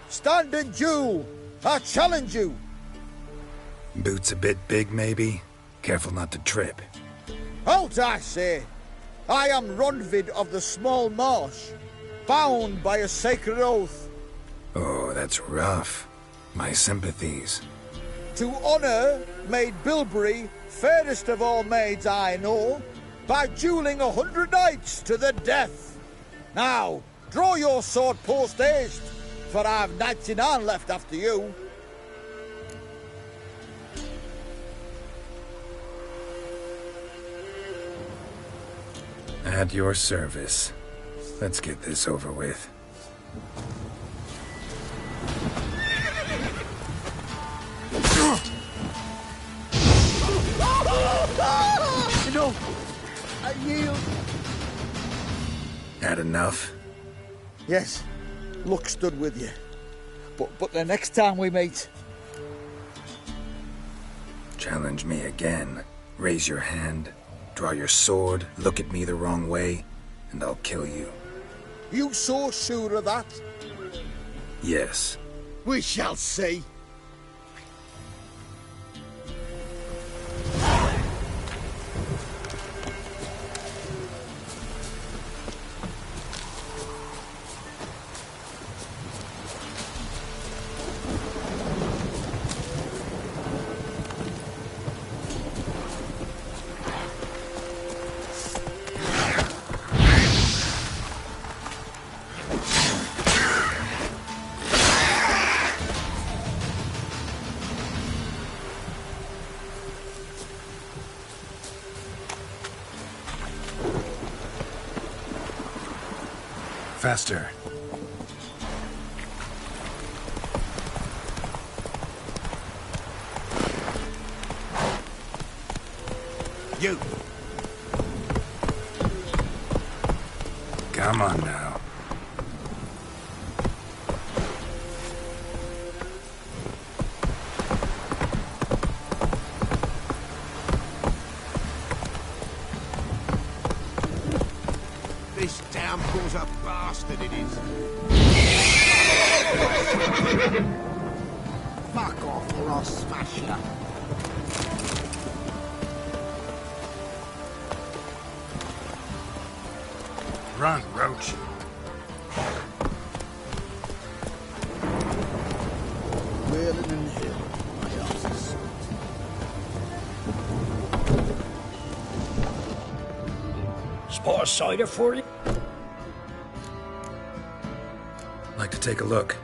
Stand and duel! I challenge you! Boots a bit big, maybe? Careful not to trip. Halt, I say! I am Ronvid of the Small Marsh, bound by a sacred oath. Oh, that's rough. My sympathies. To honour Maid Bilberry, fairest of all maids I know, by duelling 100 knights to the death. Now, draw your sword post haste, for I've 99 left after you. At your service. Let's get this over with. No, I yield. Had enough? Yes, luck stood with you. But the next time we meet... Challenge me again. Raise your hand. Draw your sword, look at me the wrong way, and I'll kill you. You so sure of that? Yes. We shall see. Faster. You. Come on now. This downpour's a bastard, it is. Fuck off or I'll smash you. Run, Roach. Wailing and hill, my arse is salt. Spot a cider for you? Like to take a look.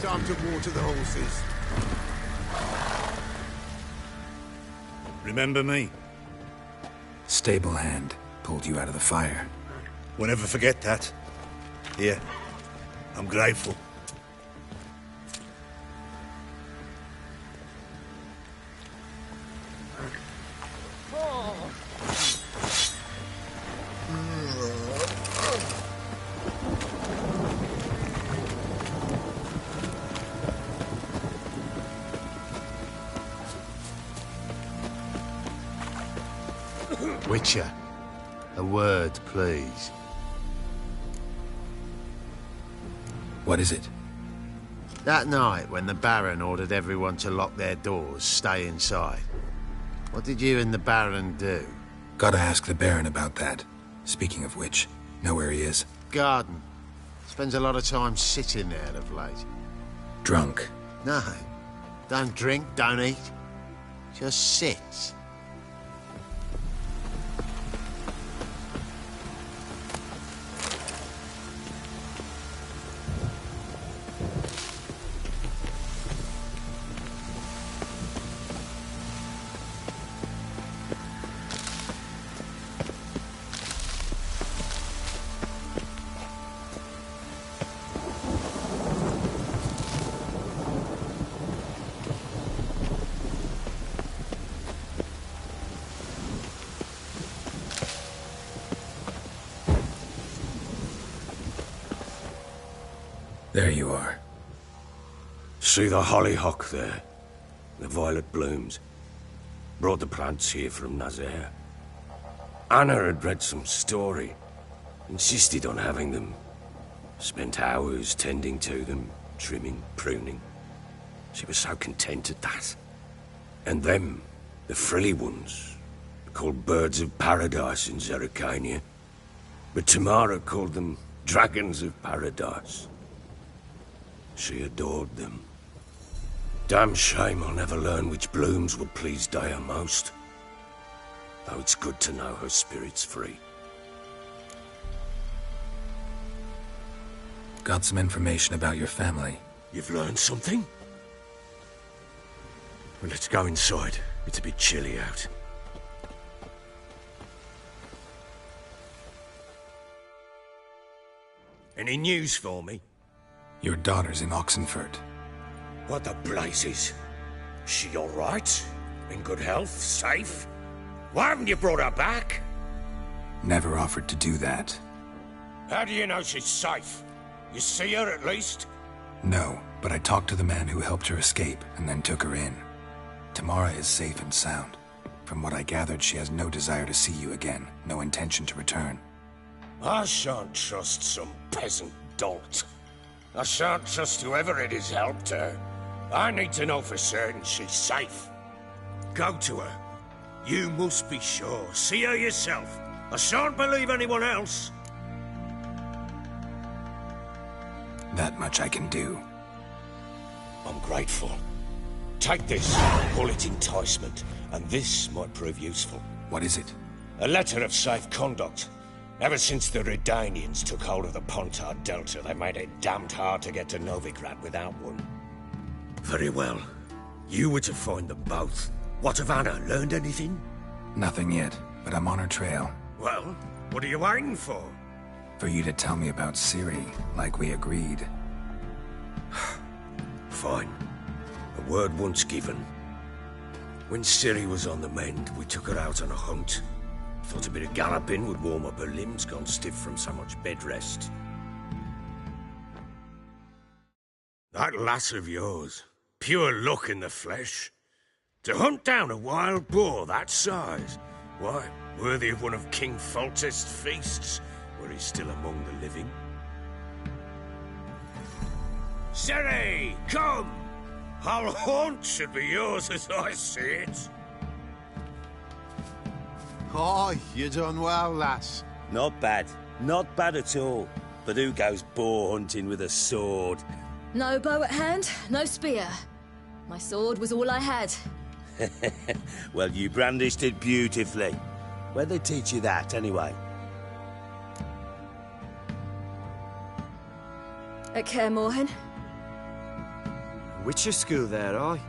time to water the horses. Remember me? Stable hand pulled you out of the fire. We'll never forget that. Here, I'm grateful. Witcher, a word, please. What is it? That night when the Baron ordered everyone to lock their doors, stay inside. What did you and the Baron do? Gotta ask the Baron about that. Speaking of which, know where he is? Garden. Spends a lot of time sitting there of late. Drunk. No. Don't drink, don't eat. Just sits. There you are. See the hollyhock there? The violet blooms. Brought the plants here from Nazaire. Anna had read some story. Insisted on having them. Spent hours tending to them, trimming, pruning. She was so content at that. And them, the frilly ones, called birds of paradise in Zerrikania. But Tamara called them dragons of paradise. She adored them. Damn shame I'll never learn which blooms would please Daya most. Though it's good to know her spirit's free. Got some information about your family. You've learned something? Well, let's go inside. It's a bit chilly out. Any news for me? Your daughter's in Oxenfurt. What the blazes? She all right? In good health? Safe? Why haven't you brought her back? Never offered to do that. How do you know she's safe? You see her at least? No, but I talked to the man who helped her escape and then took her in. Tamara is safe and sound. From what I gathered, she has no desire to see you again, no intention to return. I shan't trust some peasant dolt. I shan't trust whoever it is helped her. I need to know for certain she's safe. Go to her. You must be sure. See her yourself. I shan't believe anyone else. That much I can do. I'm grateful. Take this. Call it enticement. And this might prove useful. What is it? A letter of safe conduct. Ever since the Redanians took hold of the Pontard Delta, they made it damned hard to get to Novigrad without one. Very well. You were to find them both. What of Anna? Learned anything? Nothing yet, but I'm on her trail. Well, what are you waiting for? For you to tell me about Ciri, like we agreed. Fine. A word once given. When Ciri was on the mend, we took her out on a hunt. Thought a bit of galloping would warm up her limbs, gone stiff from so much bed rest. That lass of yours, pure luck in the flesh. To hunt down a wild boar that size, why, worthy of one of King Foltest's feasts, where he's still among the living. Ciri, come! Our haunt should be yours as I see it. Oh, you done well, lass. Not bad. Not bad at all. But who goes boar hunting with a sword? No bow at hand, no spear. My sword was all I had. Well, you brandished it beautifully. Where'd they teach you that, anyway? At Kaer Morhen. Witcher school there, aye.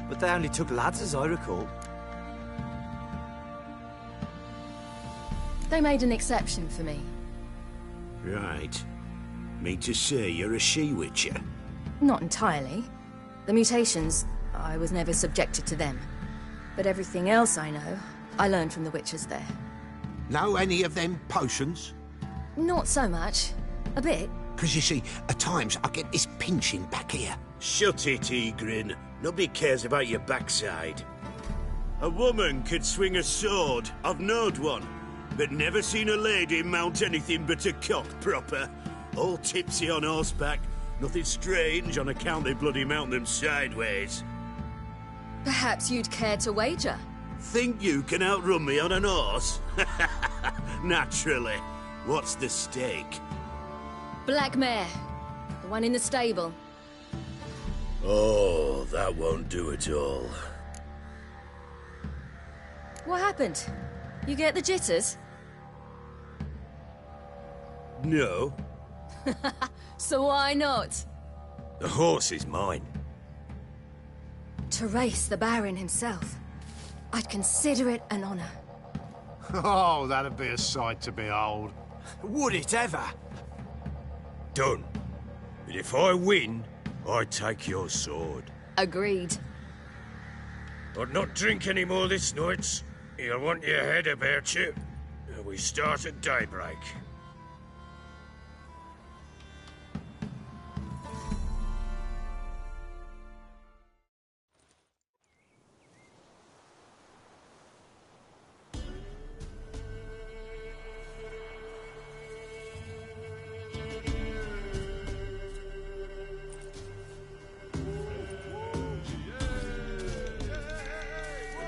But they only took lads, as I recall. They made an exception for me. Right. Mean to say you're a she-witcher? Not entirely. The mutations, I was never subjected to them. But everything else I know, I learned from the witches there. Know any of them potions? Not so much. A bit. Because you see, at times I get this pinching back here. Shut it, Egrin. Nobody cares about your backside. A woman could swing a sword. I've knowed one. But never seen a lady mount anything but a cock proper. All tipsy on horseback. Nothing strange on account they bloody mount them sideways. Perhaps you'd care to wager? Think you can outrun me on an horse? Naturally. What's the stake? Black mare. The one in the stable. Oh, that won't do at all. What happened? You get the jitters? No. So why not? The horse is mine. To race the Baron himself. I'd consider it an honor. Oh, that'd be a sight to behold. Would it ever? Done. But if I win, I take your sword. Agreed. But not drink any more this night. You'll want your head about you. We start at daybreak.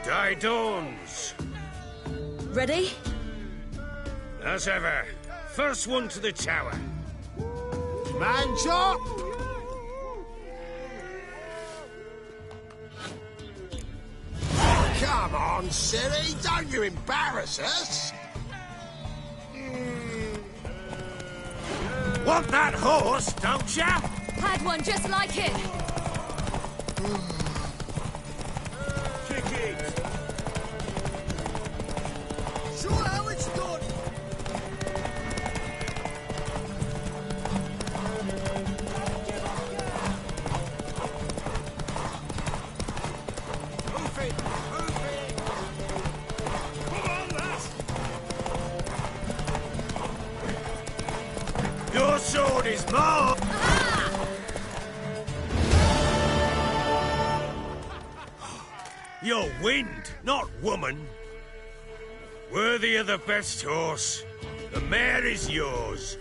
The day dawns. Ready? As ever, first one to the tower. Man's up! Come on, silly, don't you embarrass us! Want that horse, don't ya? Had one just like it. Kick it. Sure how it's done. Move it! Move it! Come on, lass. Your sword is mine. You're wind, not woman. Worthy of the best horse. The mare is yours.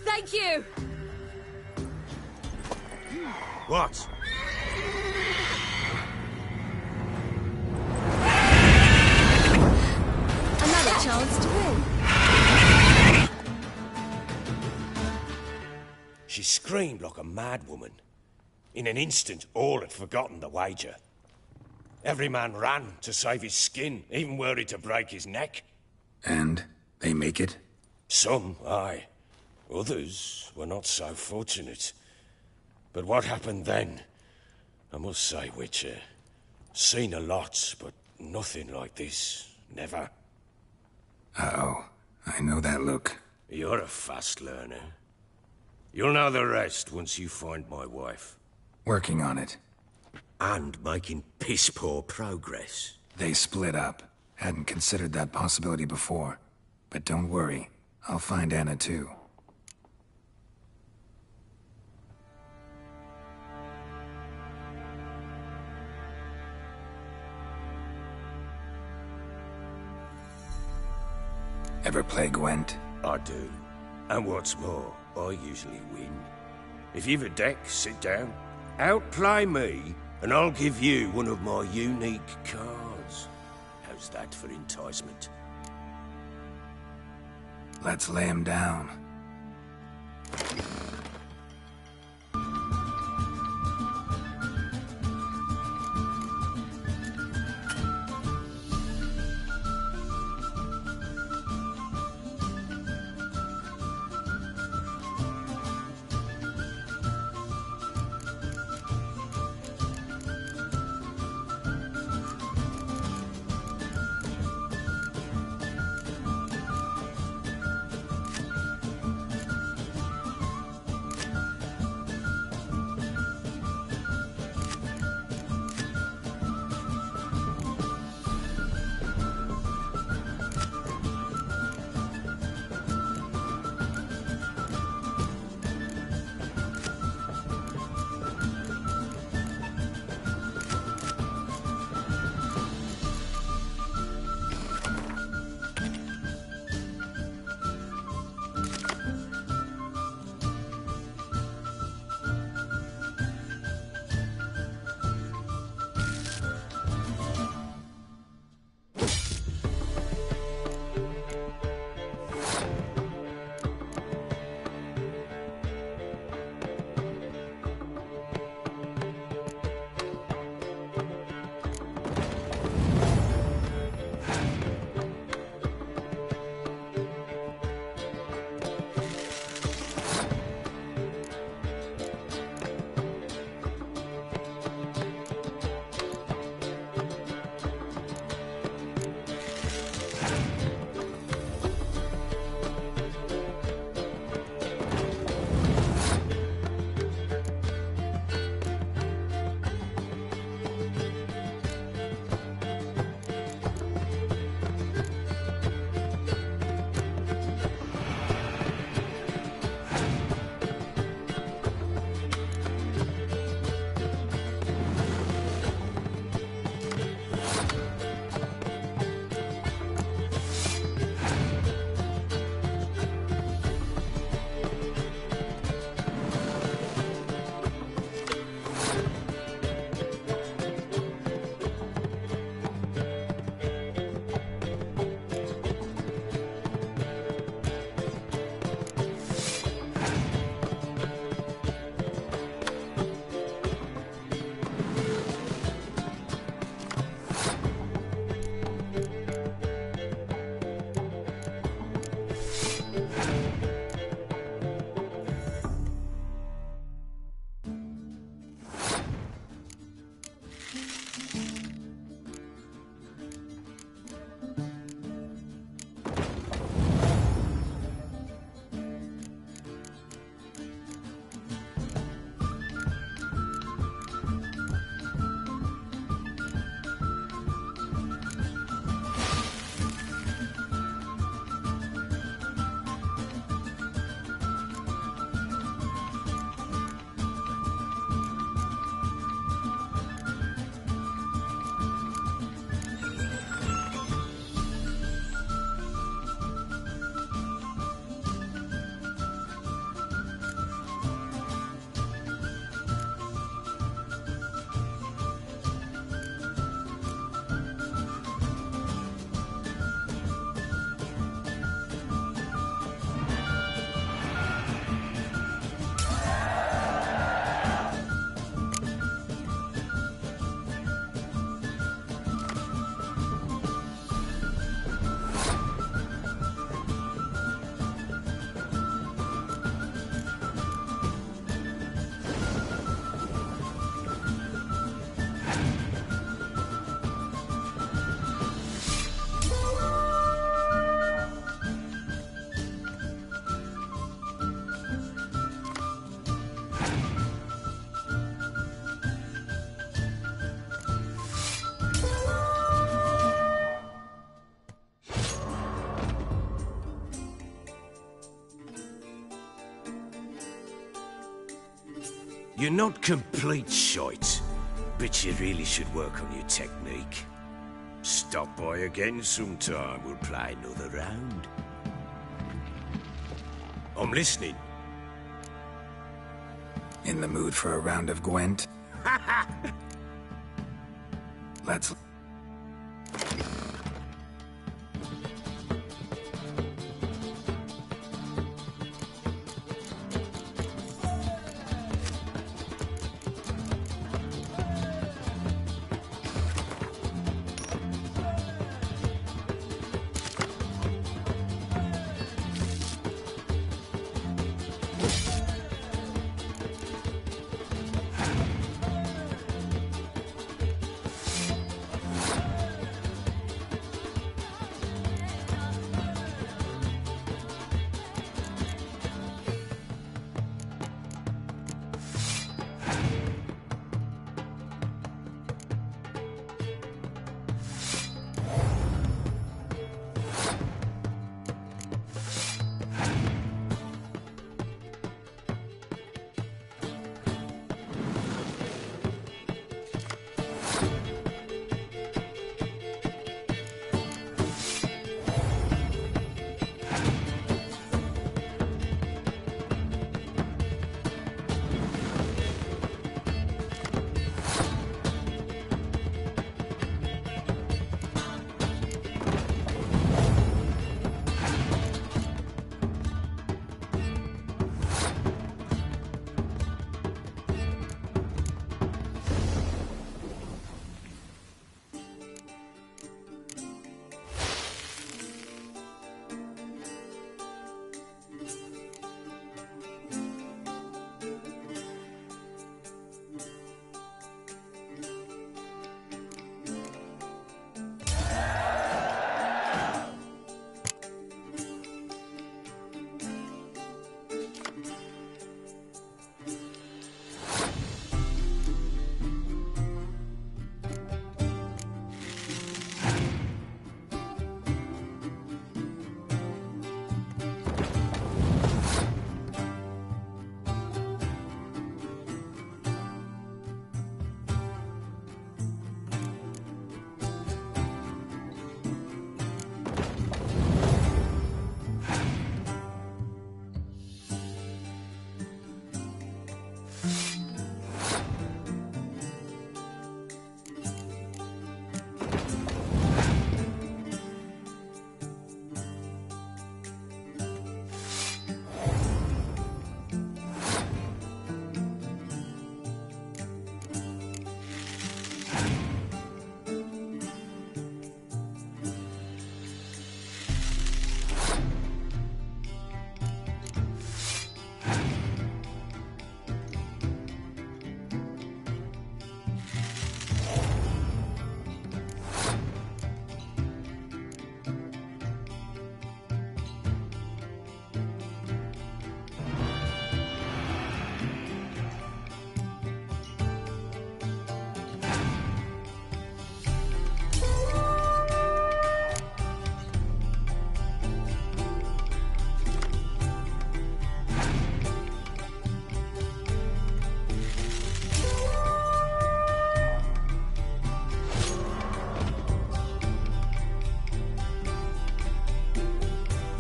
Thank you. What? Another chance to win. She screamed like a mad woman. In an instant, all had forgotten the wager. Every man ran to save his skin, even worried to break his neck. And they make it? Some, aye. Others were not so fortunate. But what happened then? I must say, Witcher, seen a lot, but nothing like this. Never. Uh-oh. I know that look. You're a fast learner. You'll know the rest once you find my wife. Working on it. And making piss-poor progress. They split up. Hadn't considered that possibility before. But don't worry. I'll find Anna too. Ever play Gwent? I do. And what's more, I usually win. If you've a deck, sit down. Outplay me, and I'll give you one of my unique cards. How's that for enticement? Let's lay him down. You're not complete shite, but you really should work on your technique. Stop by again sometime, we'll play another round. I'm listening. In the mood for a round of Gwent? Let's...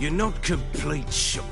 You're not complete shite.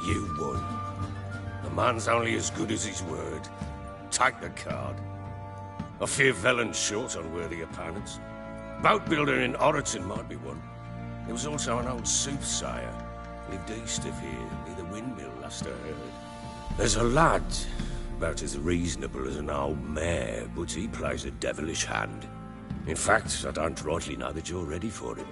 You won. A man's only as good as his word. Take the card. I fear Velen's short on worthy opponents. Boat builder in Oroton might be one. There was also an old soothsayer. Lived east of here, near the windmill, last I heard. There's a lad, about as reasonable as an old mare, but he plays a devilish hand. In fact, I don't rightly know that you're ready for him.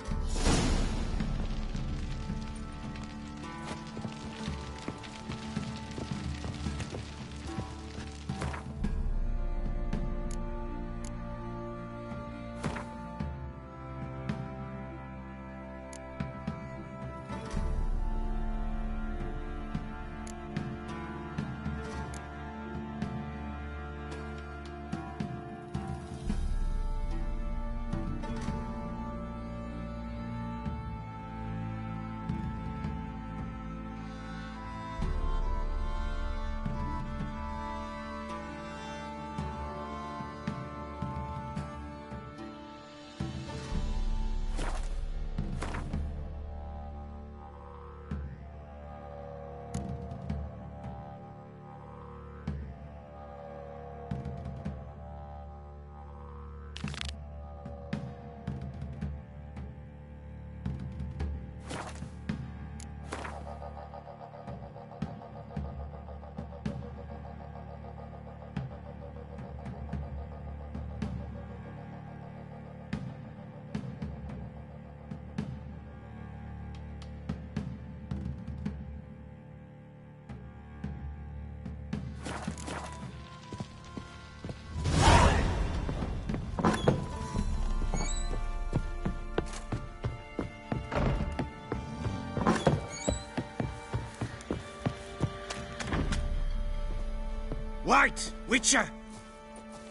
Wait, Witcher!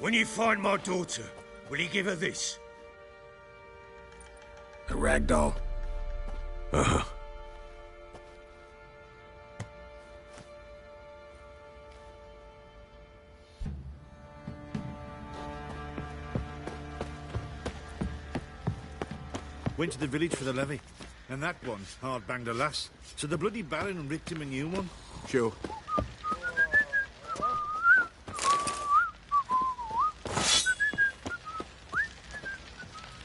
When you find my daughter, will you give her this? A rag doll? Uh-huh. Went to the village for the levy. And that one hard banged a lass. So the bloody Baron ripped him a new one. Sure.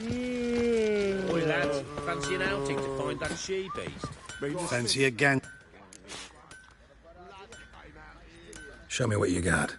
Oi, lads, fancy an outing to find that she-beast? Fancy a gang. Show me what you got.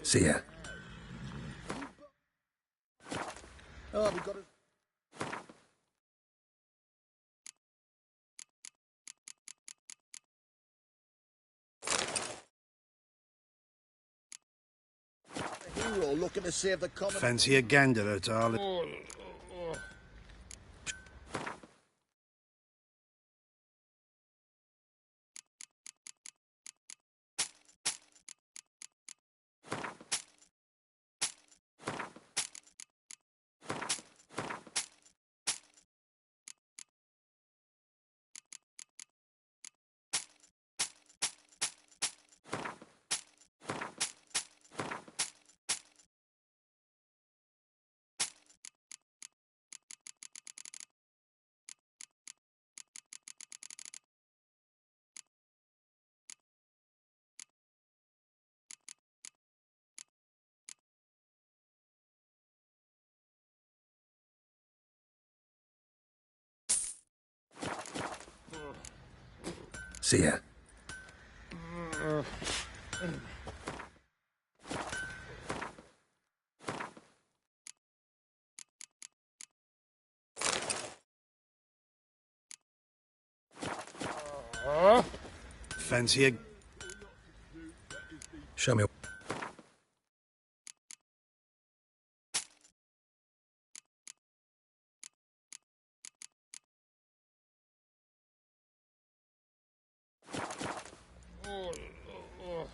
See ya. Oh, we got it. Hero looking to save the common. Fancy a gander at all. See ya. Fancy a... Show me.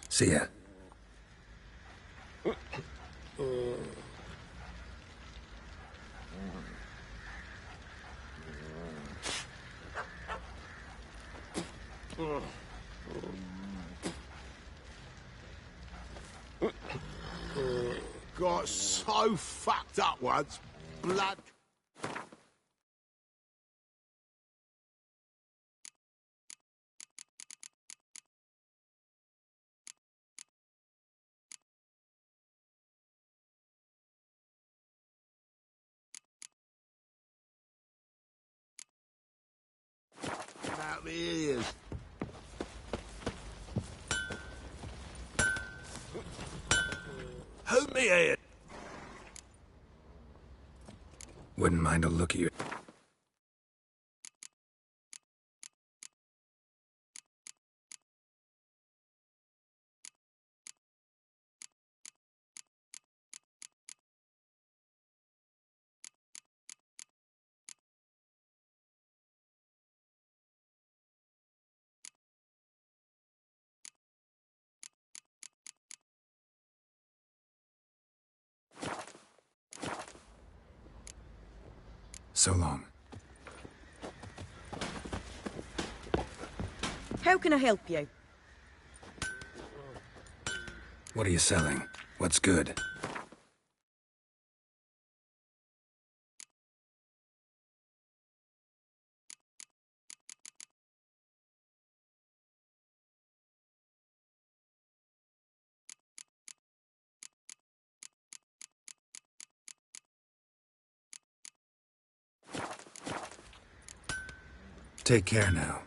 See ya. Got so fucked up once, blood. Out the ears. Hold me here. Wouldn't mind a look at you. So long. How can I help you? What are you selling? What's good? Take care now.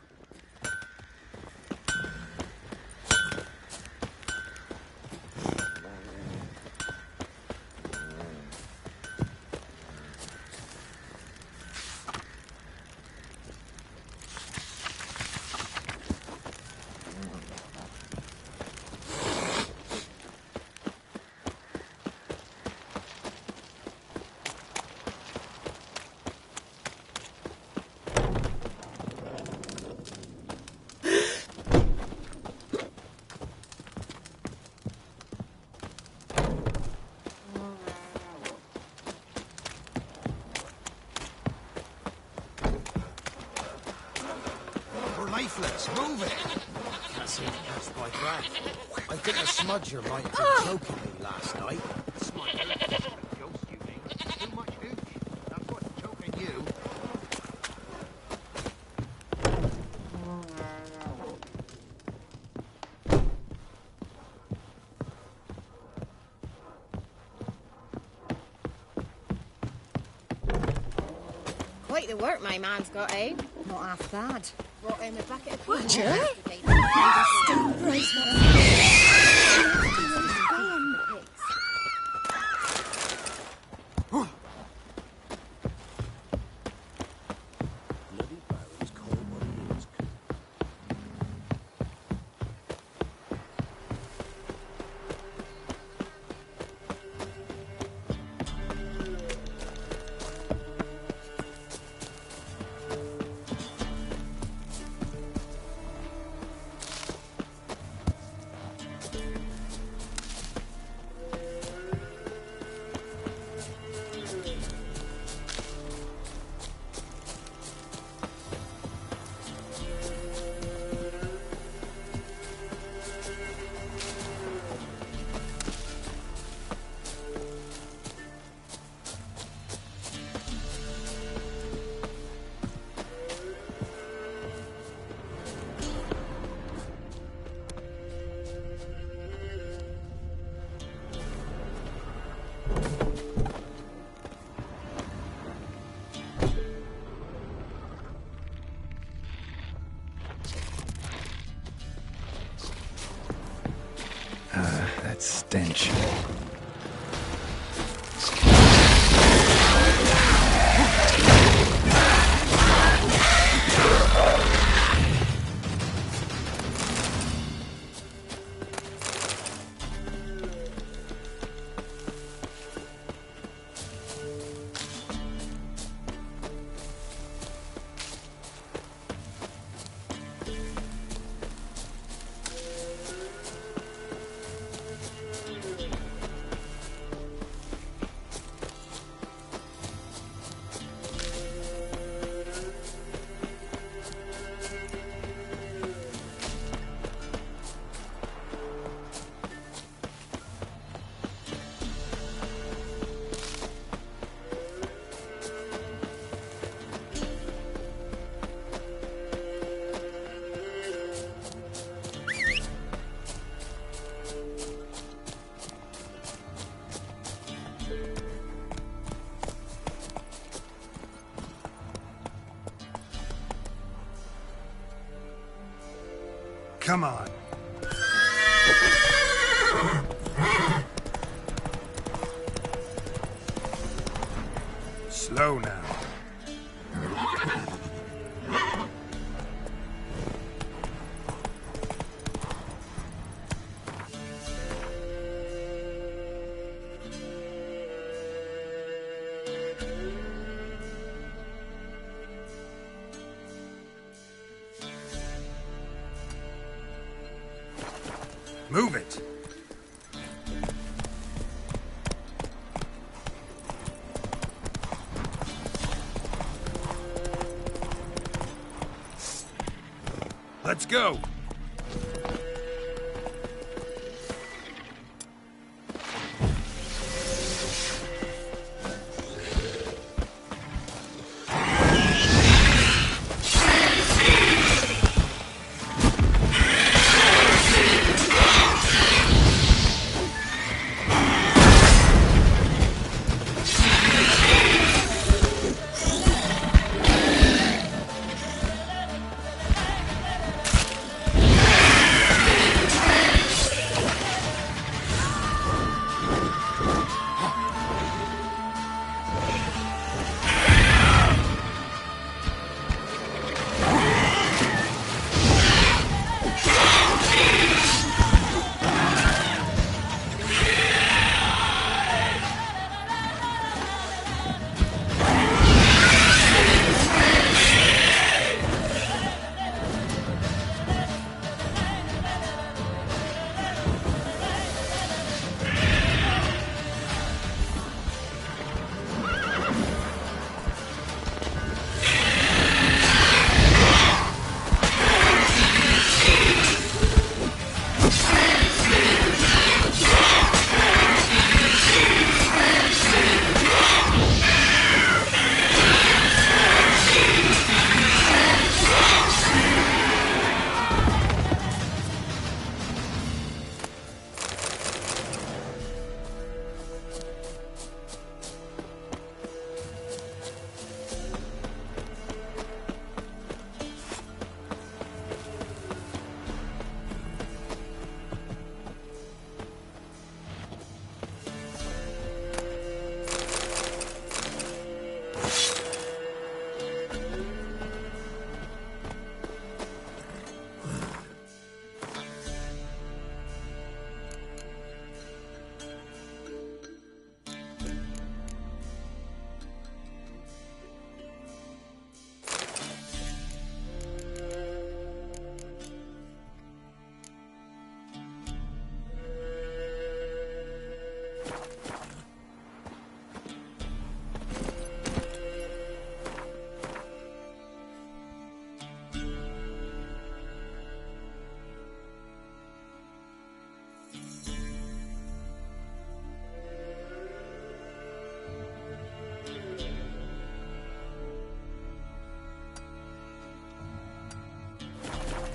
Lifeless, move it! I can't seem to catch my breath. I think a smudger might have been choking me last night. Ghost, you mean? Too much hooch. That's what's choking you. Quite the work my man's got, eh? Not half bad. Brought in a bucket of What, peas. Jerry? That stench. Come on. Slow now. Move it. Let's go.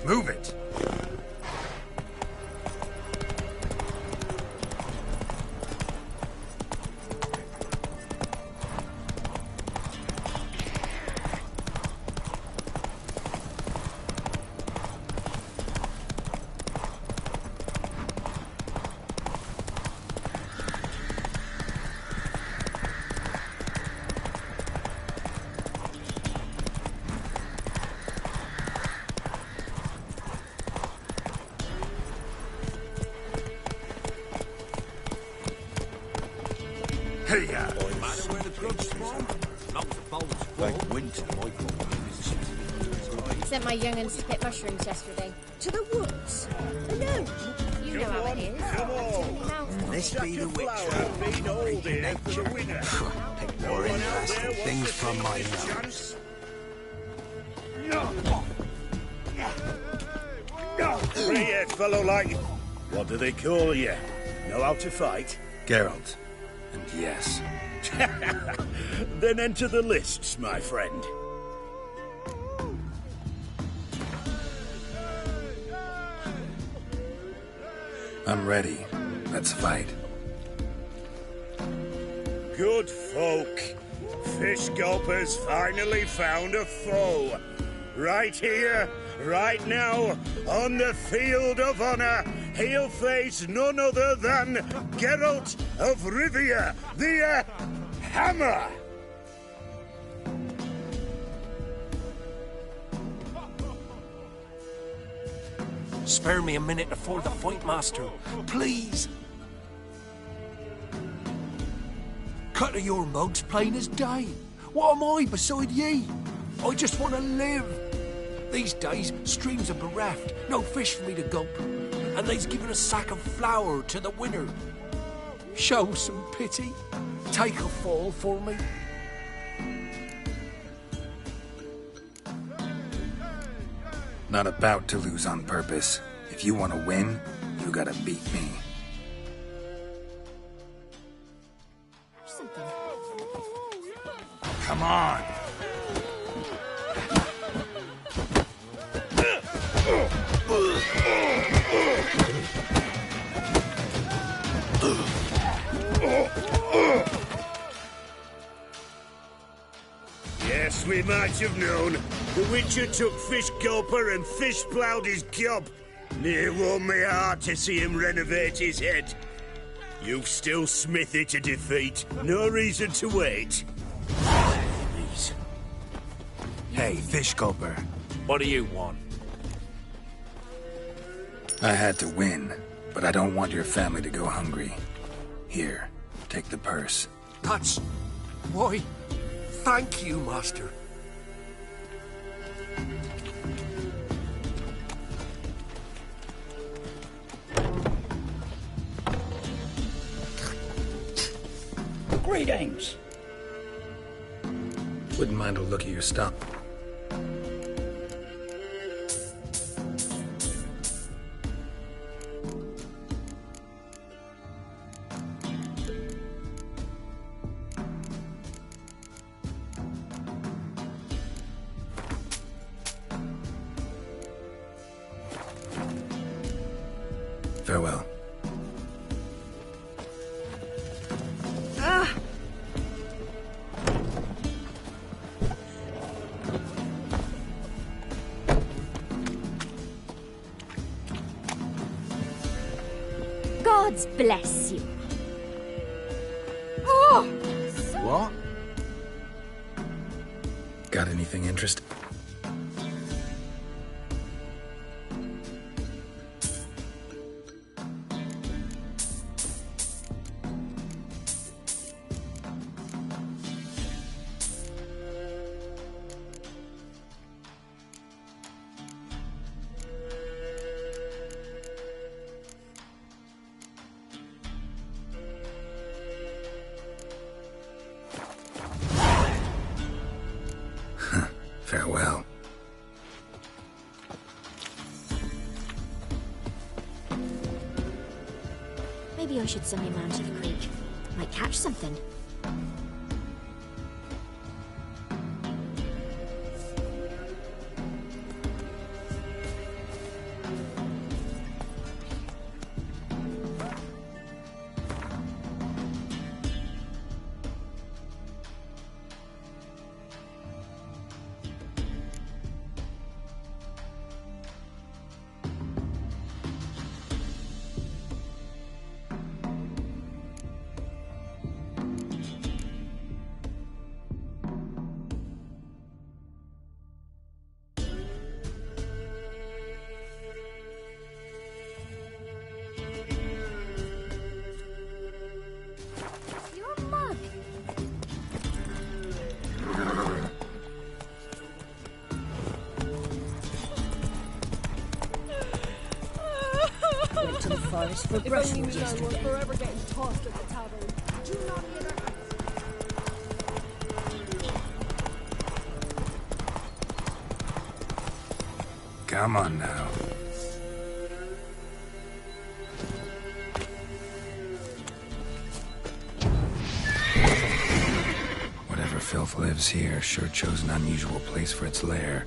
Move it. Sent my young'uns to pick mushrooms yesterday. To the woods? Alone? You know how it is. This be the Witcher. Pick more interesting things from my nose. Three-head fellow like you. What do they call you? Know how to fight? Geralt. And yes. Then enter the lists, my friend. I'm ready. Let's fight. Good folk. Fish gulpers finally found a foe. Right here Right now, on the field of honor, he'll face none other than Geralt of Rivia, the Hammer! Spare me a minute before the fight, Master. Please. Cut of your mug's plain as day. What am I beside ye? I just want to live. These days, streams are bereft. No fish for me to gulp. And they's given a sack of flour to the winner. Show some pity. Take a fall for me. Not about to lose on purpose. If you want to win, you gotta beat me. Come on! Yes, we might have known. The Witcher took Fish Gulper and fish ploughed his gob. Near warmed me heart to see him renovate his head. You've still Smithy to defeat. No reason to wait. Please. Hey, Fish Gulper. What do you want? I had to win, but I don't want your family to go hungry. Here, take the purse. That's... why... thank you, Master. Greetings. Wouldn't mind a look at your stuff. Farewell. Gods bless you. Oh! What? Got anything interesting? Farewell. Maybe I should send my man to the creek. Might catch something. To the forest for brushwood yesterday. Forever getting tossed at the tavern. Do not Come on now. Whatever filth lives here sure chose an unusual place for its lair.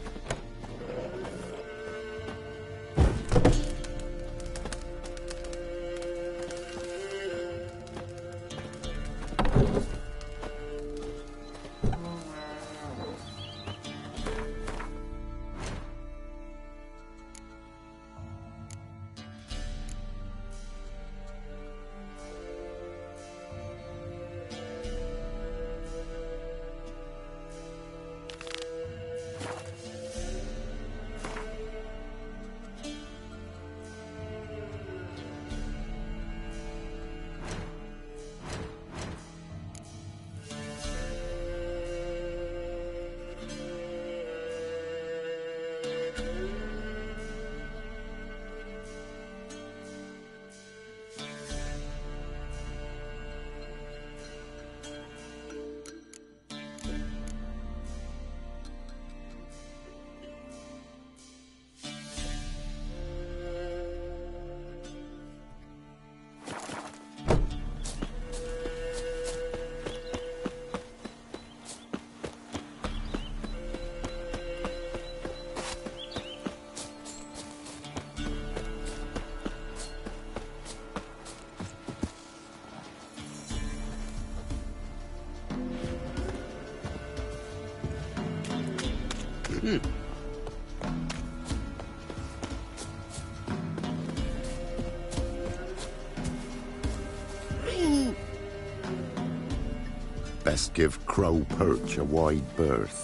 Best give Crow Perch a wide berth.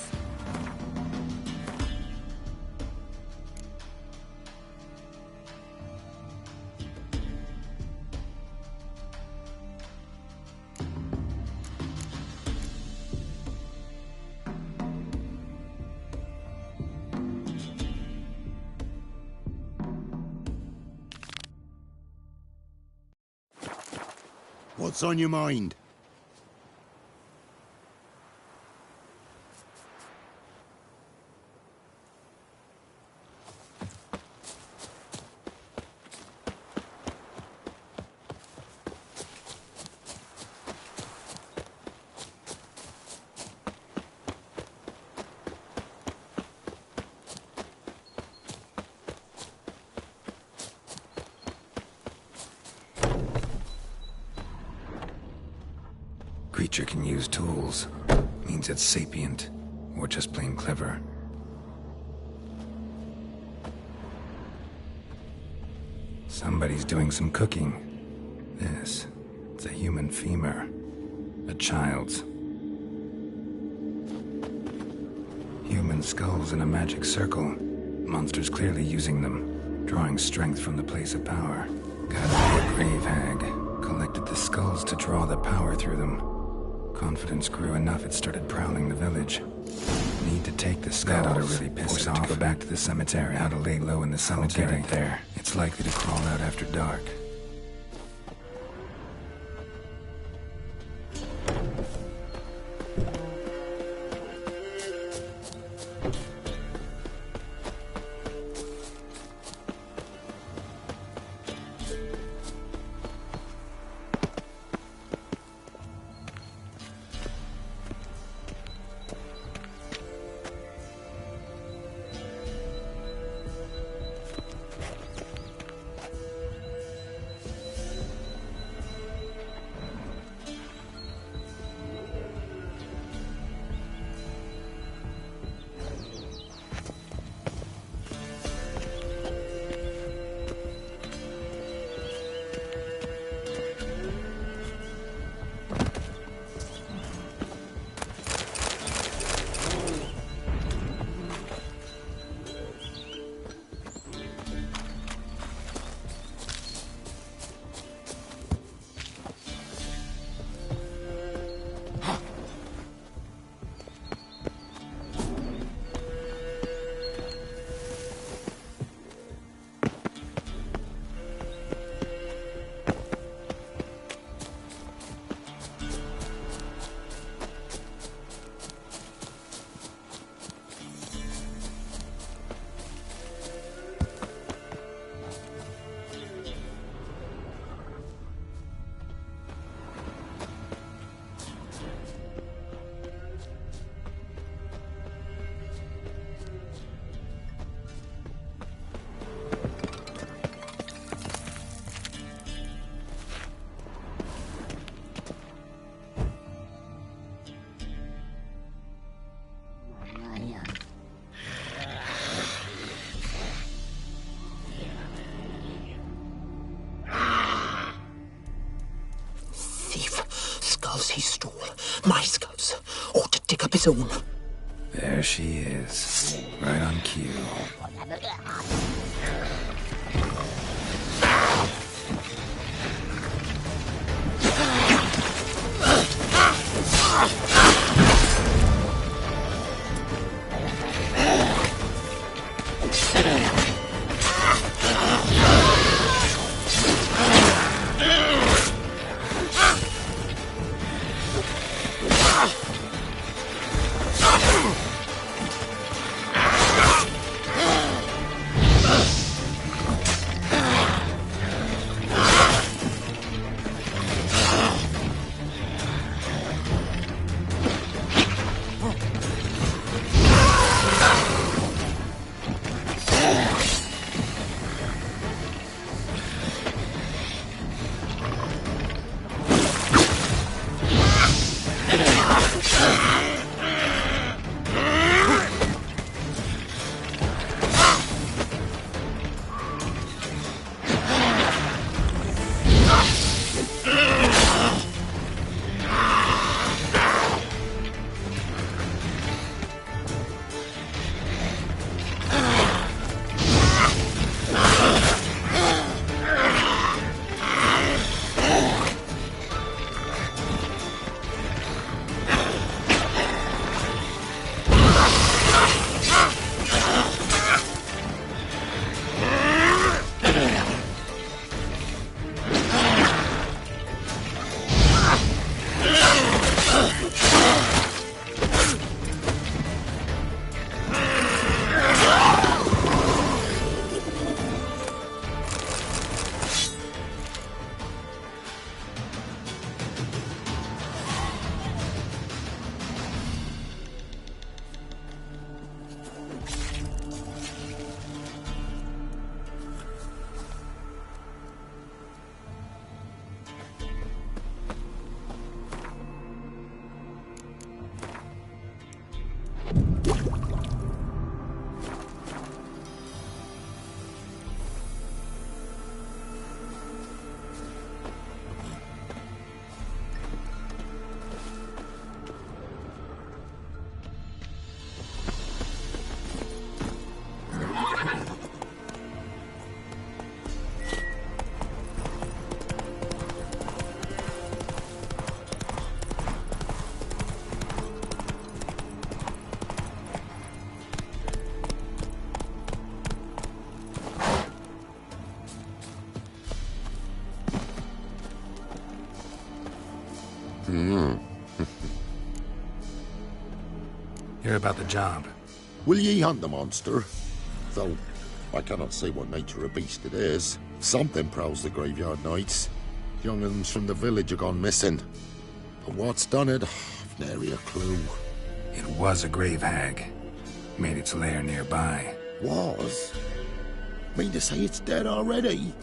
What's on your mind? Creature can use tools. Means it's sapient, or just plain clever. Somebody's doing some cooking. It's a human femur. A child's. Human skulls in a magic circle. Monsters clearly using them, drawing strength from the place of power. Gotta be a grave hag. Collected the skulls to draw the power through them. Confidence grew enough it started prowling the village. Need to take the skulls. That ought to really piss it off. To go back to the cemetery. How to lay low in the cemetery. There. It's likely to crawl out after dark. He stole my skulls. Ought to dig up his own. There she is, right on cue. Hear about the job. Will ye hunt the monster? Though I cannot say what nature of beast it is. Something prowls the graveyard nights. Young'uns from the village are gone missing. But what's done it? I've nary a clue. It was a grave hag. Made its lair nearby. Was? Mean to say it's dead already?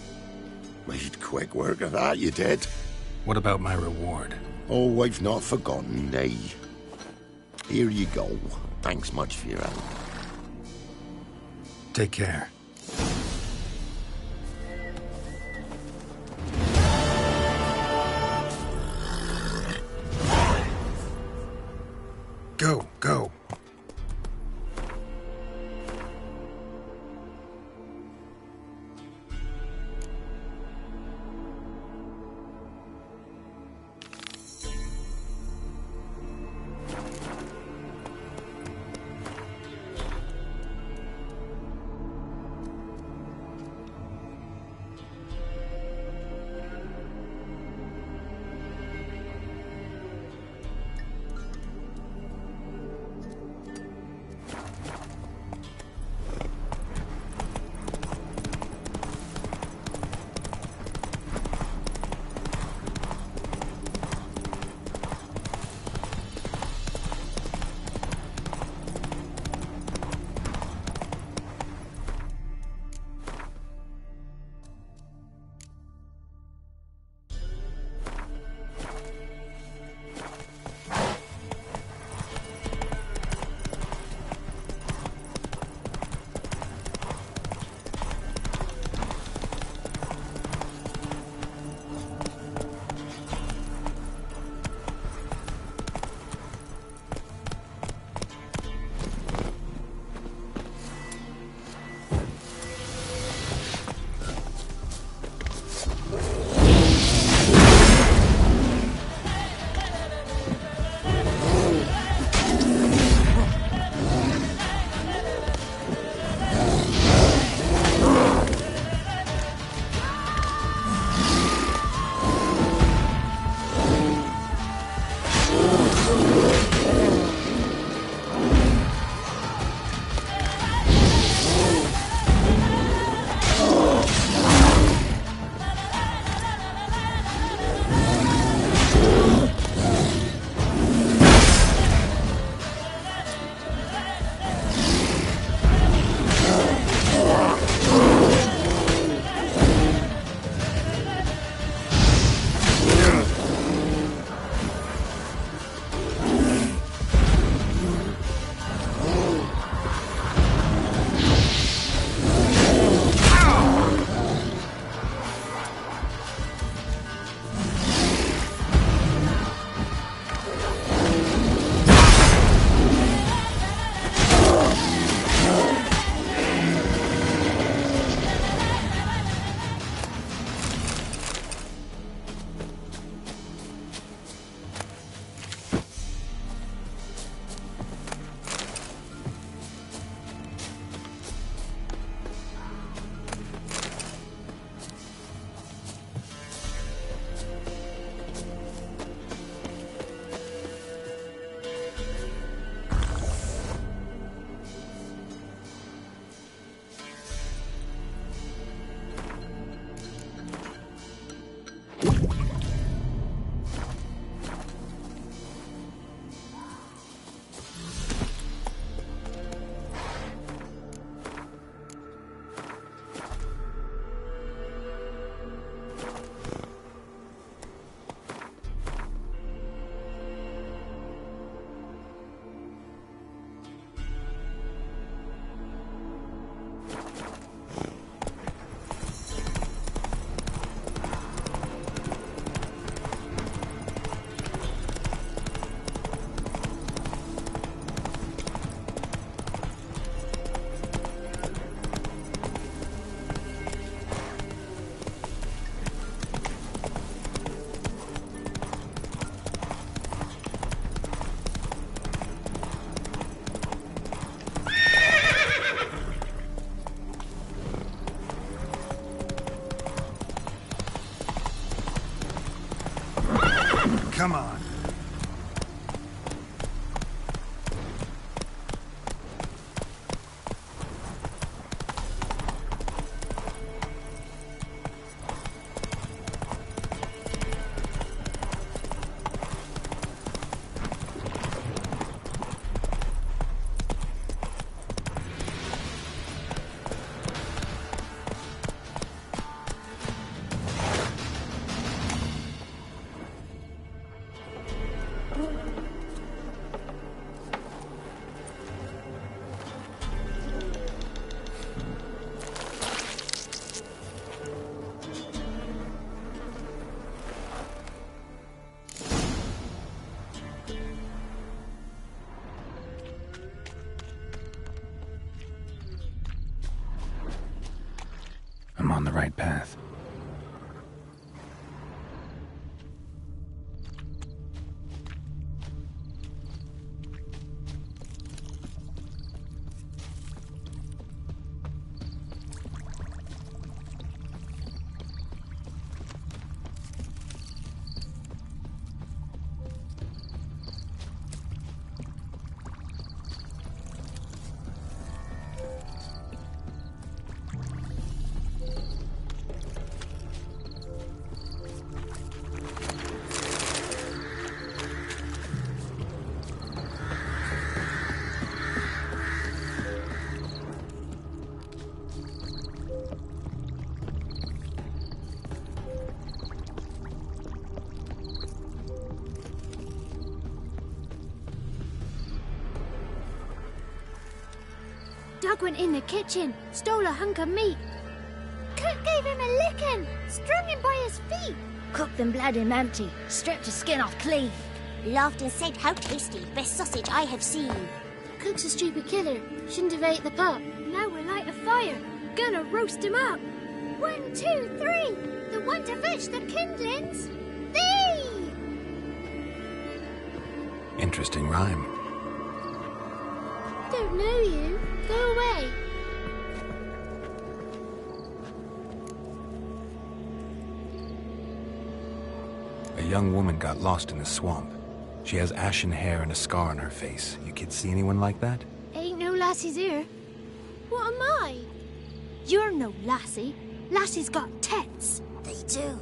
Made quick work of that, you did. What about my reward? Oh, I've not forgotten, nay. Here you go. Thanks much for your help. Take care. Go, go. Come on. I'm on the right path. Doug went in the kitchen, stole a hunk of meat. Cook gave him a licking, strung him by his feet. Cooked and bled him empty, stripped his skin off clean. Laughed and said, "How tasty, best sausage I have seen." Cook's a stupid killer, shouldn't have ate the pup. Now we'll light a fire, gonna roast him up. 1, 2, 3, the one to fetch the kindlings. Thee! Interesting rhyme. Don't know you. Go away. A young woman got lost in the swamp. She has ashen hair and a scar on her face. You kids see anyone like that? Ain't no lassies here. What am I? You're no lassie. Lassies got tits. They do.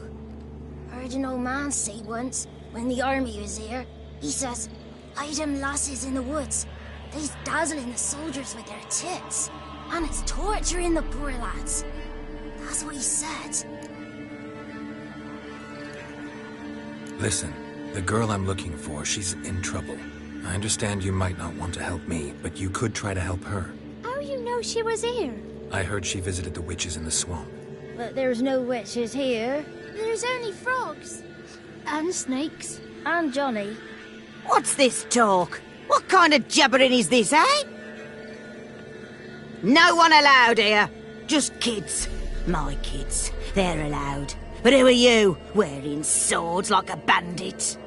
Heard an old man say once, when the army was here, he says, "Hide them lasses in the woods. They's dazzling the soldiers with their tits, and it's torturing the poor lads." That's what he said. Listen, the girl I'm looking for, she's in trouble. I understand you might not want to help me, but you could try to help her. How you know she was here? I heard she visited the witches in the swamp. But there's no witches here. There's only frogs. And snakes. And Johnny. What's this talk? What kind of jabbering is this, eh? No one allowed here. Just kids. My kids. They're allowed. But who are you, wearing swords like a bandit?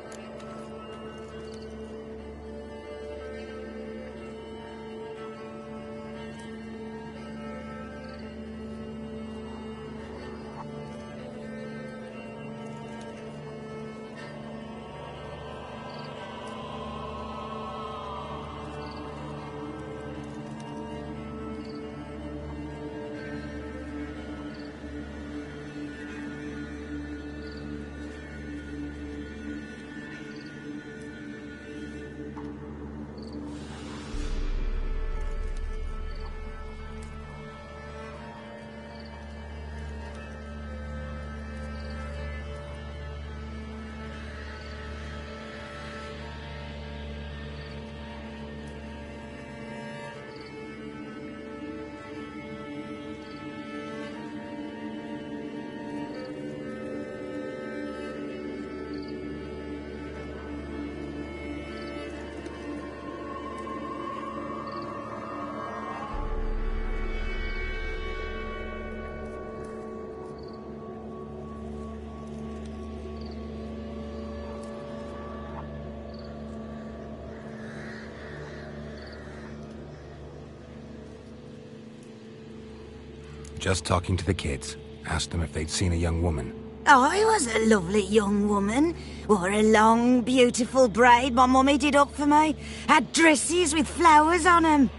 Just talking to the kids. Asked them if they'd seen a young woman. I was a lovely young woman. Wore a long, beautiful braid my mummy did up for me. Had dresses with flowers on them.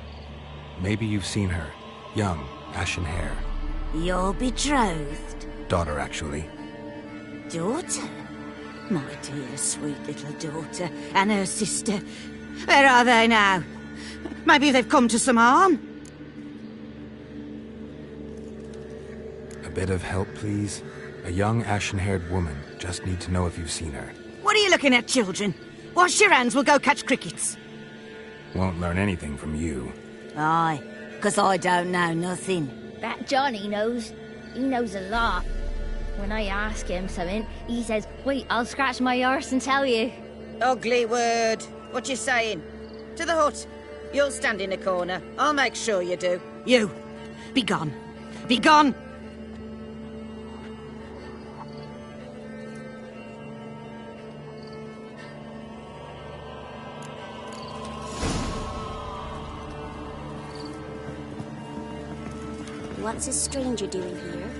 Maybe you've seen her. Young, ashen hair. Your betrothed? Daughter, actually. Daughter? My dear, sweet little daughter. And her sister. Where are they now? Maybe they've come to some harm? A bit of help, please? A young, ashen-haired woman. Just need to know if you've seen her. What are you looking at, children? Wash your hands, we'll go catch crickets. Won't learn anything from you. Aye, 'cause I don't know nothing. That Johnny knows. He knows a lot. When I ask him something, he says, wait, I'll scratch my arse and tell you. Ugly word. What you saying? To the hut. You'll stand in a corner. I'll make sure you do. You, be gone. Be gone! What's a stranger doing here?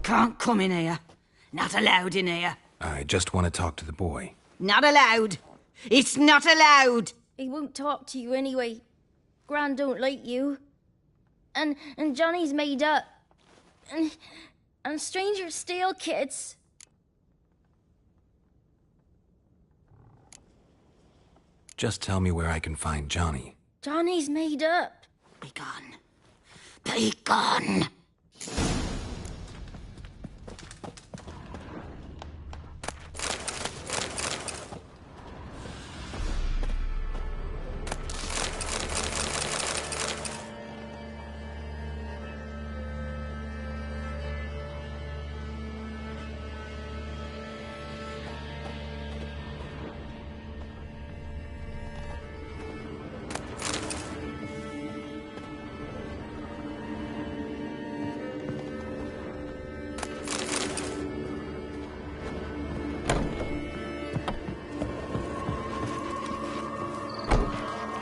Can't come in here. Not allowed in here. I just want to talk to the boy. Not allowed. It's not allowed. He won't talk to you anyway. Gran don't like you. And Johnny's made up. And strangers steal kids. Just tell me where I can find Johnny. Johnny's made up. Be gone. Be gone.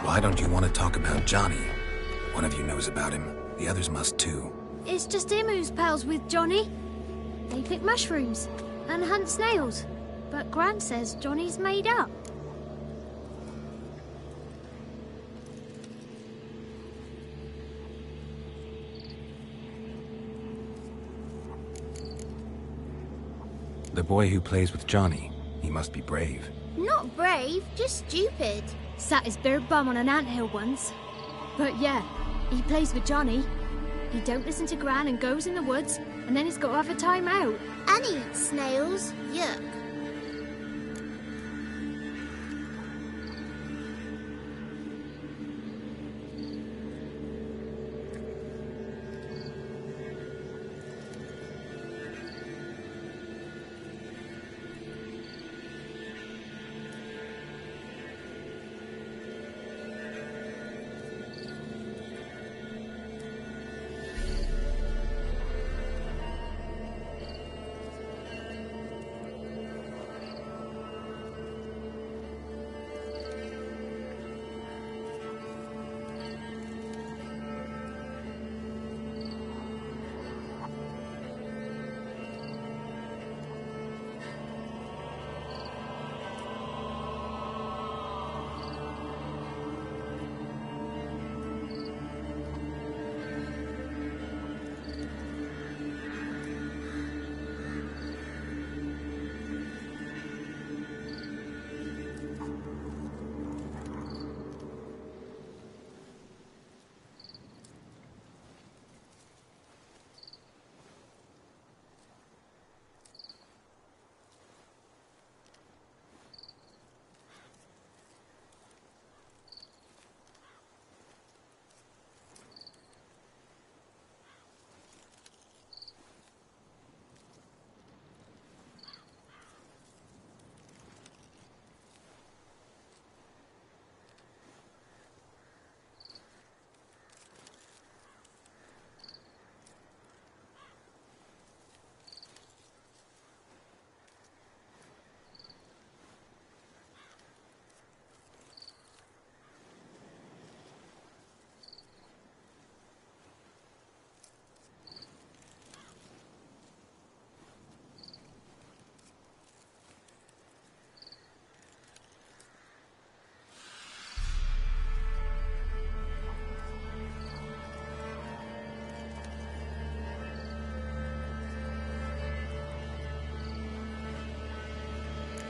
Why don't you want to talk about Johnny? One of you knows about him. The others must too. It's just him who's pals with Johnny. They pick mushrooms and hunt snails. But Gran says Johnny's made up. The boy who plays with Johnny. He must be brave. Not brave, just stupid. Sat his bare bum on an anthill once. But yeah, he plays with Johnny. He don't listen to Gran and goes in the woods, and then he's got to have a time out. And he eats snails. Yuck.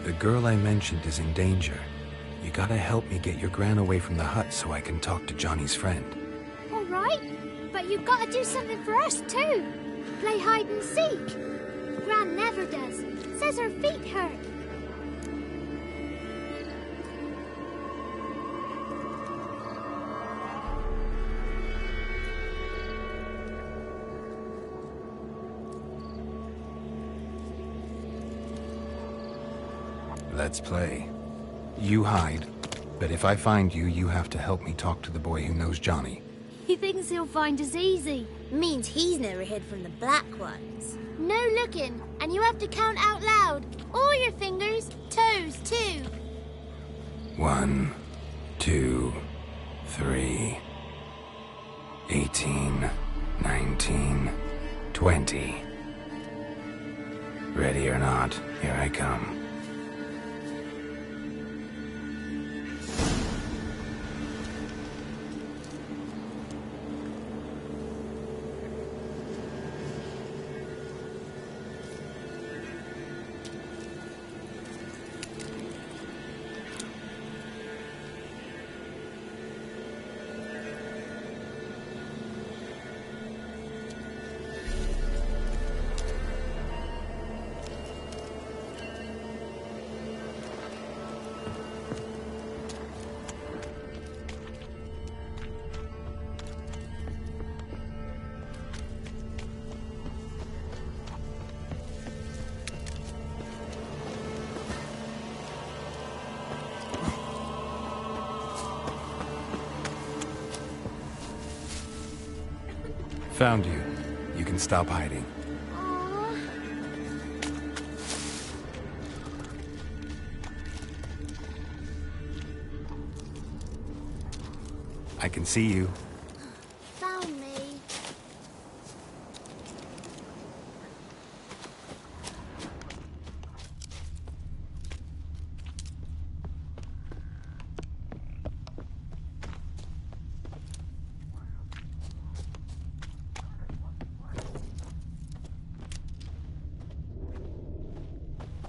The girl I mentioned is in danger. You gotta help me get your gran away from the hut so I can talk to Johnny's friend. All right, but you've got to do something for us too. Play hide and seek. Gran never does. Says her feet hurt. Let's play. You hide, but if I find you, you have to help me talk to the boy who knows Johnny. He thinks he'll find us easy. Means he's never hid from the black ones. No looking, and you have to count out loud. All your fingers, toes too. 1, 2, 3, 18, 19, 20. Ready or not, here I come. Found you. You can stop hiding. I can see you. Found me.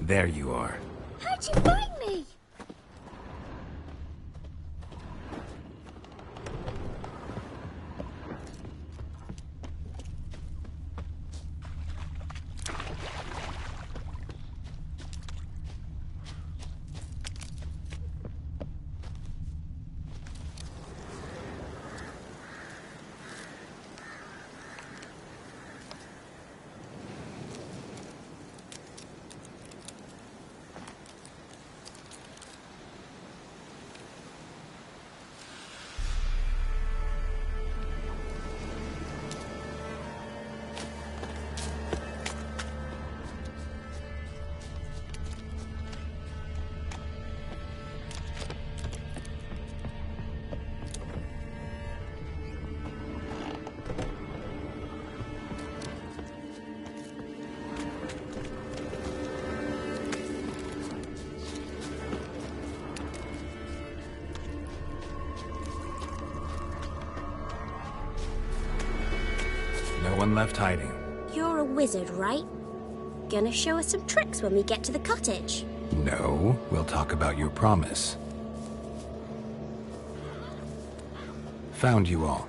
There you are. How'd you find me? No one left hiding. You're a wizard, right? Gonna show us some tricks when we get to the cottage. No, we'll talk about your promise. Found you all.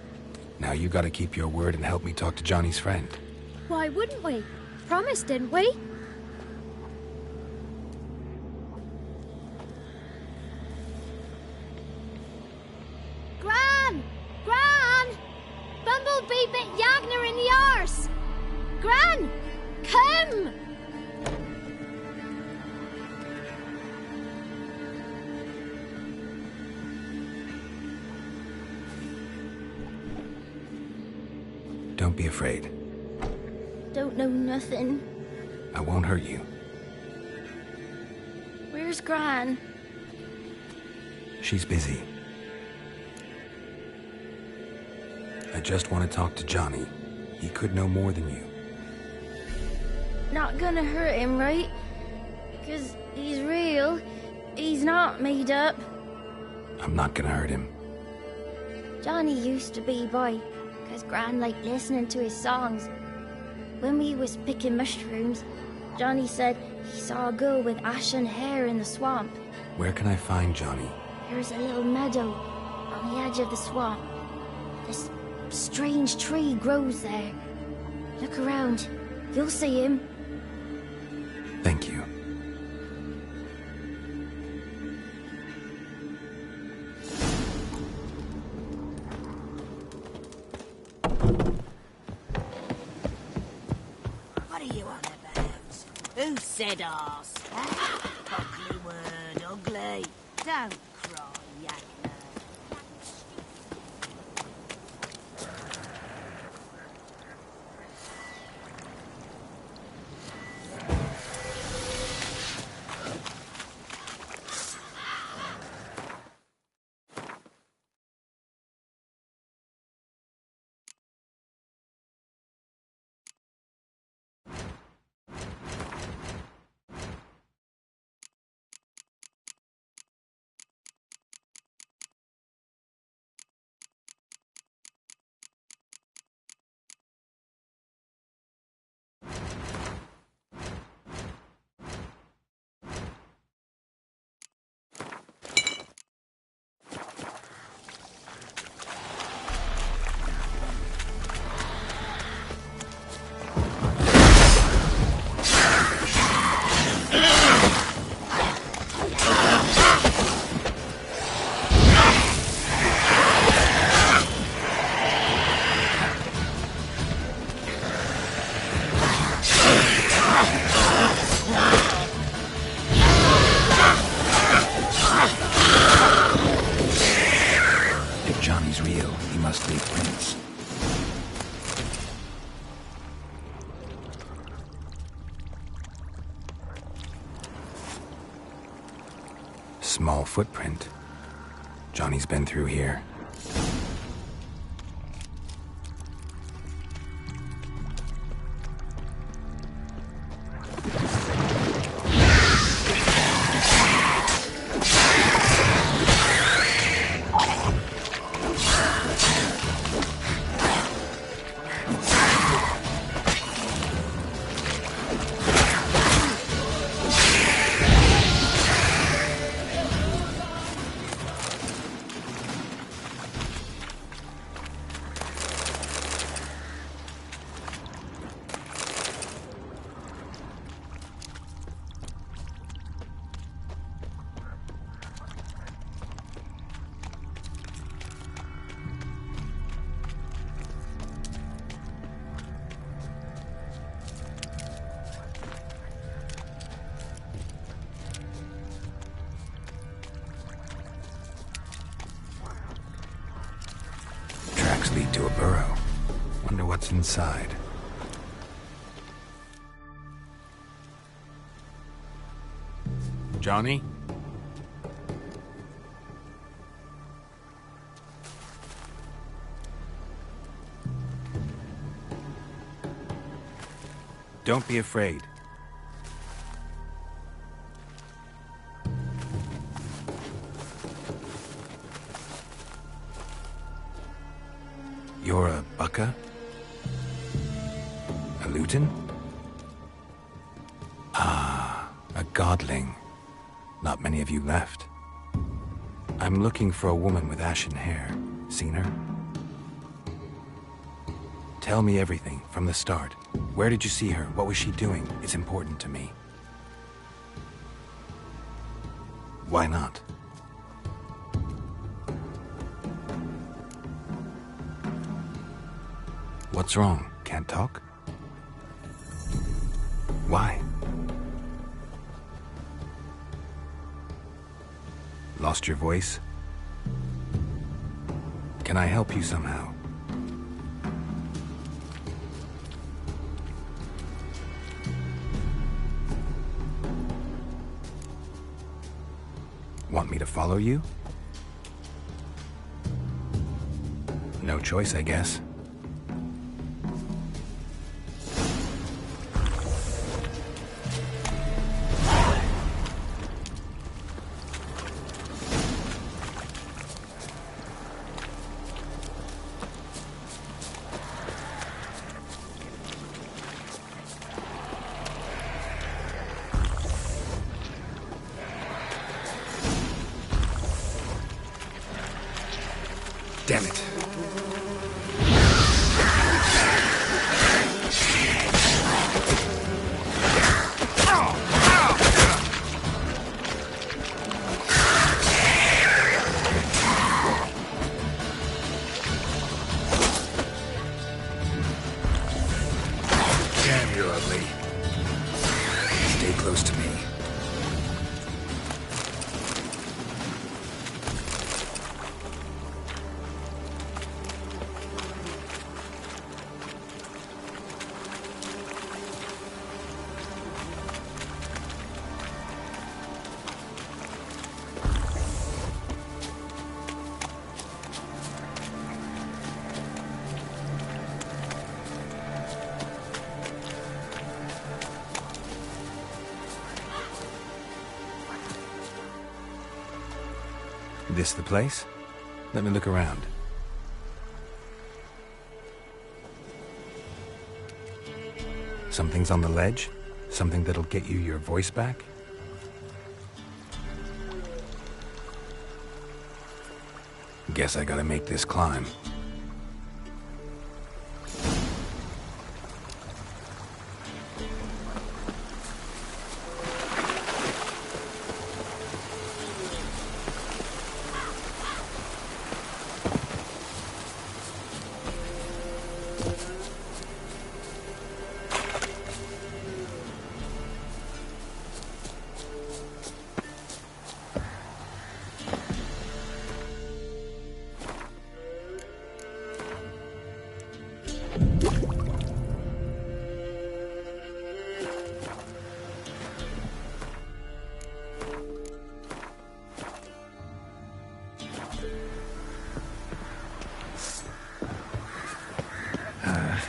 Now you gotta keep your word and help me talk to Johnny's friend. Why wouldn't we? Promised, didn't we? Gran! Gran! Bumblebee bit Yagner in the arse! Gran! Come! Don't be afraid. Don't know nothing. I won't hurt you. Where's Gran? She's busy. I just want to talk to Johnny. He could know more than you. Not gonna hurt him, right? Because he's real. He's not made up. I'm not gonna hurt him. Johnny used to be boy, because Gran liked listening to his songs. When we was picking mushrooms, Johnny said he saw a girl with ashen hair in the swamp. Where can I find Johnny? There's a little meadow on the edge of the swamp. This strange tree grows there. Look around. You'll see him. Thank you. What are you on about? Who said arse? Ugly word, ugly. Don't cry, Yakner. Small footprint. Johnny's been through here. Lead to a burrow. Wonder what's inside. Johnny? Don't be afraid. You're a Bukka? A Luton? Ah, a godling. Not many of you left. I'm looking for a woman with ashen hair. Seen her? Tell me everything, from the start. Where did you see her? What was she doing? It's important to me. Why not? What's wrong? Can't talk? Why? Lost your voice? Can I help you somehow? Want me to follow you? No choice, I guess. This the place? Let me look around. Something's on the ledge? Something that'll get you your voice back? Guess I gotta make this climb.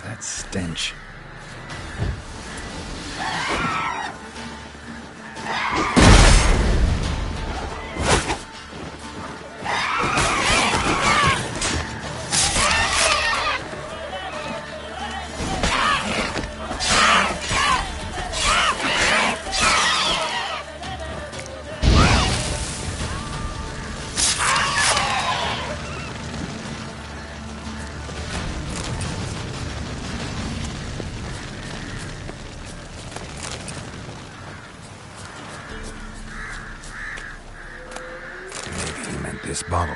That stench. This bottle.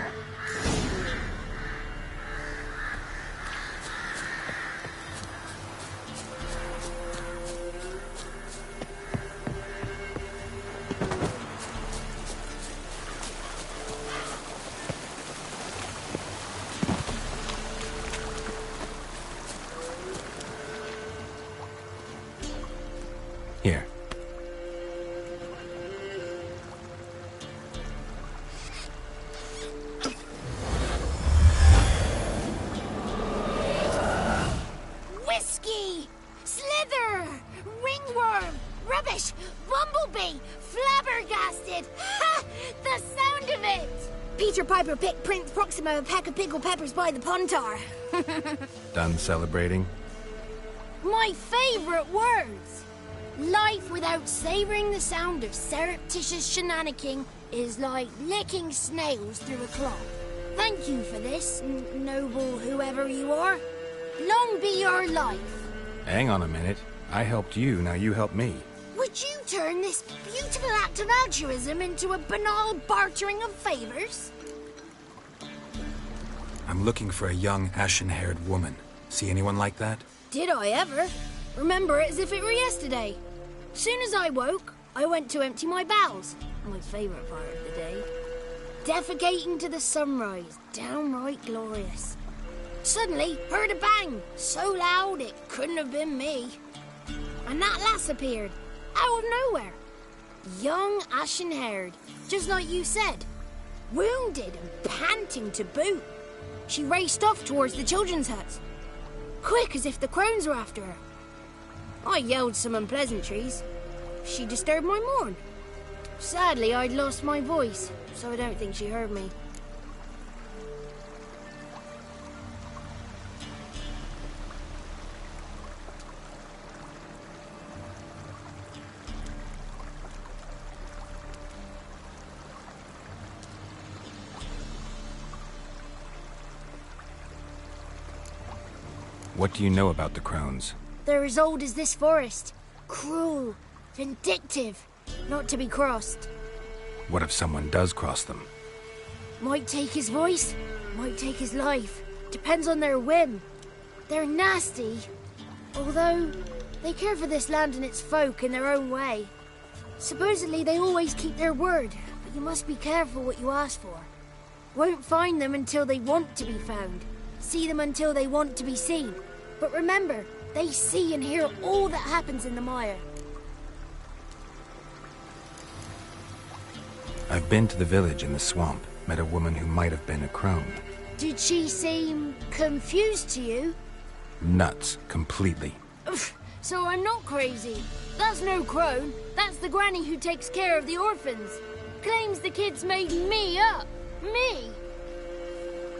Here. Whiskey! Slither! Ringworm! Rubbish! Bumblebee! Flabbergasted! Ha! The sound of it! Peter Piper picked Prince Proxima a pack of pickled peppers by the Pontar. Done celebrating? My favorite words! Life without savoring the sound of surreptitious shenanigans is like licking snails through a cloth. Thank you for this, noble whoever you are. Long be your life. Hang on a minute. I helped you, now you help me. Would you turn this beautiful act of altruism into a banal bartering of favors? I'm looking for a young, ashen-haired woman. See anyone like that? Did I ever? Remember it as if it were yesterday. Soon as I woke, I went to empty my bowels. My favourite part of the day. Defecating to the sunrise. Downright glorious. Suddenly, heard a bang. So loud it couldn't have been me. And that lass appeared. Out of nowhere. Young, ashen-haired. Just like you said. Wounded and panting to boot. She raced off towards the children's huts. Quick as if the crones were after her. I yelled some unpleasantries. She disturbed my morn. Sadly, I'd lost my voice, so I don't think she heard me. What do you know about the crones? They're as old as this forest. Cruel, vindictive, not to be crossed. What if someone does cross them? Might take his voice, might take his life. Depends on their whim. They're nasty, although they care for this land and its folk in their own way. Supposedly they always keep their word, but you must be careful what you ask for. Won't find them until they want to be found. See them until they want to be seen. But remember, they see and hear all that happens in the mire. I've been to the village in the swamp, met a woman who might have been a crone. Did she seem confused to you? Nuts, completely. So I'm not crazy. That's no crone. That's the granny who takes care of the orphans. Claims the kids made me up. Me?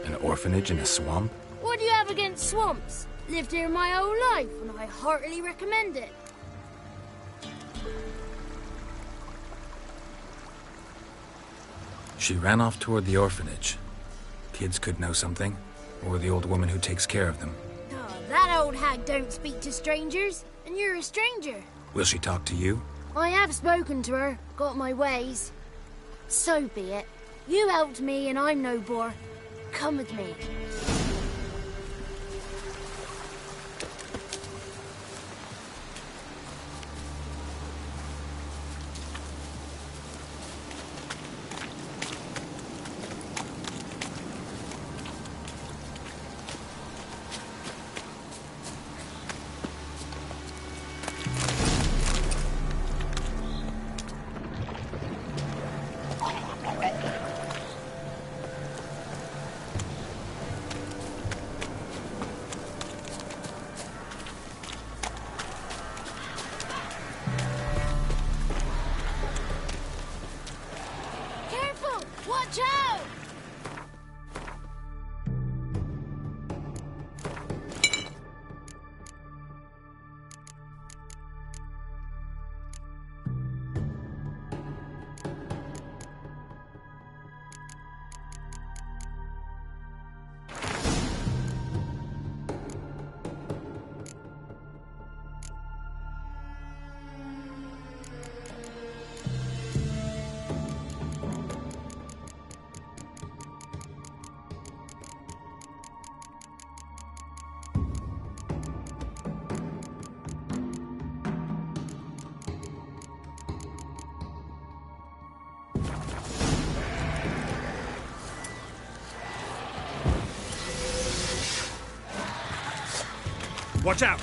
An orphanage in a swamp? What do you have against swamps? Lived here my whole life, and I heartily recommend it. She ran off toward the orphanage. Kids could know something, or the old woman who takes care of them. Oh, that old hag don't speak to strangers, and you're a stranger. Will she talk to you? I have spoken to her, got my ways. So be it. You helped me, and I'm no bore. Come with me. Watch out! Watch out!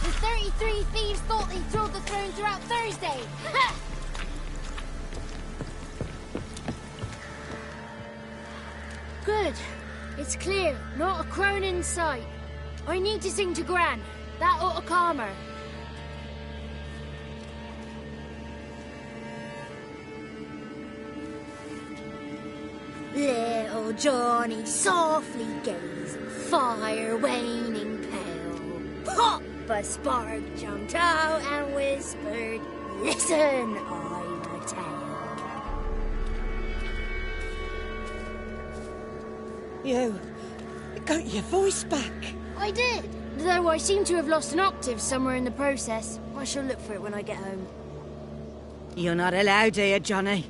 The 33 thieves thought they thrilled the throne throughout Thursday. Ha! Good. It's clear. Not a crone in sight. I need to sing to Gran. That ought to calm her. Little Johnny softly gazed, fire waning pale. Pop! A spark jumped out and whispered, "Listen, I've a tale." You got your voice back. I did, though I seem to have lost an octave somewhere in the process. I shall look for it when I get home. You're not allowed here, Johnny.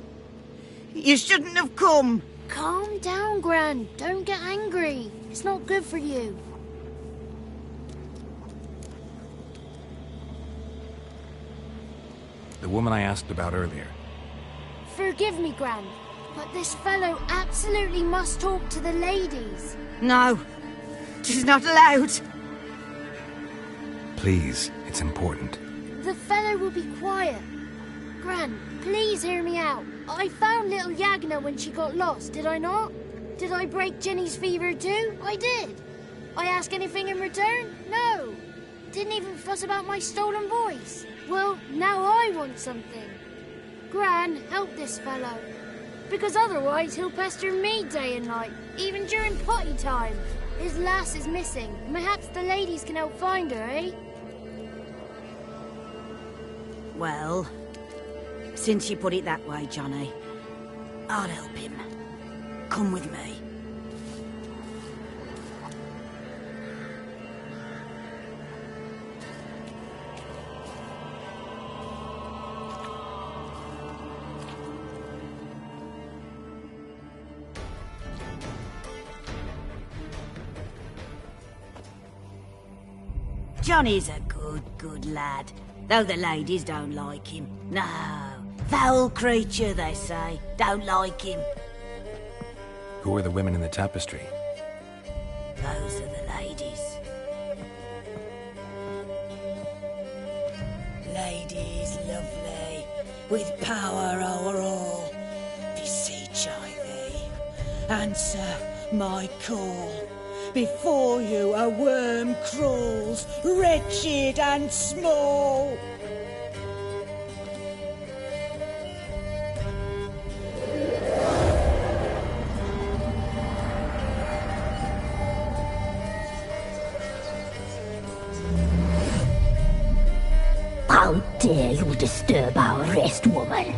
You shouldn't have come. Calm down, Gran. Don't get angry. It's not good for you. The woman I asked about earlier. Forgive me, Gran, but this fellow absolutely must talk to the ladies. No, she's not allowed. Please, it's important. The fellow will be quiet. Gran, please hear me out. I found little Yagna when she got lost, did I not? Did I break Jenny's fever too? I did. I ask anything in return? No. Didn't even fuss about my stolen voice. Well, now I want something. Gran, help this fellow. Because otherwise he'll pester me day and night, even during potty time. His lass is missing. Perhaps the ladies can help find her, eh? Well, since you put it that way, Johnny, I'll help him. Come with me. Johnny's a good lad, though the ladies don't like him. No, foul creature, they say. Don't like him. Who are the women in the tapestry? Those are the ladies. Ladies lovely, with power o'er all. Beseech I thee, answer my call. Before you a worm crawls, wretched and small. How dare you disturb our rest, woman?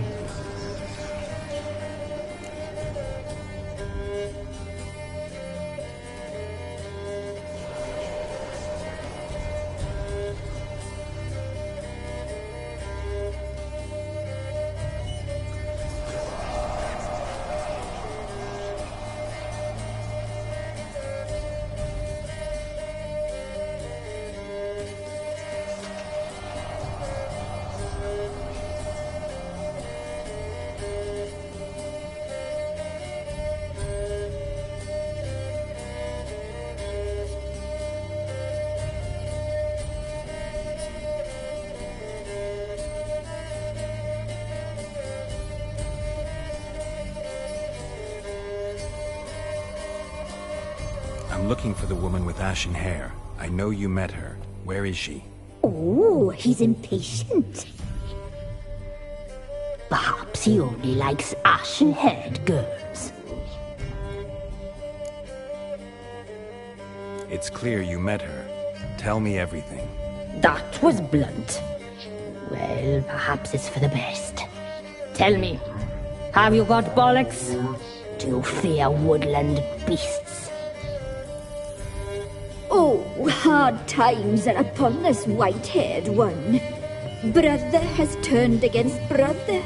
I'm looking for the woman with ashen hair. I know you met her. Where is she? Oh, he's impatient. Perhaps he only likes ashen-haired girls. It's clear you met her. Tell me everything. That was blunt. Well, perhaps it's for the best. Tell me, have you got bollocks? Do you fear woodland beasts? Oh, hard times are upon us, white-haired one. Brother has turned against brother.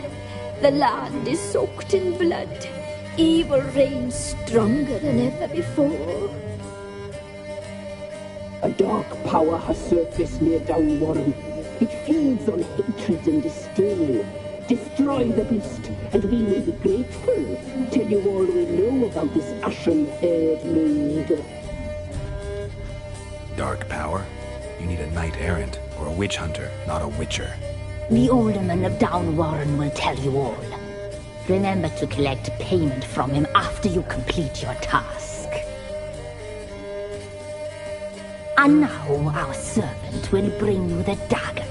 The land is soaked in blood. Evil reigns stronger than ever before. A dark power has surfaced near Downwarren. It feeds on hatred and disdain. Destroy the beast, and we may be grateful. Tell you all we know about this ashen-haired maid. Dark power? You need a knight-errant, or a witch-hunter, not a witcher. The alderman of Downwarren will tell you all. Remember to collect payment from him after you complete your task. And now our servant will bring you the dagger.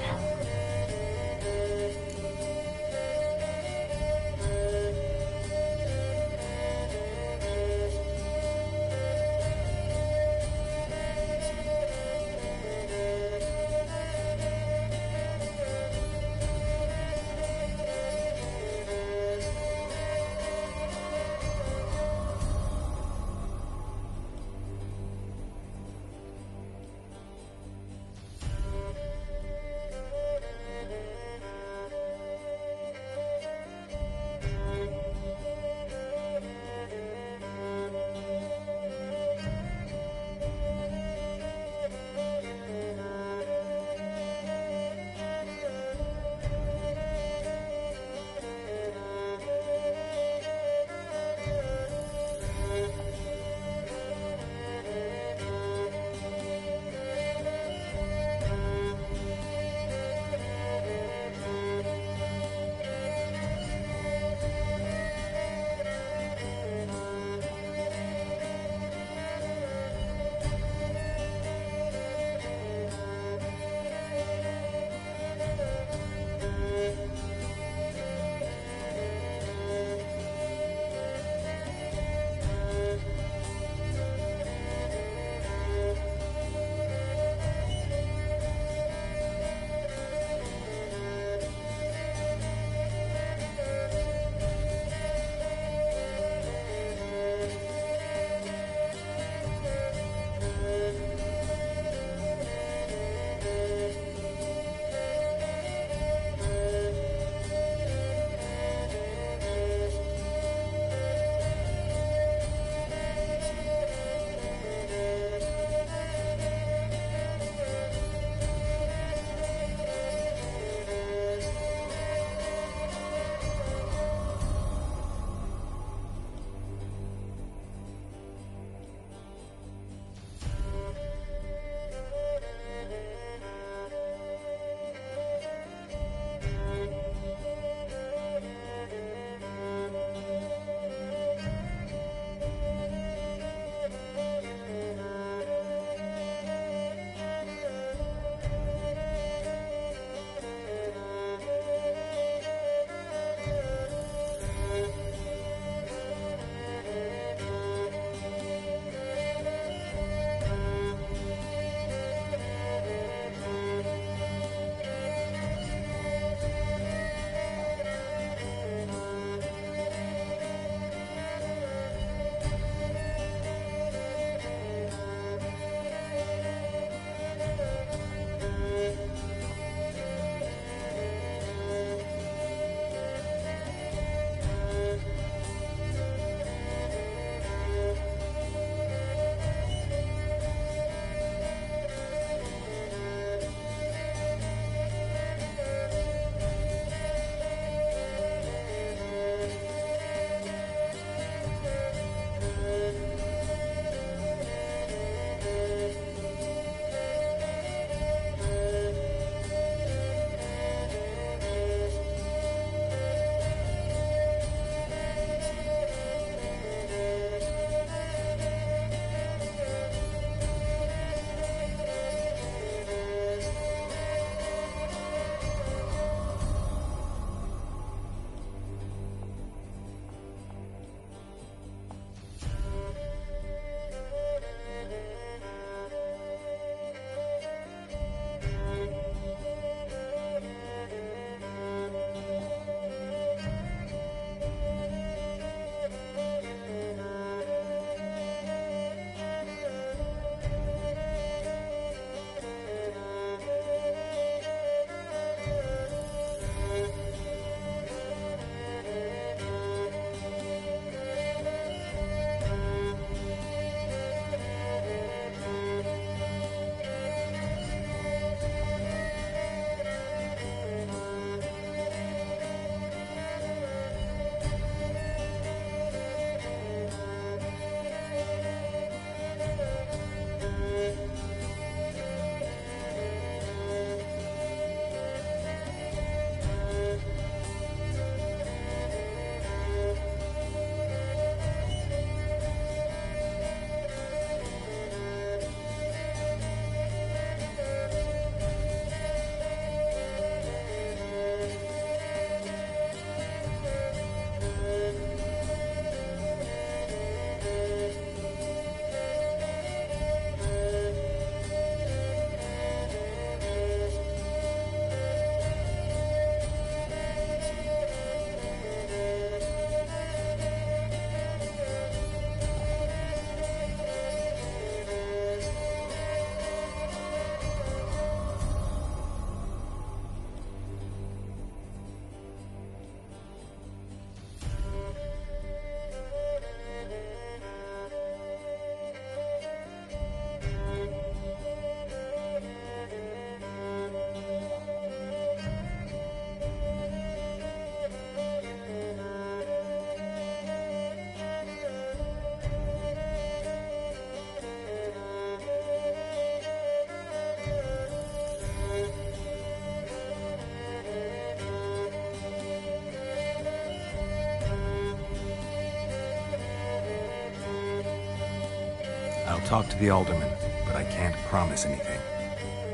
I'll talk to the alderman, but I can't promise anything.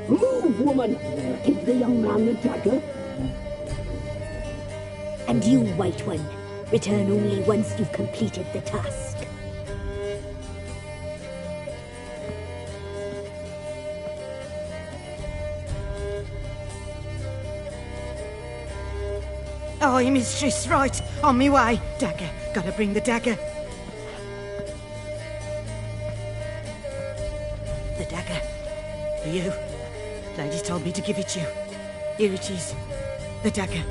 Move, woman! Give the young man the dagger. And you, White One, return only once you've completed the task. Aye, mistress, right. On me way. Dagger. Gotta bring the dagger. The dagger. For you. Lady told me to give it you. Here it is. The dagger.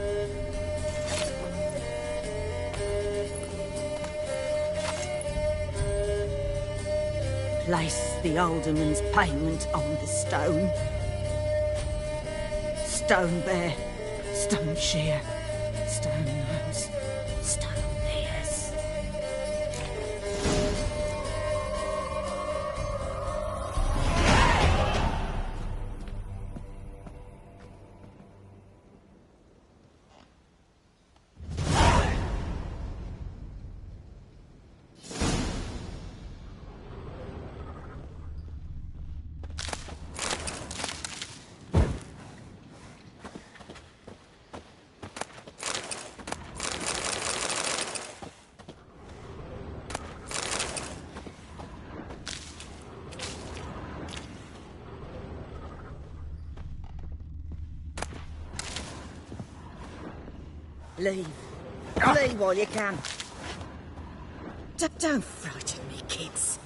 Place the alderman's payment on the stone. Stone bear. Stone shear. Stone nose, stone ears. Leave. Leave while you can. Don't frighten me, kids.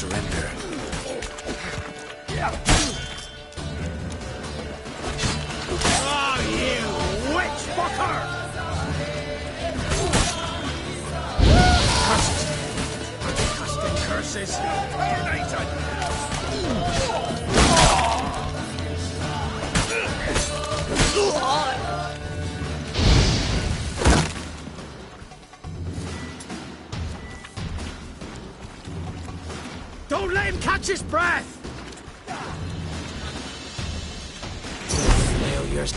surrender. Oh, you witch fucker! Curses! Disgusting curses! Nathan! Don't let him catch his breath! Failures.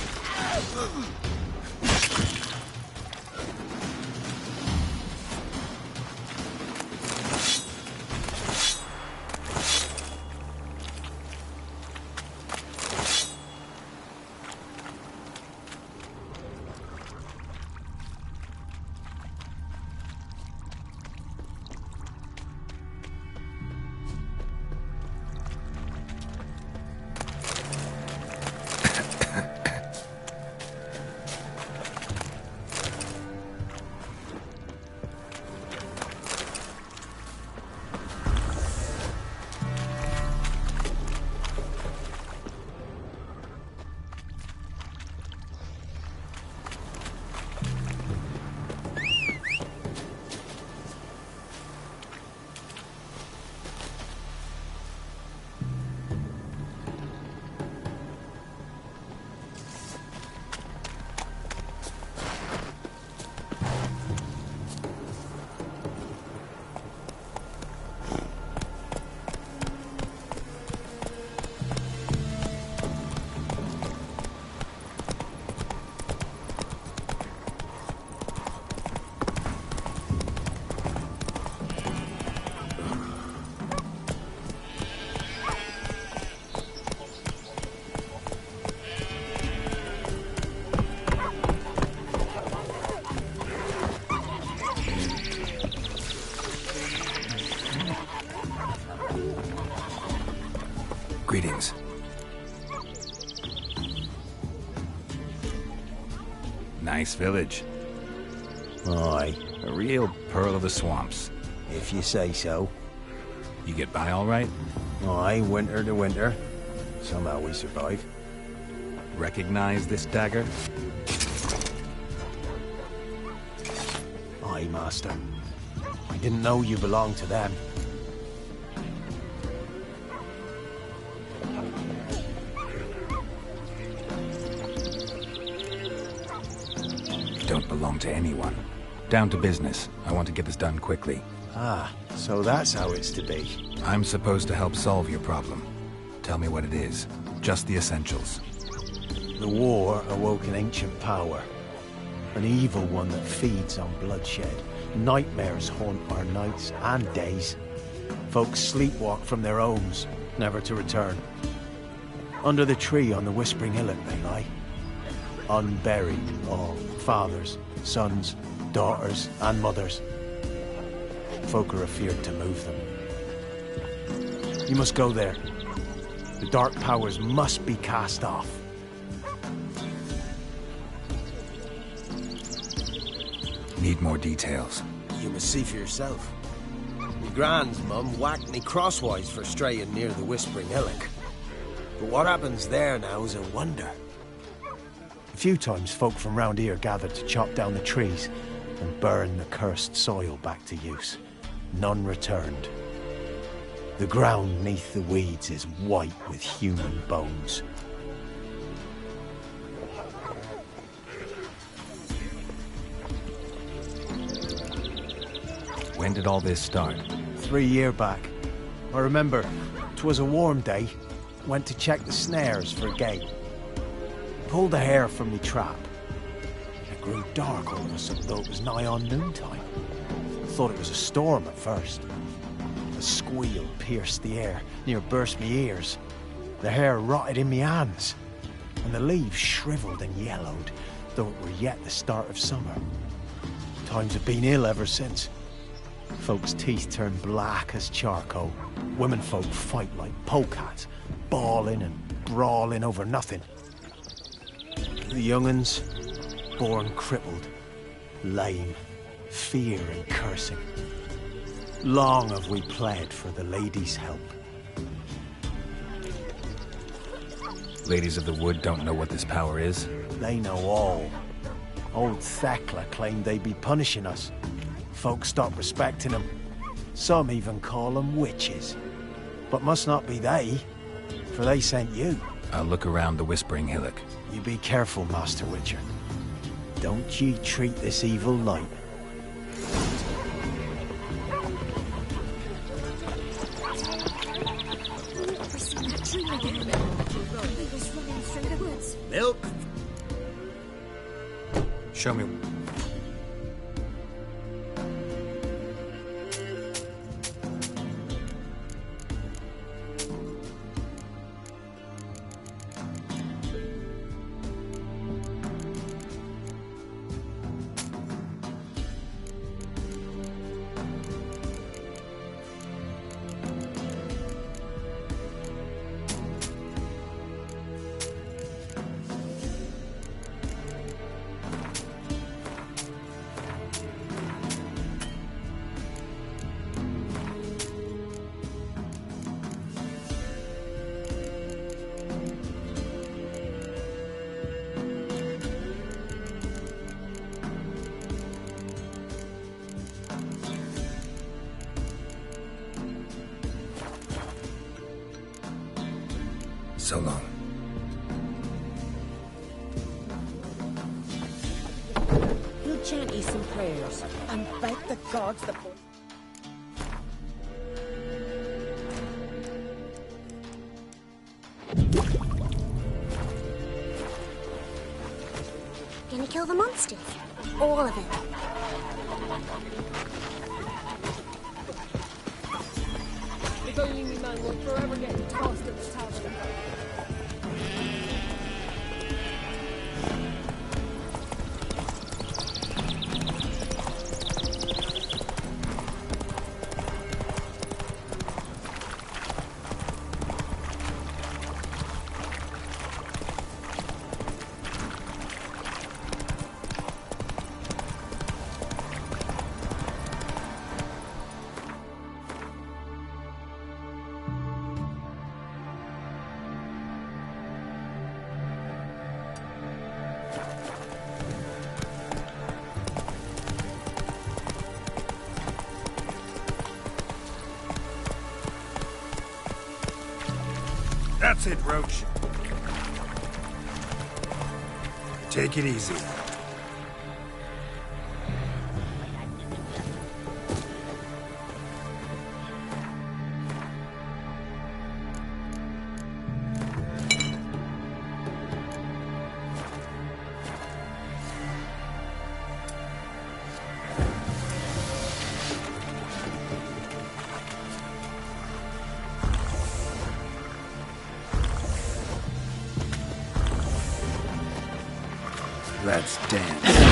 Greetings. Nice village. Aye. A real pearl of the swamps. If you say so. You get by all right? Aye, winter to winter. Somehow we survive. Recognize this dagger? Aye, master. I didn't know you belonged to them. Don't belong to anyone. Down to business. I want to get this done quickly. Ah, so that's how it's to be. I'm supposed to help solve your problem. Tell me what it is. Just the essentials. The war awoke an ancient power. An evil one that feeds on bloodshed. Nightmares haunt our nights and days. Folks sleepwalk from their homes, never to return. Under the tree on the Whispering Hillock they lie. Unburied, all fathers, sons, daughters, and mothers. Folk are afeard to move them. You must go there. The dark powers must be cast off. Need more details. You must see for yourself. Me grand's mum whacked me crosswise for straying near the Whispering Hillock. But what happens there now is a wonder. A few times folk from round here gathered to chop down the trees and burn the cursed soil back to use. None returned. The ground neath the weeds is white with human bones. When did all this start? 3 years back. I remember, 'twas a warm day. Went to check the snares for a gate. Pulled the hair from me trap. It grew dark all of a sudden, though it was nigh on noontime. Thought it was a storm at first. A squeal pierced the air, near burst me ears. The hair rotted in me hands, and the leaves shriveled and yellowed, though it were yet the start of summer. Times have been ill ever since. Folks' teeth turn black as charcoal. Womenfolk fight like polecats, bawling and brawling over nothing. The young'uns, born crippled, lame, fear and cursing. Long have we pled for the lady's help. Ladies of the Wood don't know what this power is? They know all. Old Thekla claimed they'd be punishing us. Folks stopped respecting them. Some even call them witches. But must not be they, for they sent you. I'll look around the Whispering Hillock. You be careful, Master Witcher. Don't ye treat this evil light. Milk? Show me. So long. We'll chant you some prayers and beg the gods that... Gonna kill the monsters? All of them. If only we man will forever get tossed at the tavern. That's it, Roach. Take it easy. Let's dance.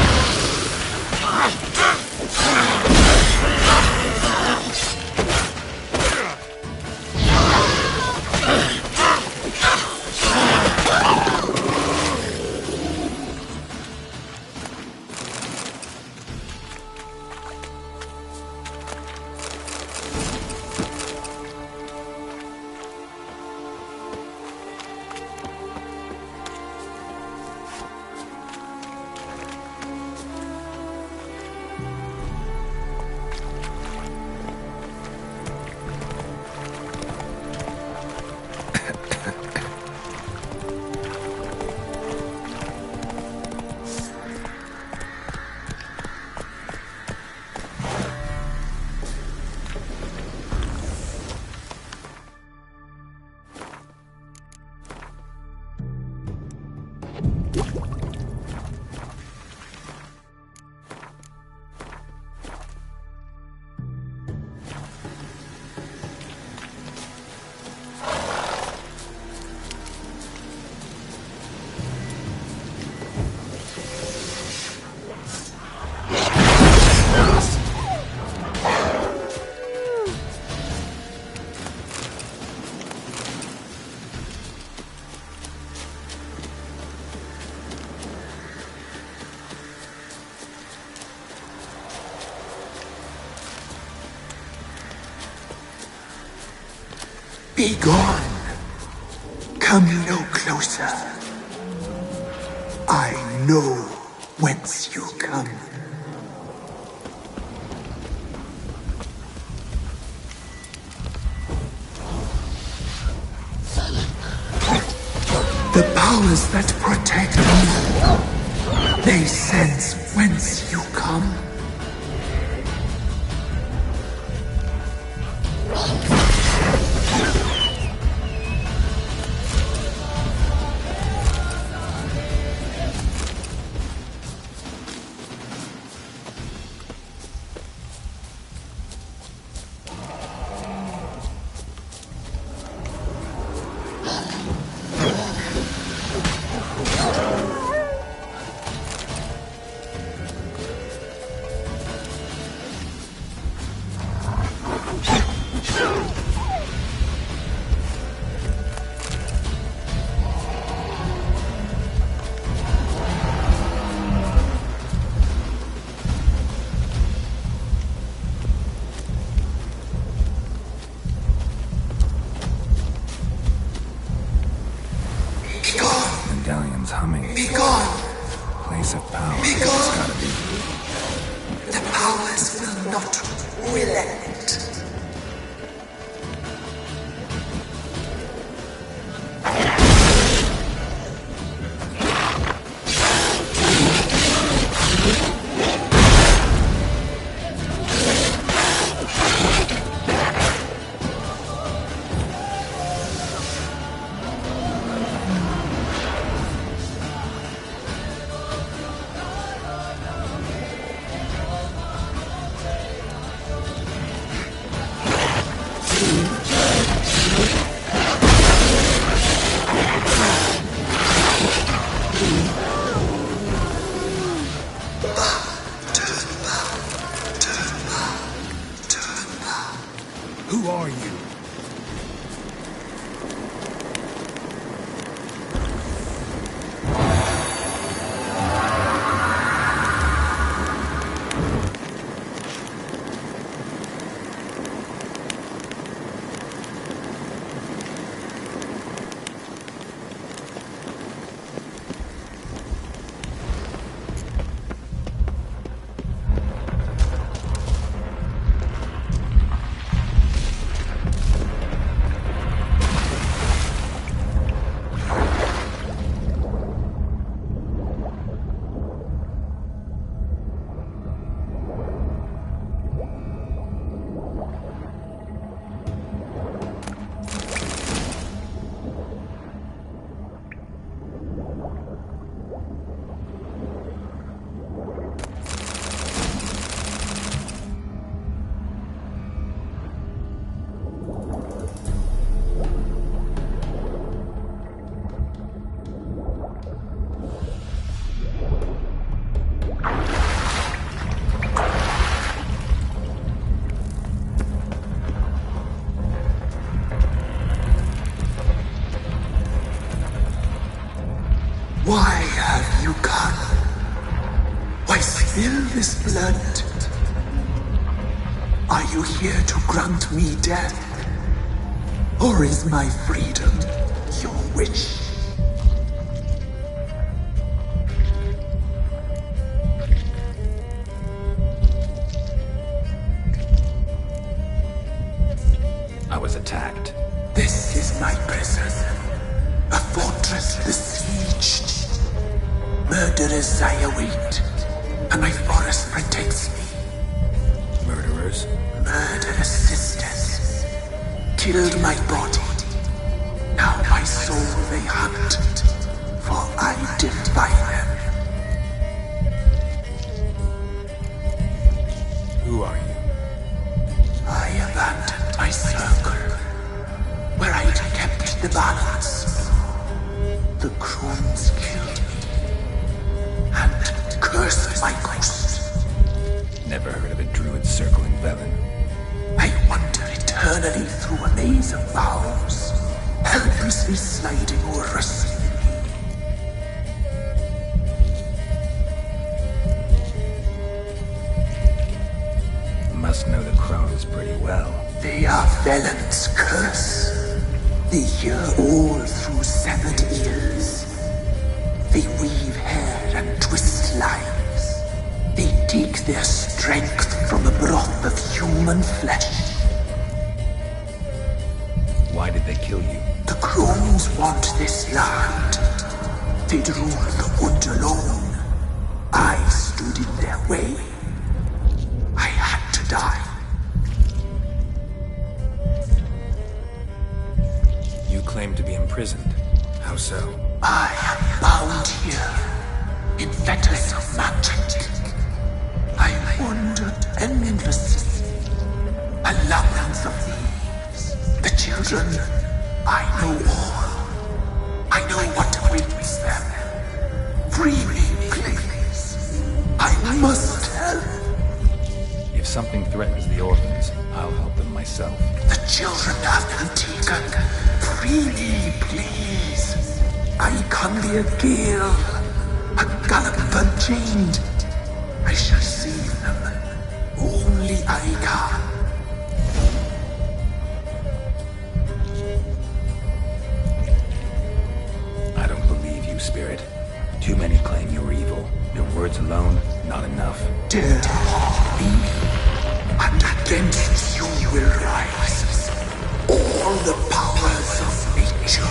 Be gone. Come no closer. I know whence you come. The powers that protect me, they sense whence you come. Medallion's humming. Be gone! Place of power. Be It's gone! gotta be. The powers will not relent. Who are you? Why have you come? Why spill this blood? Are you here to grant me death? Or is my freedom your wish? I was attacked. This is my prison. A fortress besieged. Murderers I await, and my forest protects me. Murderers? Murderous sisters killed my body. Now my soul they hunt, for I defy them. Who are you? I abandoned my circle, where I'd kept the balance. The crones killed me, and cursed my ghost. Never heard of a druid circling Velen. I wander eternally through a maze of vows, helplessly sliding over rusty. Must know the crones pretty well. They are Velen's curse. They hear all through severed ears. They weave hair and twist lives. They take their strength from the broth of human flesh. Why did they kill you? The crones want this land. They'd rule the wood alone. I stood in their way. I had to die. You claim to be imprisoned. How so? I am bound here in fetters of magic. I wandered endlessly along the thieves. The children, I know all. I know what awaits them. Free me, please. I must help. If something threatens the orphans, I'll help them myself. The children have been taken. Free me, please. I can be a gale, a gallop unchained. I shall save them. Only I can. I don't believe you, Spirit. Too many claim you're evil. Your words alone, not enough. Dare harm me, and against you will rise all the powers of nature.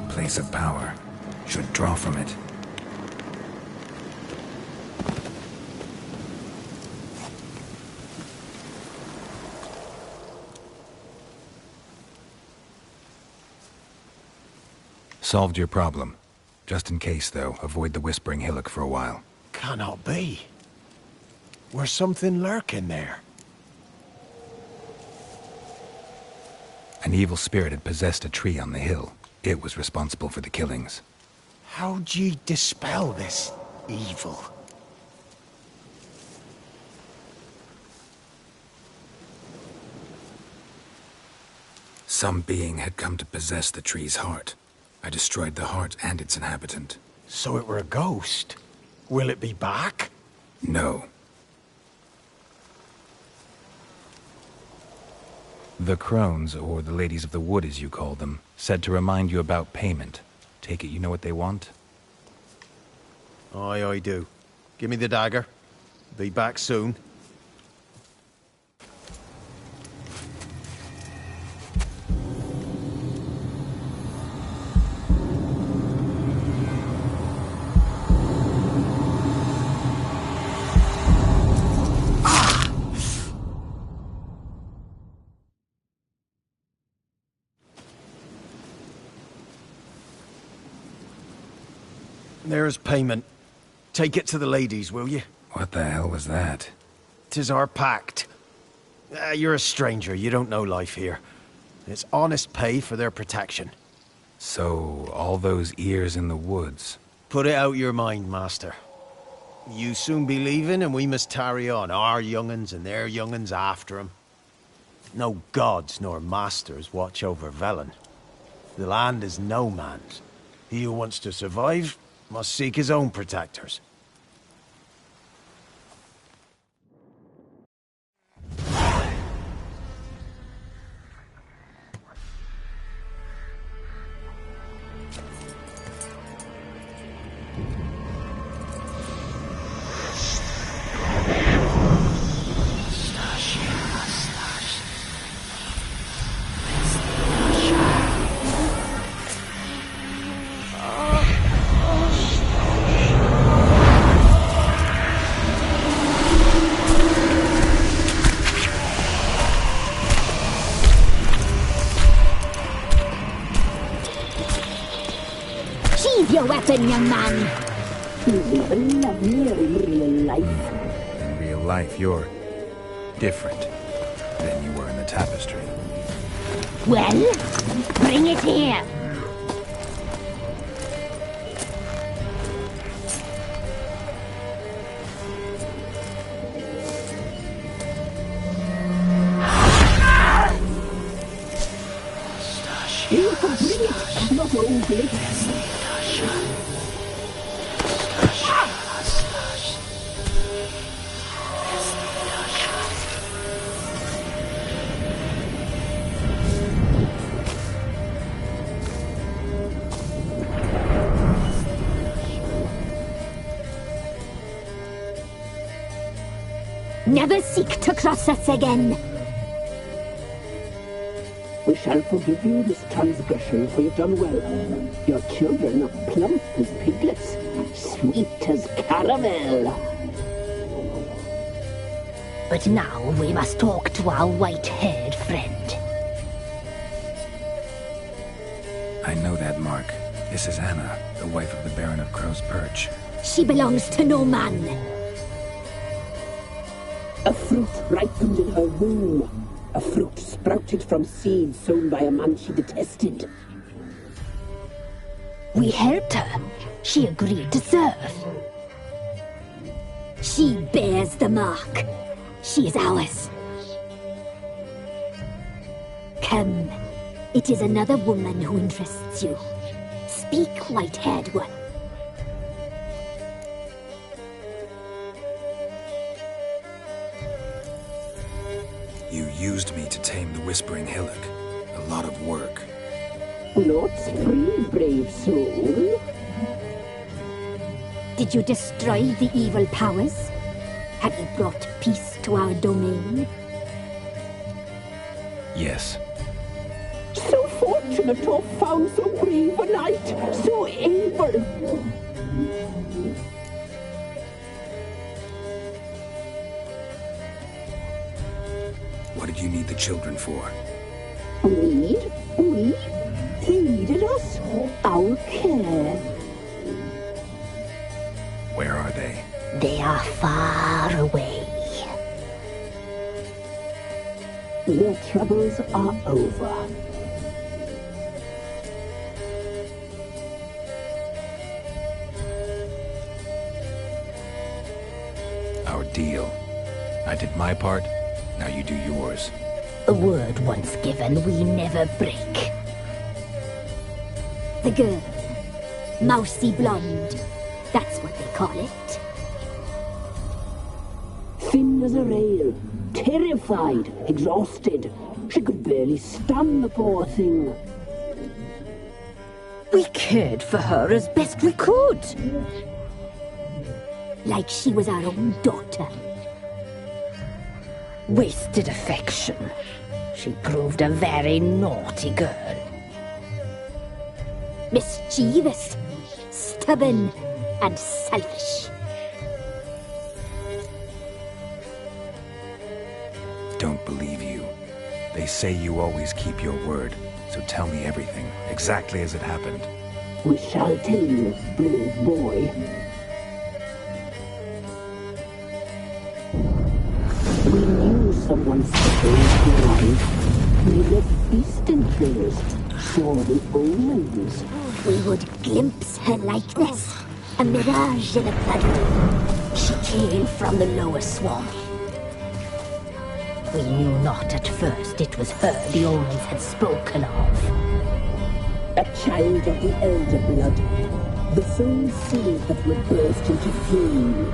Place of power. Should draw from it. Solved your problem. Just in case, though, avoid the Whispering Hillock for a while. Cannot be. Where's something lurking there? An evil spirit had possessed a tree on the hill. It was responsible for the killings. How'd ye dispel this evil? Some being had come to possess the tree's heart. I destroyed the heart and its inhabitant. So it were a ghost. Will it be back? No. The crones, or the ladies of the wood as you call them, said to remind you about payment. Take it you know what they want? Aye, I do. Give me the dagger. Be back soon. There's payment. Take it to the ladies, will you? What the hell was that? 'Tis our pact. You're a stranger, you don't know life here. It's honest pay for their protection. So, all those ears in the woods. Put it out your mind, master. You soon be leaving and we must tarry on, our young'uns and their young'uns after 'em. No gods nor masters watch over Velen. The land is no man's. He who wants to survive must seek his own protectors. Your weapon, young man. He's even lovelier in real life. In real life, you're different than you were in the tapestry. Well, bring it here. You can bring it, not only. Never seek to cross us again. We shall forgive you this transgression, for you've done well. Your children are plump as piglets, sweet as caramel. But now we must talk to our white-haired friend. I know that mark. This is Anna, the wife of the Baron of Crow's Perch. She belongs to no man. A fruit ripened in her womb. A fruit sprouted from seeds sown by a man she detested. We helped her. She agreed to serve. She bears the mark. She is ours. Come. It is another woman who interests you. Speak, white-haired one. You used me to tame the Whispering Hillock. A lot of work. Not free, brave soul. Did you destroy the evil powers? Have you brought peace to our domain? Yes. So fortunate to have found so brave a knight, so able. What did you need the children for? Need? We? They needed us. Our care. Where are they? They are far away. Their troubles are over. Our deal. I did my part, now you do yours. A word once given, we never break. The girl. Mousy blonde. That's what they call it. Thin as a rail. Terrified. Exhausted. She could barely stand, the poor thing. We cared for her as best we could. Like she was our own daughter. Wasted affection. She proved a very naughty girl. Mischievous, stubborn, and selfish. Don't believe you. They say you always keep your word, so tell me everything, exactly as it happened. We shall tell you, brave boy. We knew someone special was alive. We left beast enclosed, saw the omens. We would glimpse her likeness, a mirage in a blood. She came from the lower swamp. We knew not at first it was her the omens had spoken of. A child of the Elder Blood. The soul seed that would burst into flame.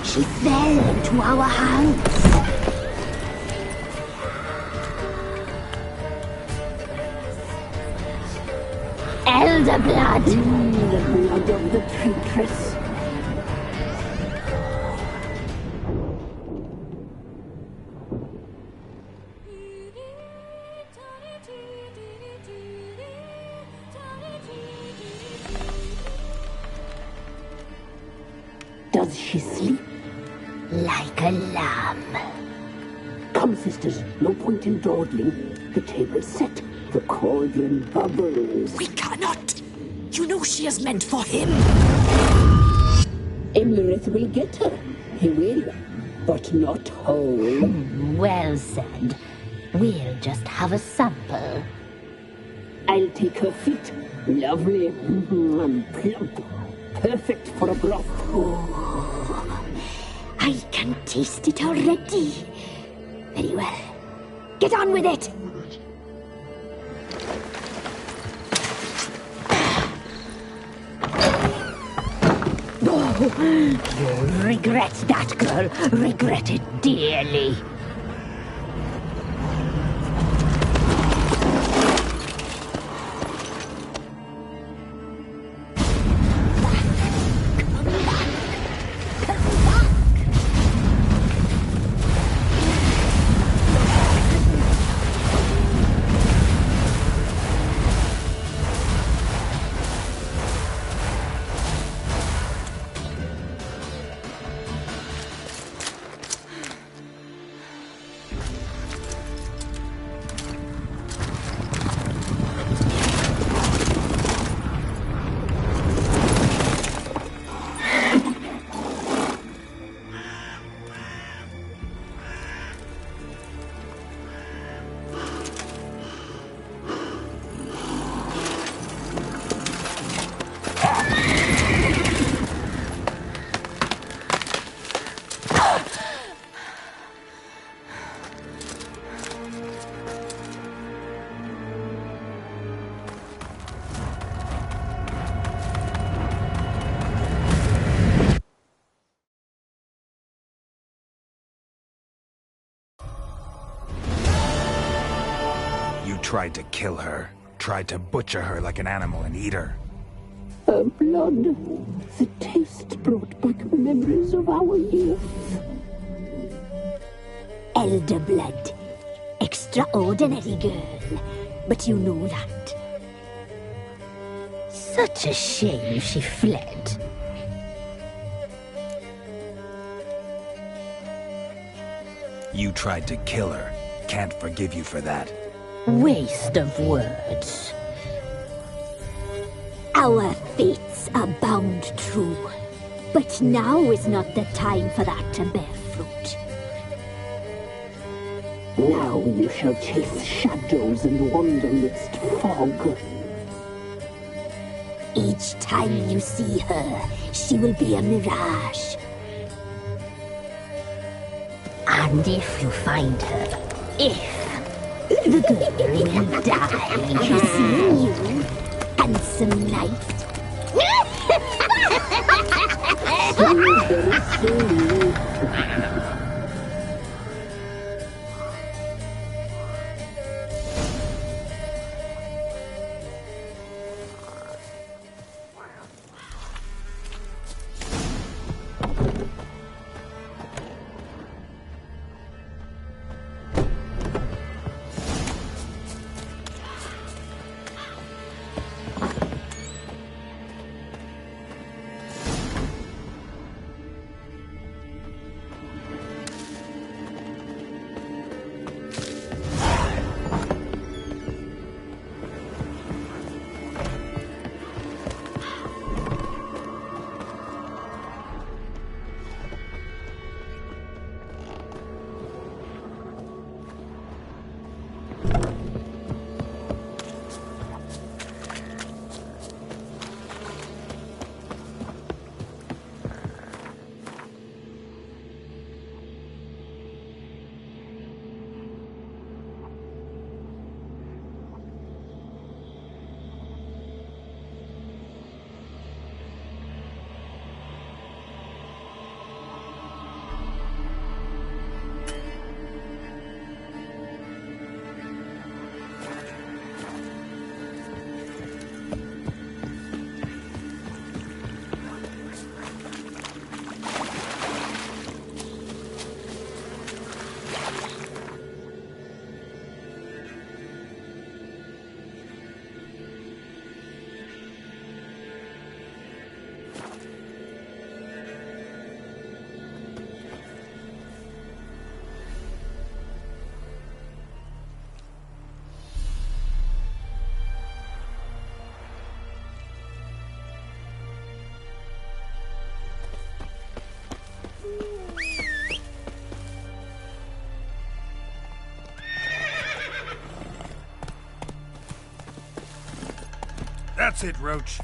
She fell into our hands. Elder blood! The blood of the traitress. Does she sleep? Like a lamb. Come, sisters, no point in dawdling. The table's set. The cauldron bubbles. We cannot! You know she is meant for him! Imlerith will get her. He will. But not whole. Well said. We'll just have a sample. I'll take her feet. Lovely. And plump. Perfect for a broth. Oh, I can taste it already. Very well. Get on with it! You'll regret that, girl. Regret it dearly. Tried to kill her. Tried to butcher her like an animal and eat her. Her blood. The taste brought back memories of our youth. Elder blood. Extraordinary girl. But you know that. Such a shame she fled. You tried to kill her. Can't forgive you for that. Waste of words. Our fates are bound true. But now is not the time for that to bear fruit. Now you shall chase shadows and wander midst fog. Each time you see her, she will be a mirage. And if you find her, the girl will die. See you, handsome knight. That's it, Roach.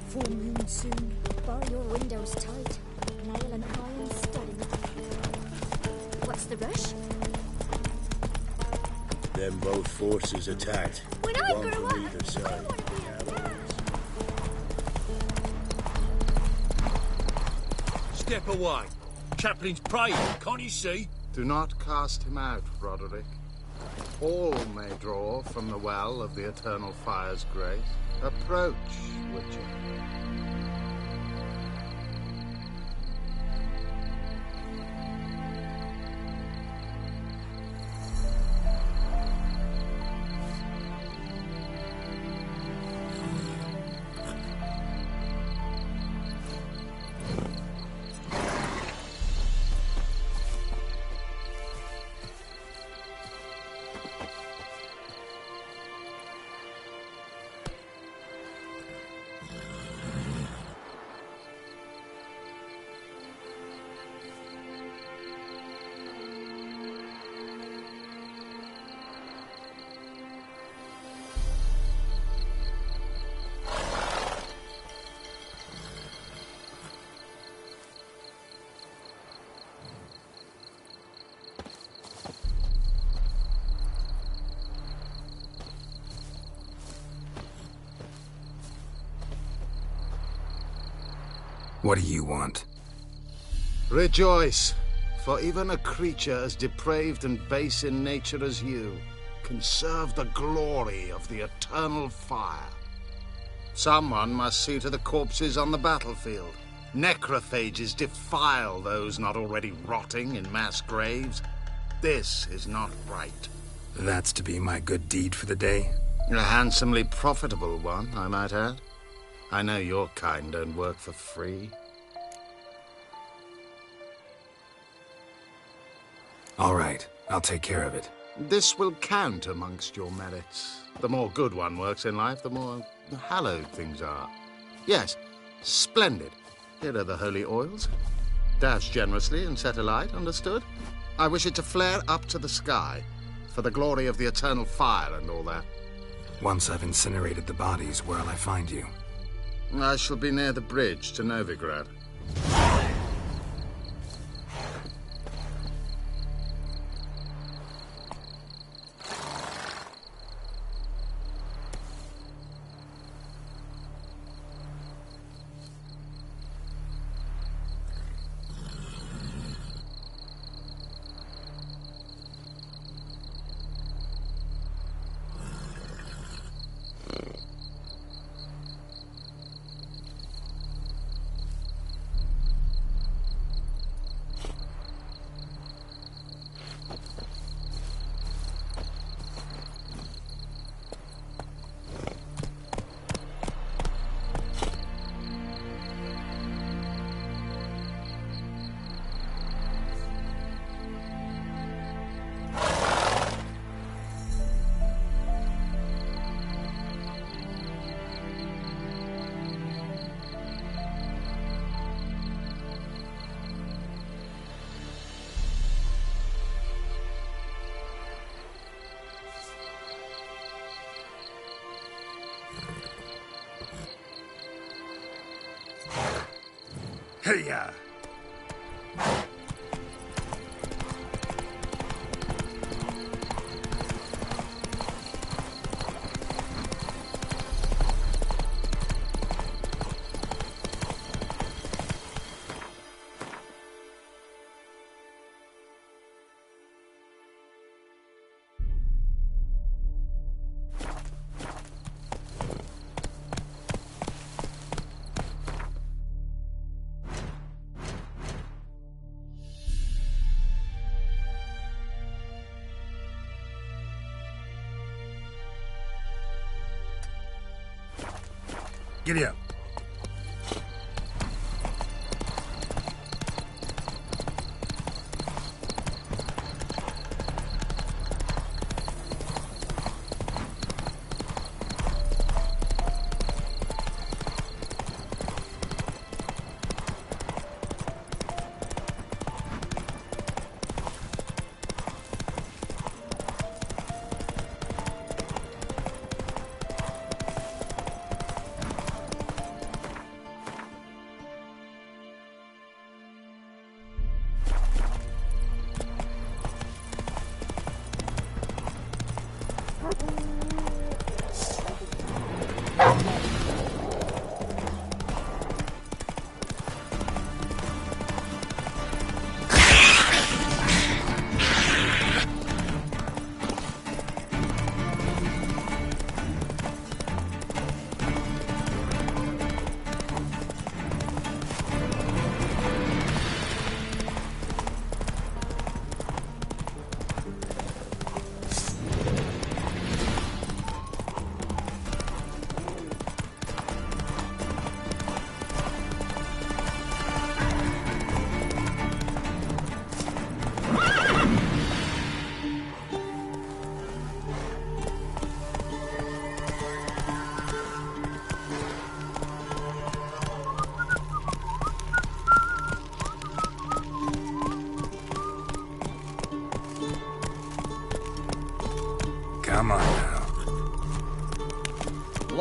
Full moon soon. Bar your windows tight. Nail an iron stud in the What's the rush? Them both forces attacked. When I One grow from up, either side. Step away. Chaplain's praying, can't you see? Do not cast him out, Roderick. All may draw from the well of the Eternal Fire's grace. Approach, Witcher. What do you want? Rejoice, for even a creature as depraved and base in nature as you can serve the glory of the Eternal Fire. Someone must see to the corpses on the battlefield. Necrophages defile those not already rotting in mass graves. This is not right. That's to be my good deed for the day? A handsomely profitable one, I might add. I know your kind don't work for free. All right, I'll take care of it. This will count amongst your merits. The more good one works in life, the more hallowed things are. Yes, splendid. Here are the holy oils. Dash generously and set alight, understood? I wish it to flare up to the sky, for the glory of the Eternal Fire and all that. Once I've incinerated the bodies, where'll I find you? I shall be near the bridge to Novigrad. Hey-ya! Giddy up.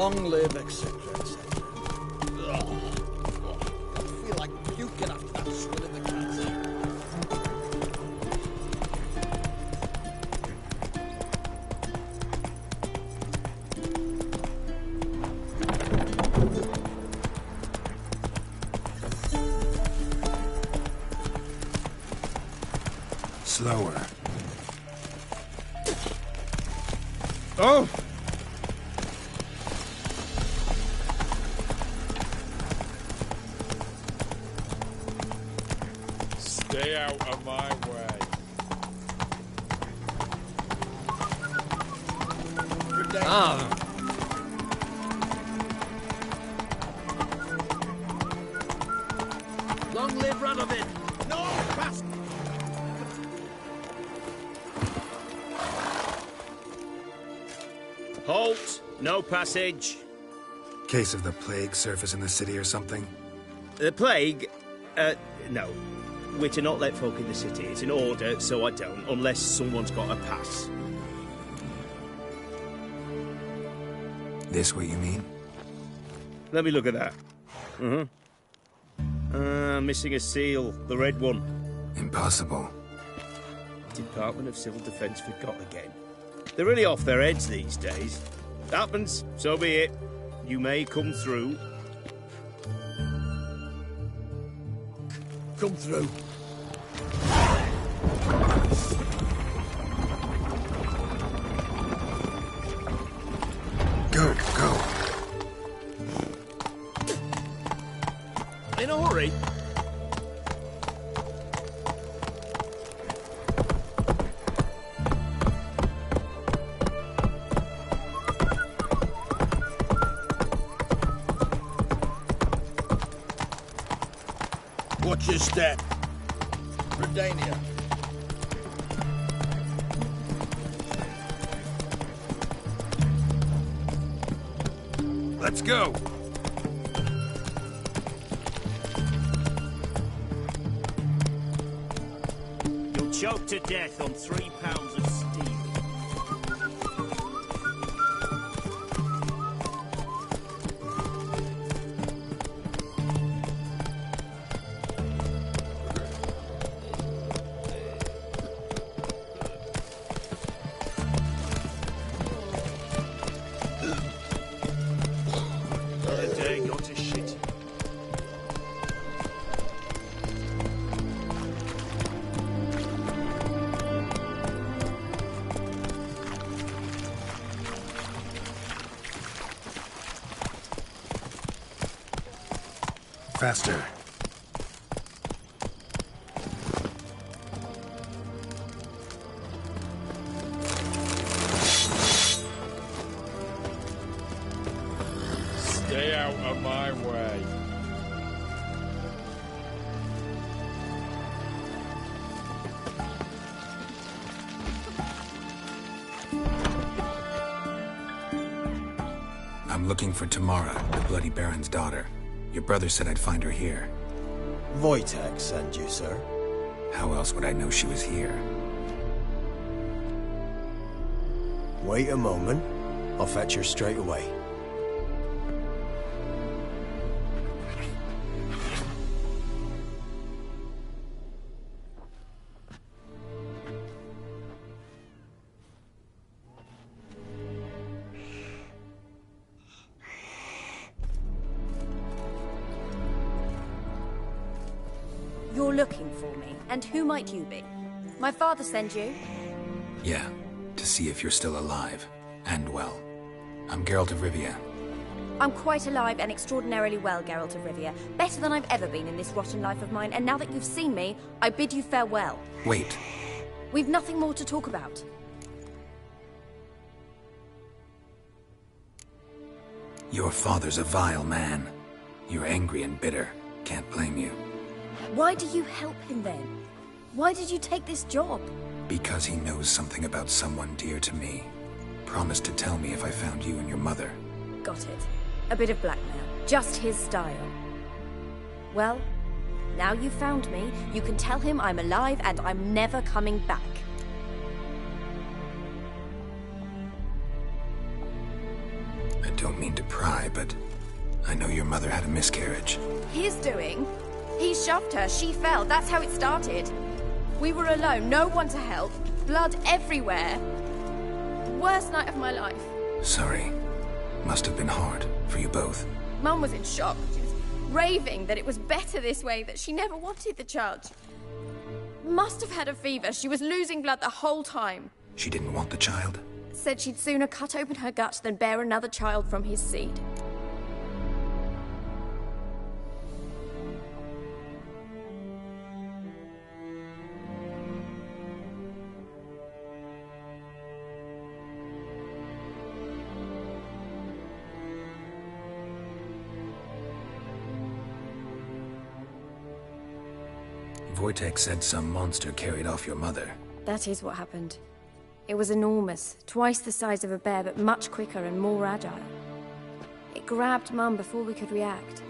Long live, etc., etc. I feel like puking after that swill in the cats. Slower. Oh! Stay out of my way. Ah! Long live Radovid! No, pass! Halt! No passage. Case of the plague surface in the city or something? The plague? No. We're to not let folk in the city. It's an order, so I don't, unless someone's got a pass. This what you mean? Let me look at that. Missing a seal. The red one. Impossible. Department of Civil Defence forgot again. They're really off their heads these days. Happens, so be it. You may come through. Come through. Go, go. In a hurry. Watch your step. Redania. Let's go. You'll choke to death on 3 pounds of steel. Faster. Stay out of my way. I'm looking for Tamara, the Bloody Baron's daughter. Your brother said I'd find her here. Wojtek sent you, sir. How else would I know she was here? Wait a moment. I'll fetch her straight away. You're looking for me, and who might you be? My father sent you? Yeah, to see if you're still alive. And well. I'm Geralt of Rivia. I'm quite alive and extraordinarily well, Geralt of Rivia. Better than I've ever been in this rotten life of mine, and now that you've seen me, I bid you farewell. Wait. We've nothing more to talk about. Your father's a vile man. You're angry and bitter. Can't blame you. Why do you help him then? Why did you take this job? Because he knows something about someone dear to me. Promised to tell me if I found you and your mother. Got it. A bit of blackmail. Just his style. Well, now you've found me, you can tell him I'm alive and I'm never coming back. I don't mean to pry, but I know your mother had a miscarriage. His doing? He shoved her, she fell, that's how it started. We were alone, no one to help, blood everywhere. Worst night of my life. Sorry. Must have been hard for you both. Mum was in shock. She was raving that it was better this way, that she never wanted the child. Must have had a fever. She was losing blood the whole time. She didn't want the child? Said she'd sooner cut open her gut than bear another child from his seed. Wojtek said some monster carried off your mother. That is what happened. It was enormous, twice the size of a bear, but much quicker and more agile. It grabbed Mum before we could react.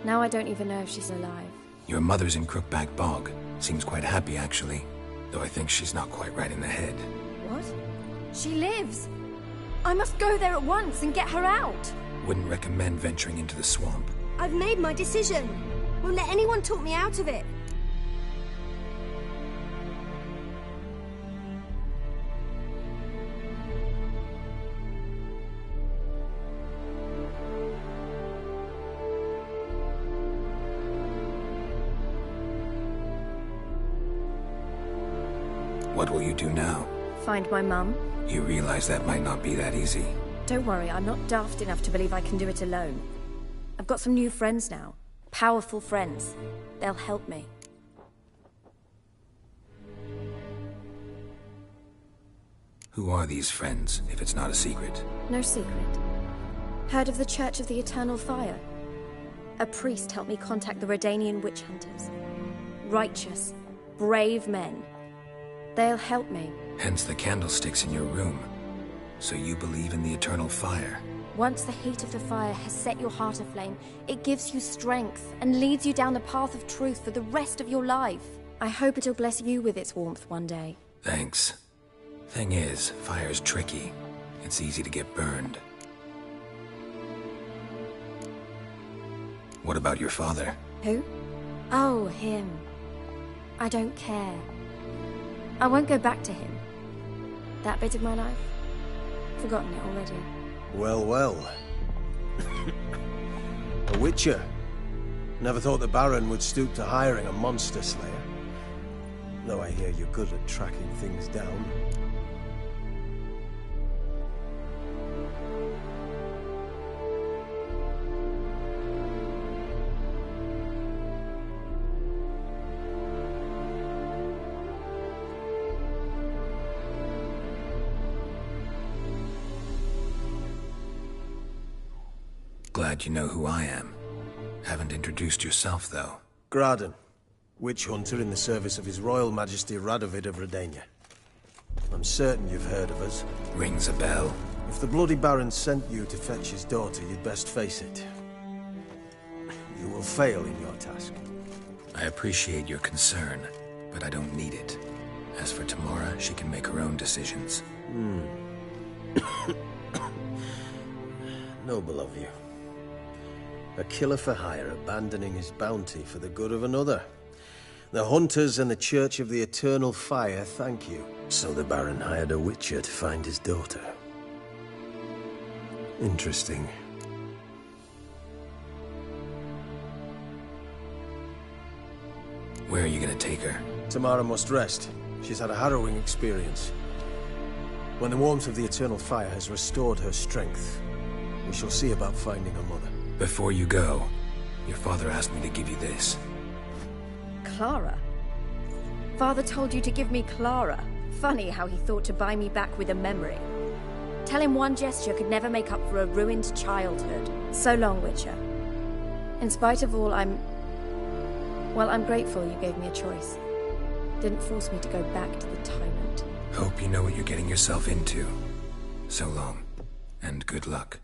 Now I don't even know if she's alive. Your mother's in Crookback Bog. Seems quite happy, actually. Though I think she's not quite right in the head. What? She lives! I must go there at once and get her out! Wouldn't recommend venturing into the swamp. I've made my decision. Won't let anyone talk me out of it. What will you do now? Find my mum. You realize that might not be that easy. Don't worry, I'm not daft enough to believe I can do it alone. I've got some new friends now. Powerful friends. They'll help me. Who are these friends, if it's not a secret? No secret. Heard of the Church of the Eternal Fire? A priest helped me contact the Redanian witch hunters. Righteous, brave men. They'll help me. Hence the candlesticks in your room. So you believe in the eternal fire? Once the heat of the fire has set your heart aflame, it gives you strength and leads you down the path of truth for the rest of your life. I hope it'll bless you with its warmth one day. Thanks. Thing is, fire's tricky. It's easy to get burned. What about your father? Who? Oh, him. I don't care. I won't go back to him. That bit of my life? Forgotten it already. Well, well. A witcher. Never thought the Baron would stoop to hiring a monster slayer. Though I hear you're good at tracking things down. Glad you know who I am. Haven't introduced yourself, though. Graden, witch hunter in the service of His Royal Majesty Radovid of Redania. I'm certain you've heard of us. Rings a bell. If the Bloody Baron sent you to fetch his daughter, you'd best face it. You will fail in your task. I appreciate your concern, but I don't need it. As for Tamara, she can make her own decisions. Noble of you. A killer for hire abandoning his bounty for the good of another. The hunters and the Church of the Eternal Fire thank you. So the Baron hired a witcher to find his daughter. Interesting. Where are you gonna take her? Tamara must rest. She's had a harrowing experience. When the warmth of the Eternal Fire has restored her strength, we shall see about finding her mother. Before you go, your father asked me to give you this. Clara? Father told you to give me Clara. Funny how he thought to buy me back with a memory. Tell him one gesture could never make up for a ruined childhood. So long, Witcher. In spite of all, I'm grateful you gave me a choice. Didn't force me to go back to the tyrant. Hope you know what you're getting yourself into. So long, and good luck.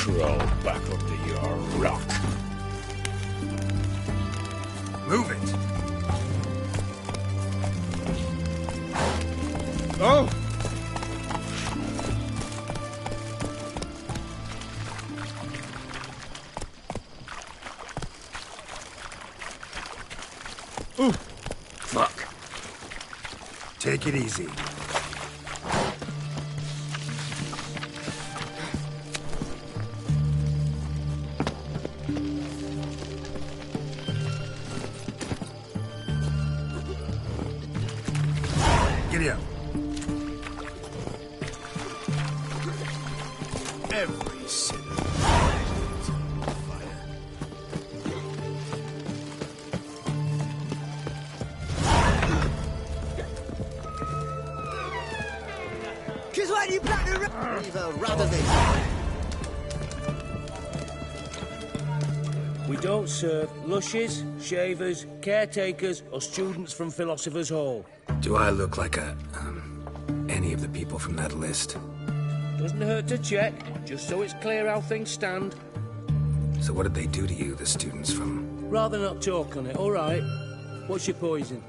crawl back under your rock. Move it! Oh! Ooh! Fuck. Take it easy. Giddy up. Every sinner. Cause why do you plan to rather than... We don't serve lushes, shavers, caretakers, or students from Philosopher's Hall. Do I look like any of the people from that list? Doesn't hurt to check, just so it's clear how things stand. So what did they do to you, the students from... Rather not talk on it, all right? What's your poison?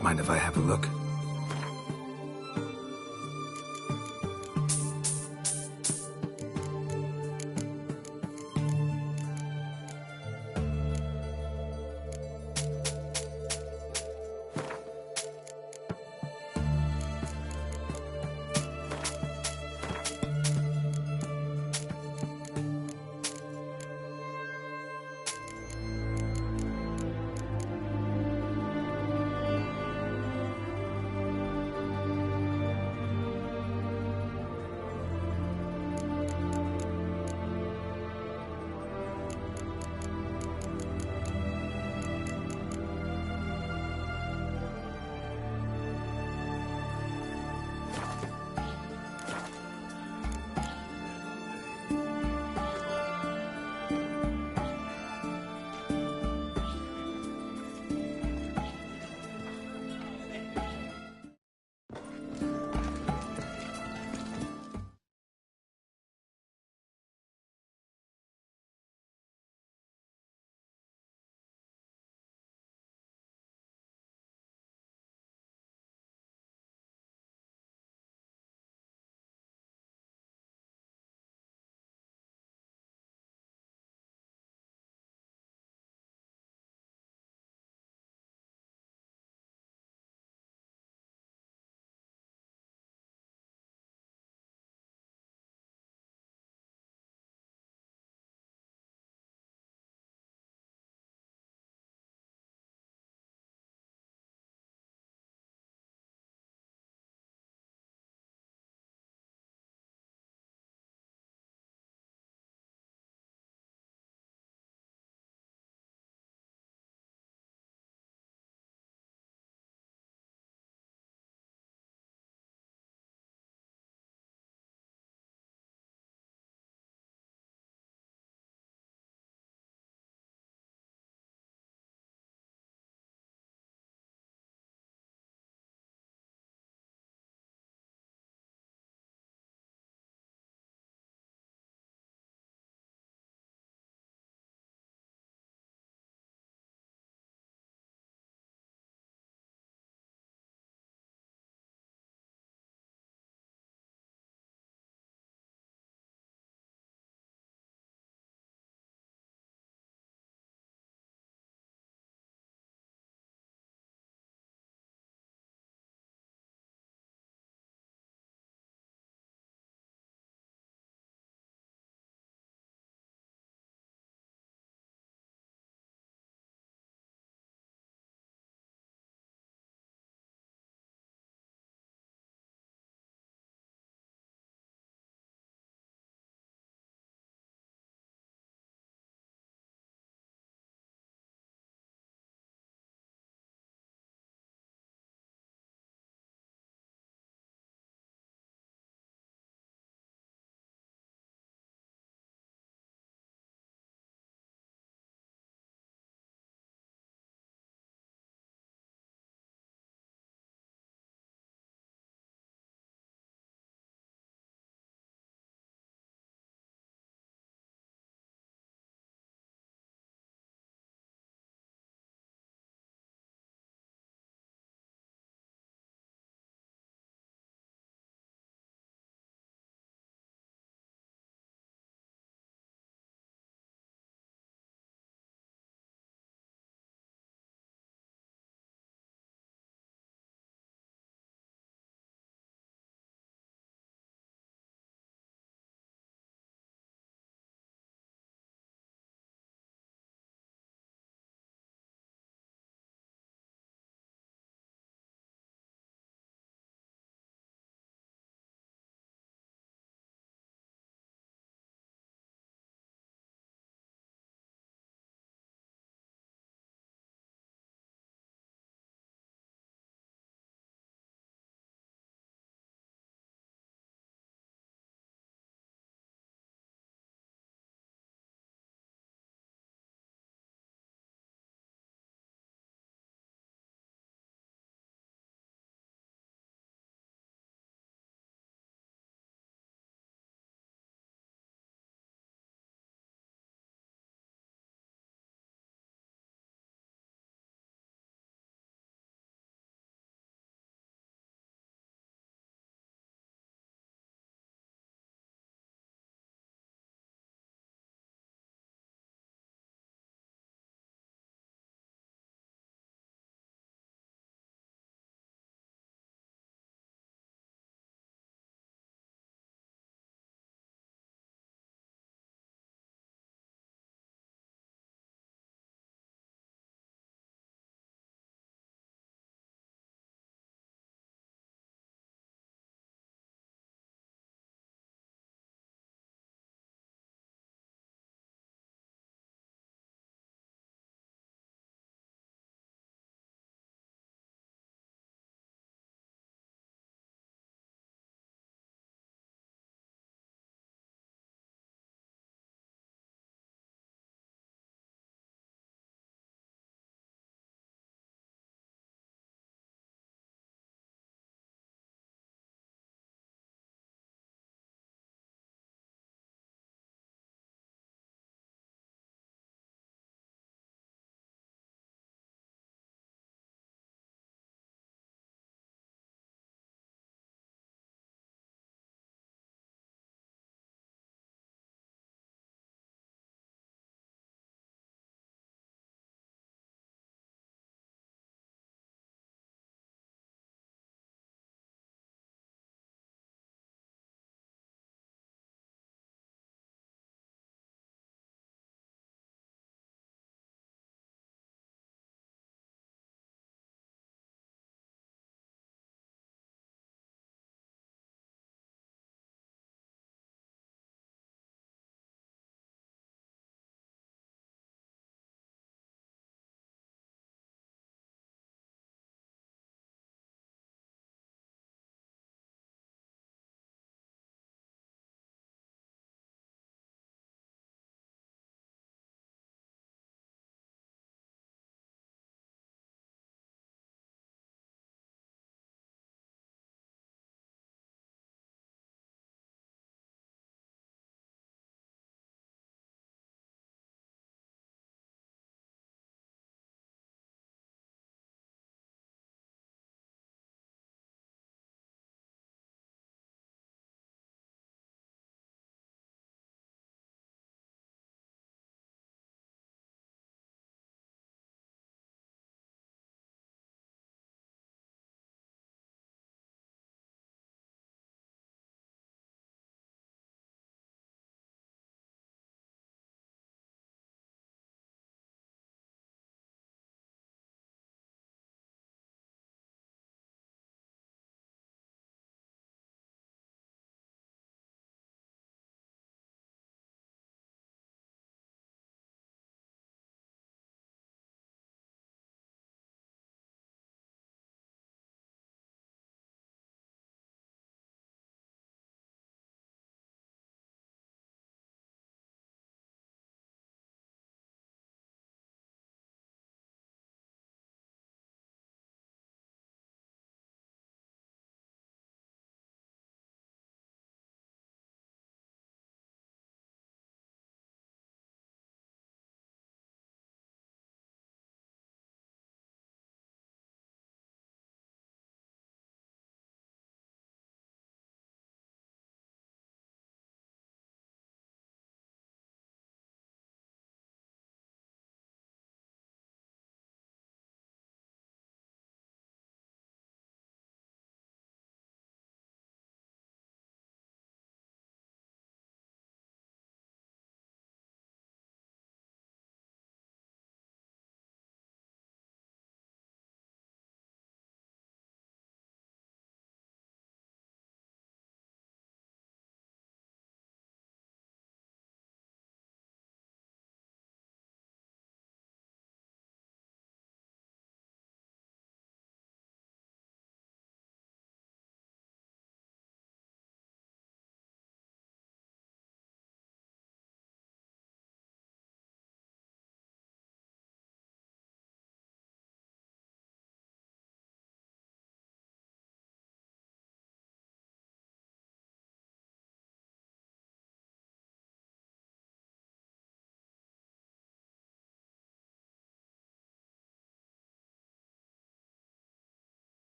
Mind if I have a look?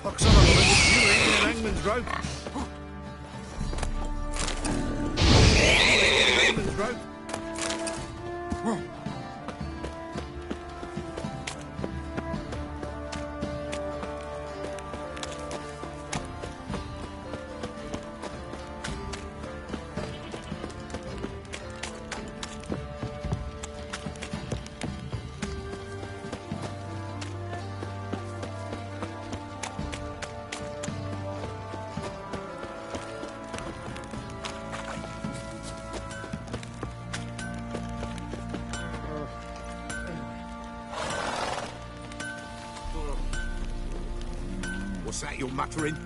Fuck some of them, you ain't in Hangman's rope. Hangman's rope. What's that you're muttering?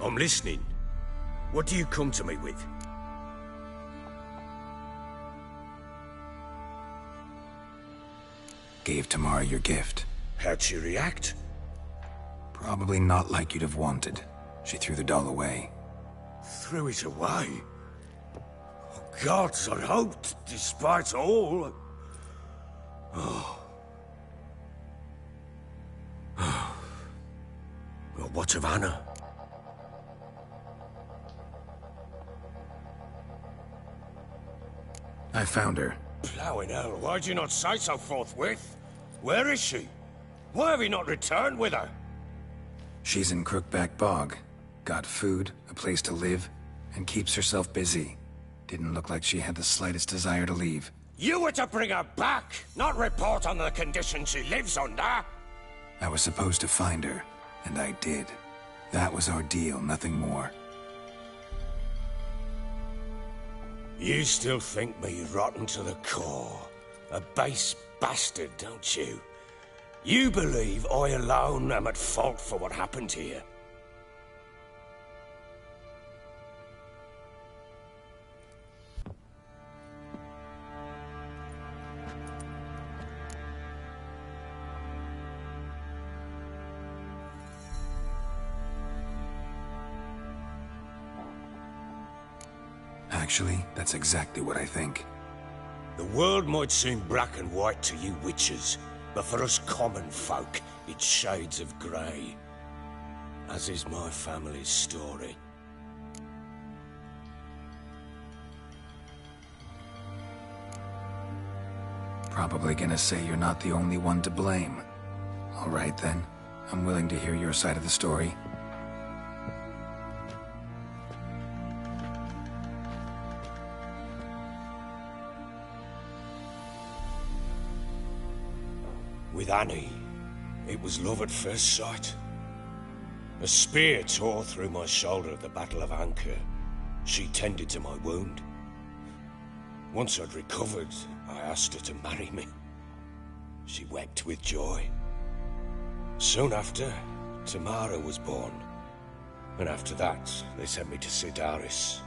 I'm listening. What do you come to me with? Gave Tamara your gift. How'd she react? Probably not like you'd have wanted. She threw the doll away. Threw it away? Oh, gods, I hoped, despite all... Oh. Well, what of Anna? I found her. Plowing hell, why'd you not say so forthwith? Where is she? Why have you not returned with her? She's in Crookback Bog. Got food, a place to live, and keeps herself busy. Didn't look like she had the slightest desire to leave. You were to bring her back, not report on the conditions she lives under. I was supposed to find her, and I did. That was our deal, nothing more. You still think me rotten to the core. A base bastard, don't you? You believe I alone am at fault for what happened here. Actually, that's exactly what I think. The world might seem black and white to you witches, but for us common folk, it's shades of grey. As is my family's story. Probably gonna say you're not the only one to blame. All right then, I'm willing to hear your side of the story. With Annie, it was love at first sight. A spear tore through my shoulder at the Battle of Anchor. She tended to my wound. Once I'd recovered, I asked her to marry me. She wept with joy. Soon after, Tamara was born. And after that, they sent me to Sidaris.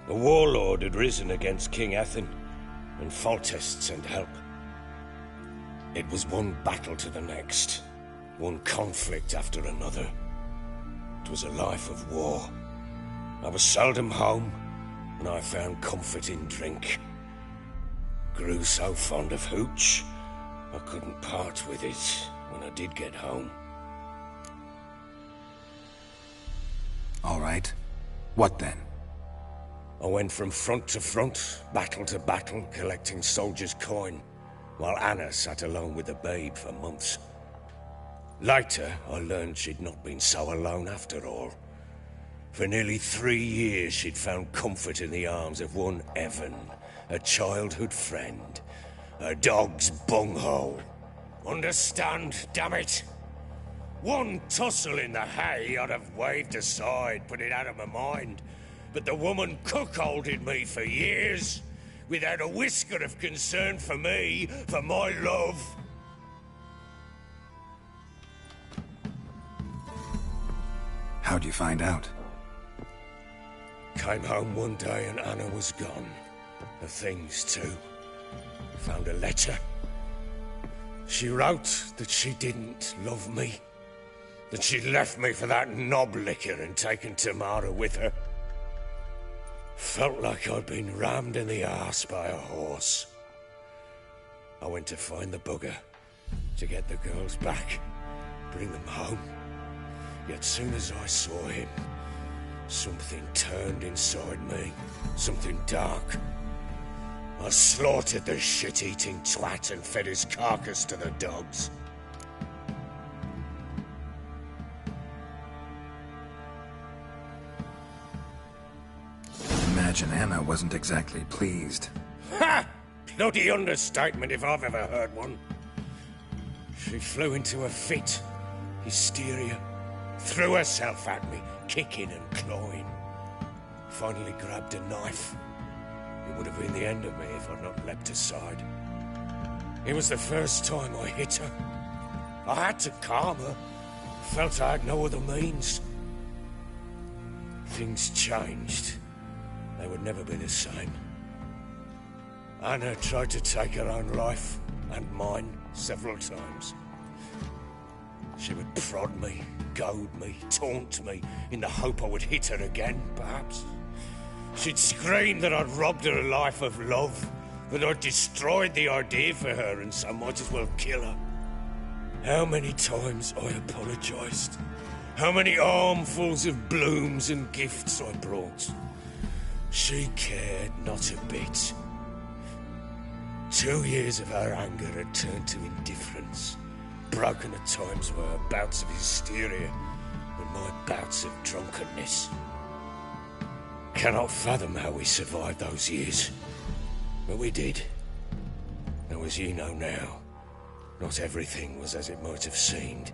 The warlord had risen against King Ethan, and Foltest sent help. It was one battle to the next, one conflict after another. It was a life of war. I was seldom home, and I found comfort in drink. Grew so fond of hooch, I couldn't part with it when I did get home. All right. What then? I went from front to front, battle to battle, collecting soldiers' coin, while Anna sat alone with the babe for months. Later, I learned she'd not been so alone after all. For nearly 3 years, she'd found comfort in the arms of one Evan, a childhood friend, a dog's bunghole. Understand, damn it? One tussle in the hay I'd have waved aside, put it out of my mind. But the woman cuckolded me for years, without a whisker of concern for me, for my love. How'd you find out? Came home one day and Anna was gone. Her things too. Found a letter. She wrote that she didn't love me. That she'd left me for that knob licker and taken Tamara with her. Felt like I'd been rammed in the arse by a horse. I went to find the bugger, to get the girls back, bring them home. Yet soon as I saw him, something turned inside me, something dark. I slaughtered the shit-eating twat and fed his carcass to the dogs. Imagine Anna wasn't exactly pleased. Ha! Bloody understatement if I've ever heard one. She flew into a fit, hysteria, threw herself at me, kicking and clawing. Finally grabbed a knife. It would have been the end of me if I'd not leapt aside. It was the first time I hit her. I had to calm her. Felt I had no other means. Things changed. They would never be the same. Anna tried to take her own life, and mine, several times. She would prod me, goad me, taunt me, in the hope I would hit her again, perhaps. She'd scream that I'd robbed her life of love, that I'd destroyed the idea for her, and so might as well kill her. How many times I apologized. How many armfuls of blooms and gifts I brought. She cared not a bit. 2 years of her anger had turned to indifference, broken at times by her bouts of hysteria and my bouts of drunkenness. Cannot fathom how we survived those years, but we did. Though as you know now, not everything was as it might have seemed.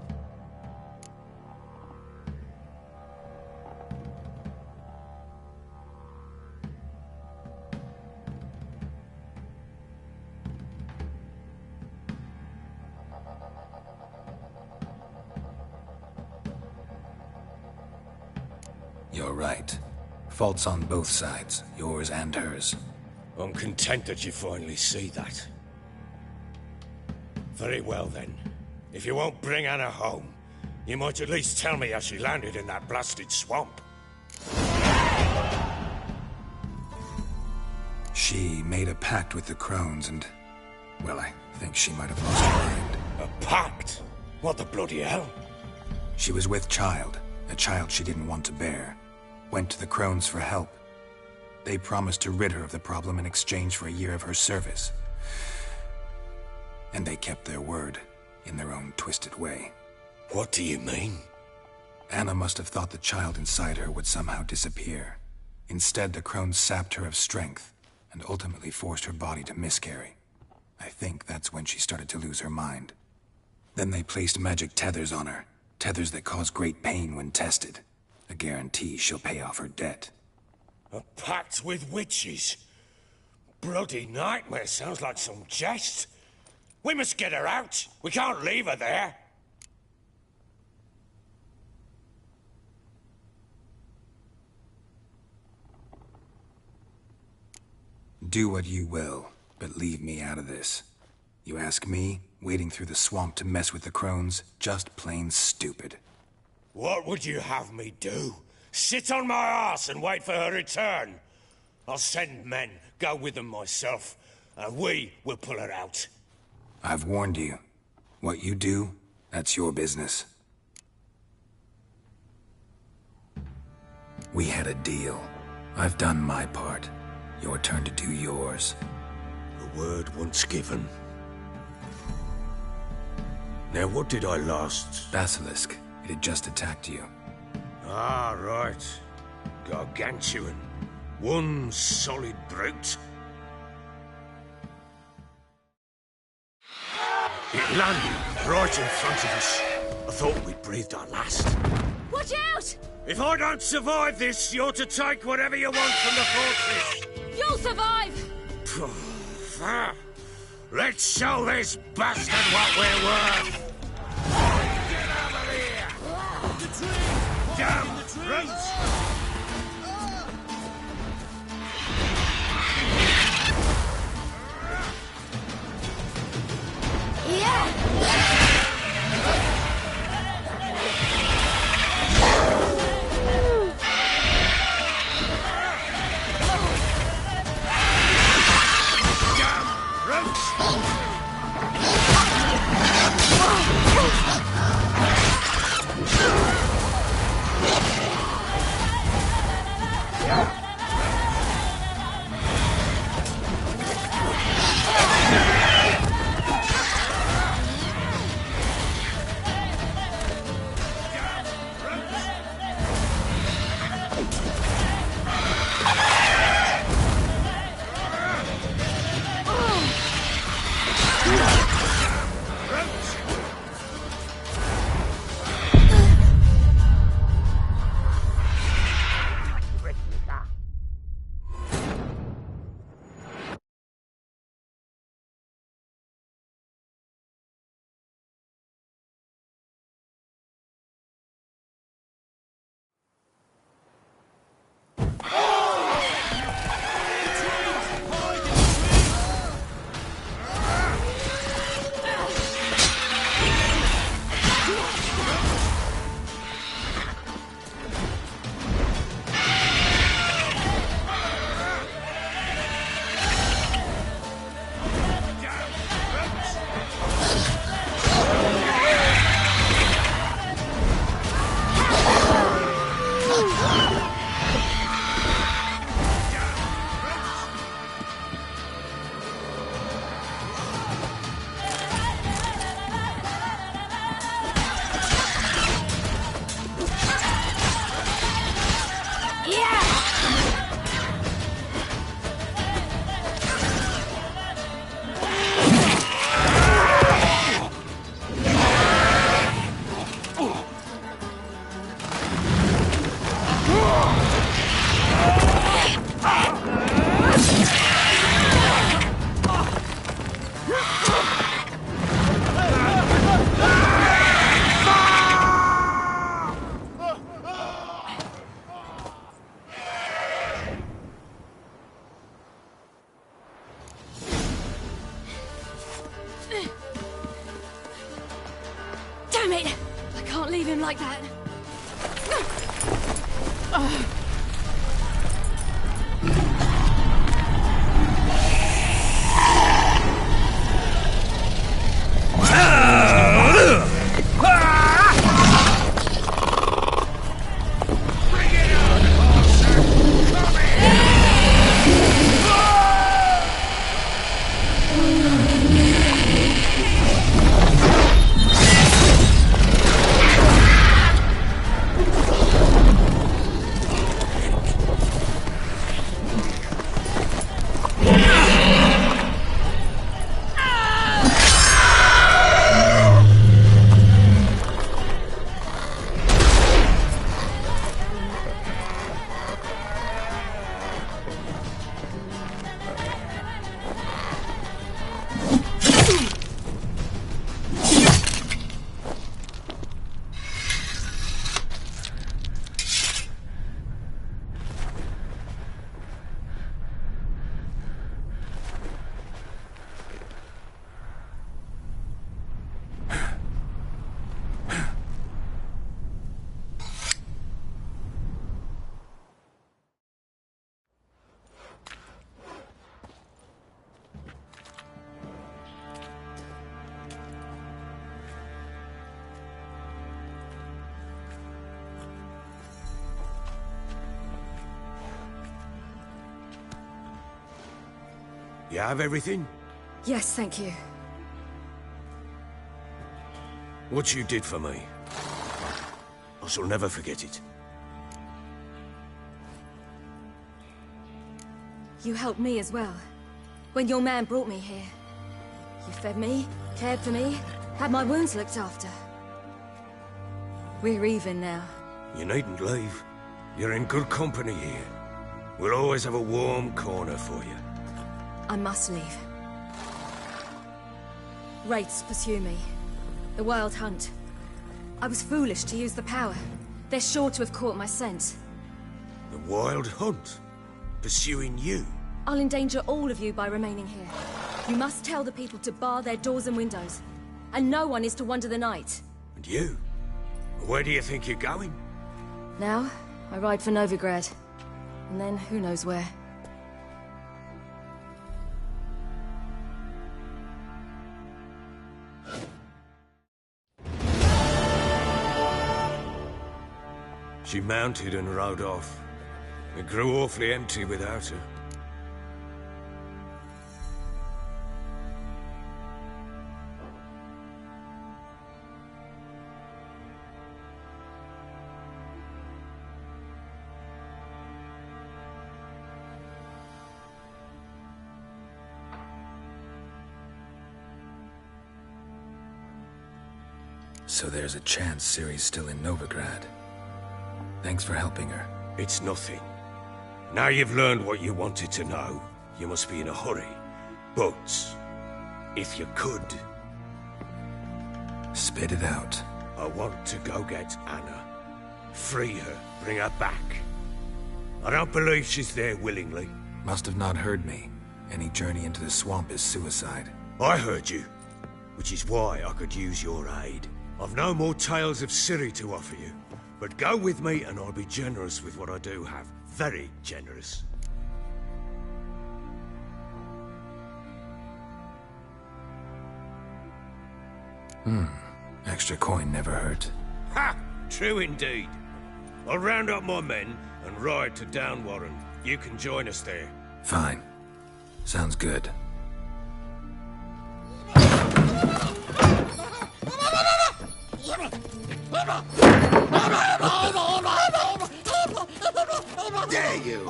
You're right. Faults on both sides, yours and hers. I'm content that you finally see that. Very well then. If you won't bring Anna home, you might at least tell me how she landed in that blasted swamp. She made a pact with the crones and... well, I think she might have lost her mind. A pact? What the bloody hell? She was with child, a child she didn't want to bear. Went to the crones for help. They promised to rid her of the problem in exchange for a year of her service. And they kept their word, in their own twisted way. What do you mean? Anna must have thought the child inside her would somehow disappear. Instead, the crones sapped her of strength, and ultimately forced her body to miscarry. I think that's when she started to lose her mind. Then they placed magic tethers on her, tethers that cause great pain when tested. A guarantee she'll pay off her debt. A pact with witches? Bloody nightmare, sounds like some jest. We must get her out. We can't leave her there. Do what you will, but leave me out of this. You ask me, wading through the swamp to mess with the crones, just plain stupid. What would you have me do? Sit on my ass and wait for her return? I'll send men, go with them myself, and we will pull her out. I've warned you. What you do, that's your business. We had a deal. I've done my part. Your turn to do yours. The word once given. Now, what did I last... Basilisk. It had just attacked you. Ah, right. Gargantuan. One solid brute. It landed right in front of us. I thought we'd breathed our last. Watch out! If I don't survive this, you're to take whatever you want from the fortress. You'll survive! Let's show this bastard what we're worth! Get over here! Damn brutes! Damn it! I can't leave him like that. You have everything? Yes, thank you. What you did for me, I shall never forget it. You helped me as well. When your man brought me here. You fed me, cared for me, had my wounds looked after. We're even now. You needn't leave. You're in good company here. We'll always have a warm corner for you. I must leave. Wraiths pursue me. The Wild Hunt. I was foolish to use the power. They're sure to have caught my scent. The Wild Hunt? Pursuing you? I'll endanger all of you by remaining here. You must tell the people to bar their doors and windows. And no one is to wander the night. And you? Where do you think you're going? Now, I ride for Novigrad. And then, who knows where. She mounted and rode off. It grew awfully empty without her. So there's a chance Ciri's still in Novigrad. Thanks for helping her. It's nothing. Now you've learned what you wanted to know, you must be in a hurry. But, if you could... Spit it out. I want to go get Anna. Free her, bring her back. I don't believe she's there willingly. Must have not heard me. Any journey into the swamp is suicide. I heard you, which is why I could use your aid. I've no more tales of Ciri to offer you, but go with me and I'll be generous with what I do have. Very generous. Extra coin never hurt. Ha! True indeed. I'll round up my men and ride to Downwarren. You can join us there. Fine. Sounds good. Dare you!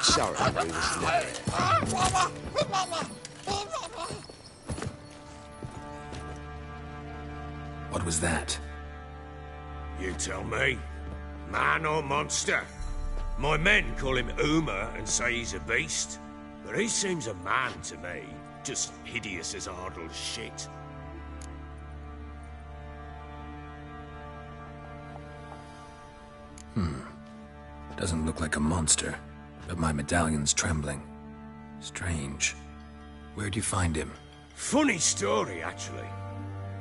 Sorry, we was late. What was that? You tell me. Man or monster? My men call him Uma and say he's a beast. But he seems a man to me. Just hideous as Ardle's shit. Doesn't look like a monster, but my medallion's trembling. Strange. Where'd you find him? Funny story, actually.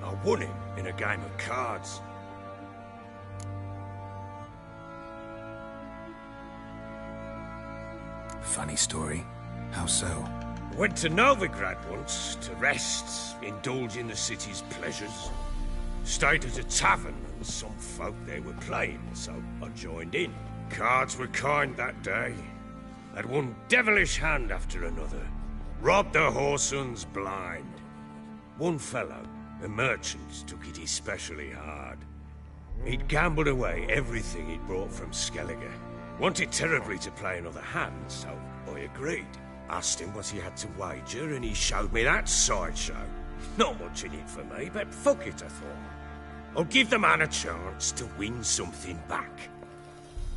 I won him in a game of cards. Funny story? How so? Went to Novigrad once to rest, indulge in the city's pleasures. Stayed at a tavern and some folk there were playing, so I joined in. Cards were kind that day. Had one devilish hand after another. Robbed the whoresons blind. One fellow, a merchant, took it especially hard. He'd gambled away everything he'd brought from Skellige. Wanted terribly to play another hand, so I agreed. Asked him what he had to wager, and he showed me that sideshow. Not much in it for me, but fuck it, I thought. I'll give the man a chance to win something back.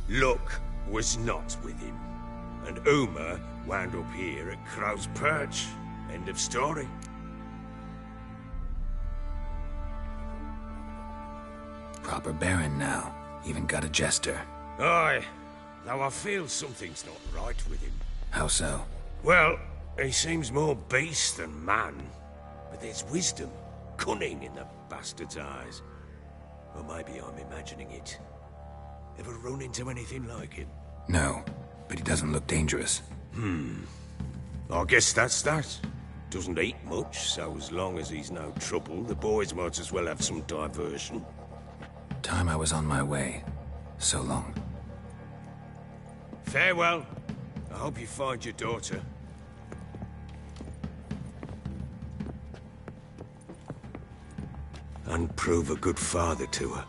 Luck was not with him, and Uma wound up here at Crow's Perch. End of story. Proper baron now. Even got a jester. Aye, though I feel something's not right with him. How so? Well, he seems more beast than man. But there's wisdom, cunning in the bastard's eyes. Or maybe I'm imagining it. Ever run into anything like him? No, but he doesn't look dangerous. I guess that's that. Doesn't eat much, so as long as he's no trouble, the boys might as well have some diversion. Time I was on my way. So long. Farewell. I hope you find your daughter. And prove a good father to her.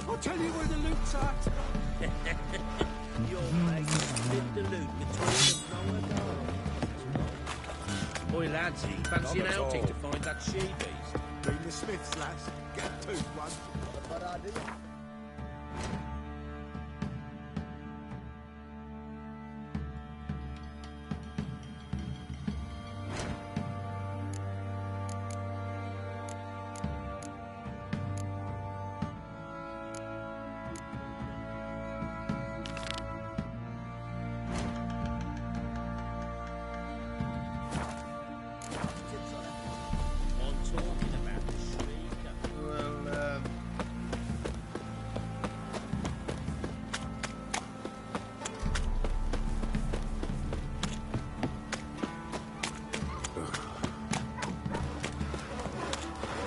I'll tell you where the loot's at. Your mate split the loot between the lower Boy, lads, fancy an outing to find that she-beast. Been the Smiths, lads. Get to one. What I do?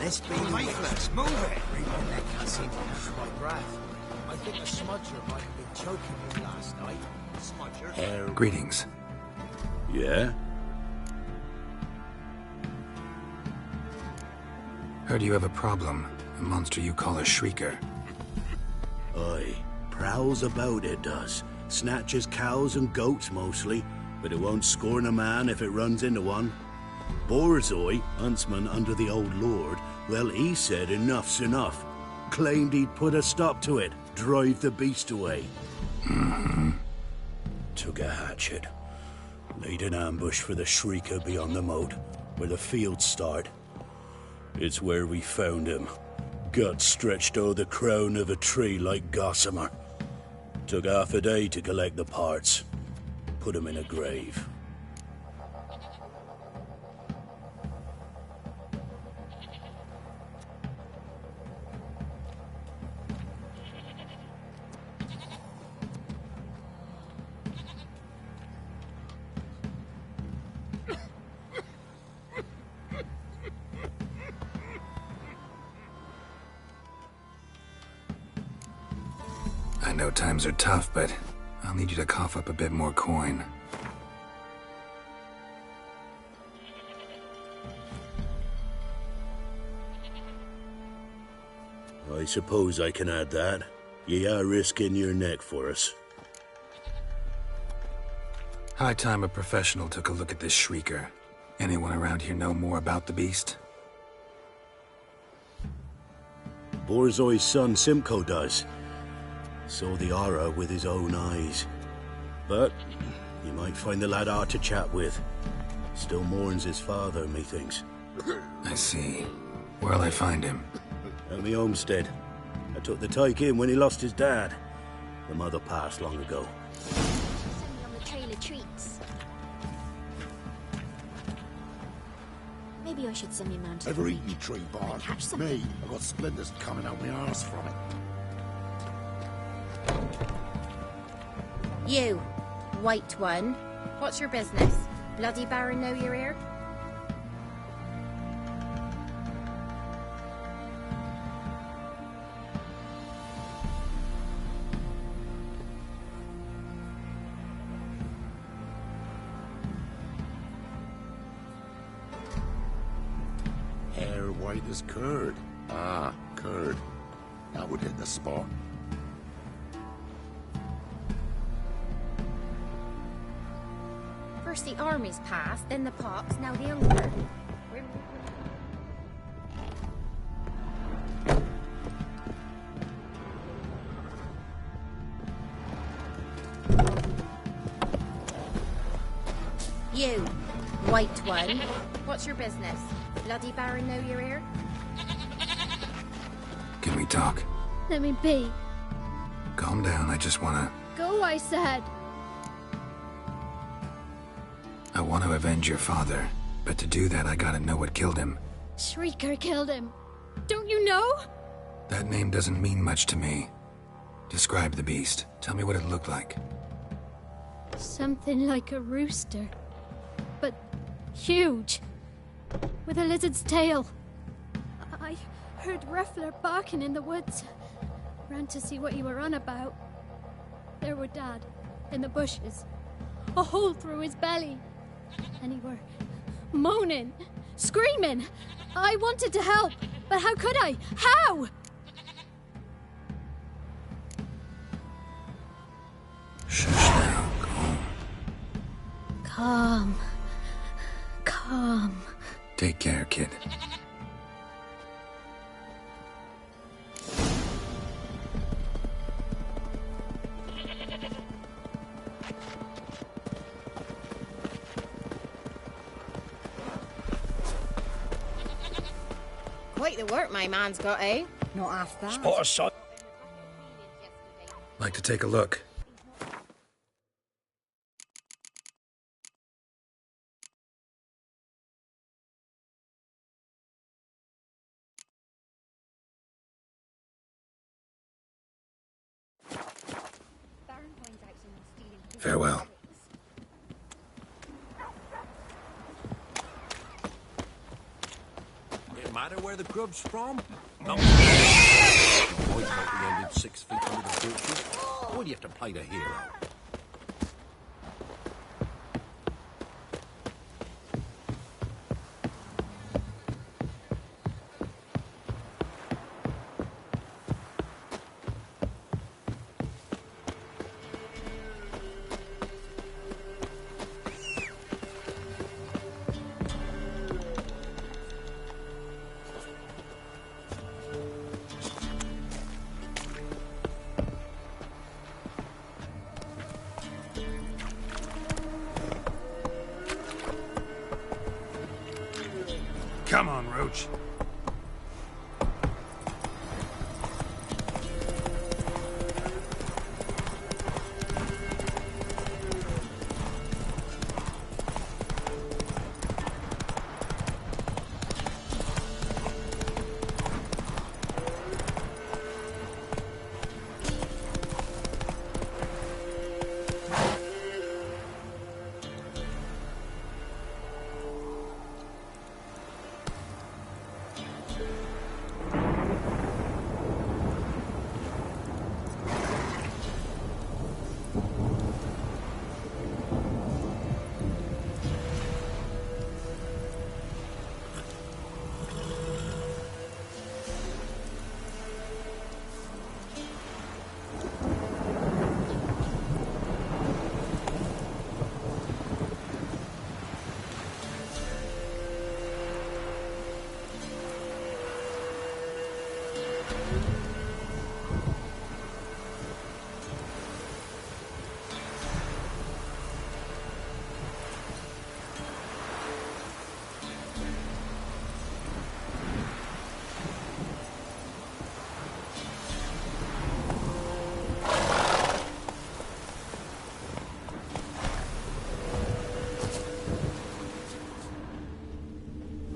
Let's be lifeless. Move it. I can't seem to catch my breath. I think a smudger might have been choking me last night. Smudger. Greetings. Yeah? Heard you have a problem. A monster you call a Shrieker. Aye. Prowls about, it does. Snatches cows and goats mostly, but it won't scorn a man if it runs into one. Borzoi, huntsman under the old lord, well, he said enough's enough. Claimed he'd put a stop to it, drive the beast away. Mm-hmm. Took a hatchet. Laid an ambush for the Shrieker beyond the moat, where the fields start. It's where we found him. Gut stretched o'er the crown of a tree like gossamer. Took half a day to collect the parts. Put him in a grave. I know times are tough, but I'll need you to cough up a bit more coin. I suppose I can add that. Ye are risking your neck for us. High time a professional took a look at this Shrieker. Anyone around here know more about the beast? Borzoi's son Simcoe does. Saw the aura with his own eyes. But you might find the lad hard to chat with. Still mourns his father, methinks. I see. Where'll I find him? At me homestead. I took the tyke in when he lost his dad. The mother passed long ago. Send me on the trail of treats. Maybe I should send me man to Ever eaten tree bark? catch something. Me, I got splinters coming out my arse from it. You, white one. What's your business? Bloody Baron know you're here? Hair white as curd. Ah, curd. That would hit the spot. First the armies passed, then the pox, now the hunger. You, White One. What's your business? Bloody Baron know you're here? Can we talk? Let me be. Calm down, I just wanna... Go, I said. I want to avenge your father, but to do that I gotta know what killed him. Shrieker killed him. Don't you know? That name doesn't mean much to me. Describe the beast. Tell me what it looked like. Something like a rooster. But huge. With a lizard's tail. I heard Ruffler barking in the woods. Ran to see what you were on about. There were Dad, in the bushes. A hole through his belly. And he were moaning, screaming. I wanted to help, but how could I? How? Shush now, Calm. Calm. Take care, kid. Quite the work my man's got, eh? Not half bad. Spot a sight. Like to take a look. Farewell. It matter where the grub's from? No. Boys like we ended 6 feet under the butchers. Why do you have to play the hero? Come on, Roach.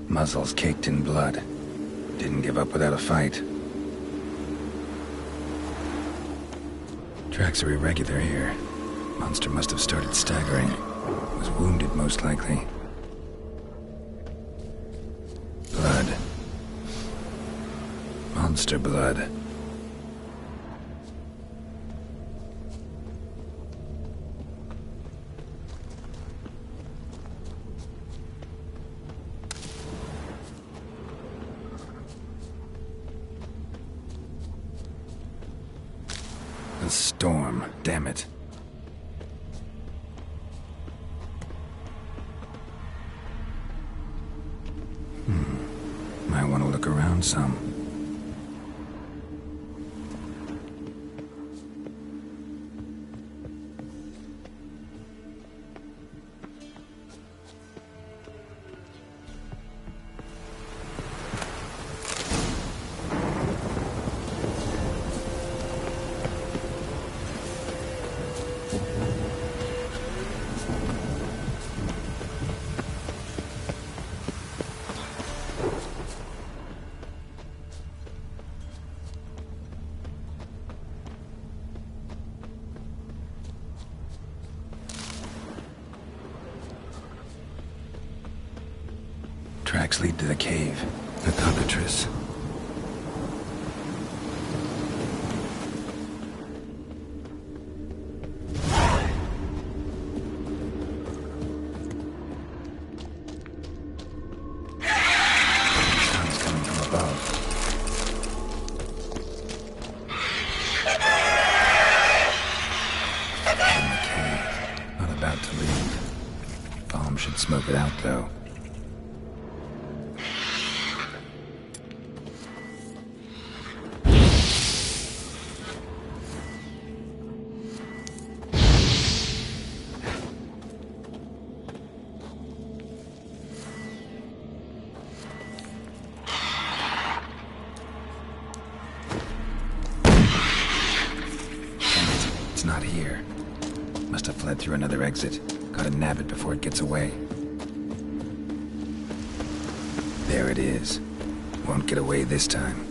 Muzzles caked in blood. Didn't give up without a fight. Tracks are irregular here. Monster must have started staggering. Was wounded, most likely. Blood. Monster blood. The storm, damn it. Might want to look around some. lead to the cave. The cockatrice. Sounds coming from above. In the cave. Not about to leave. Bomb should smoke it out, though. It's not here. Must have fled through another exit. Gotta nab it before it gets away. There it is. Won't get away this time.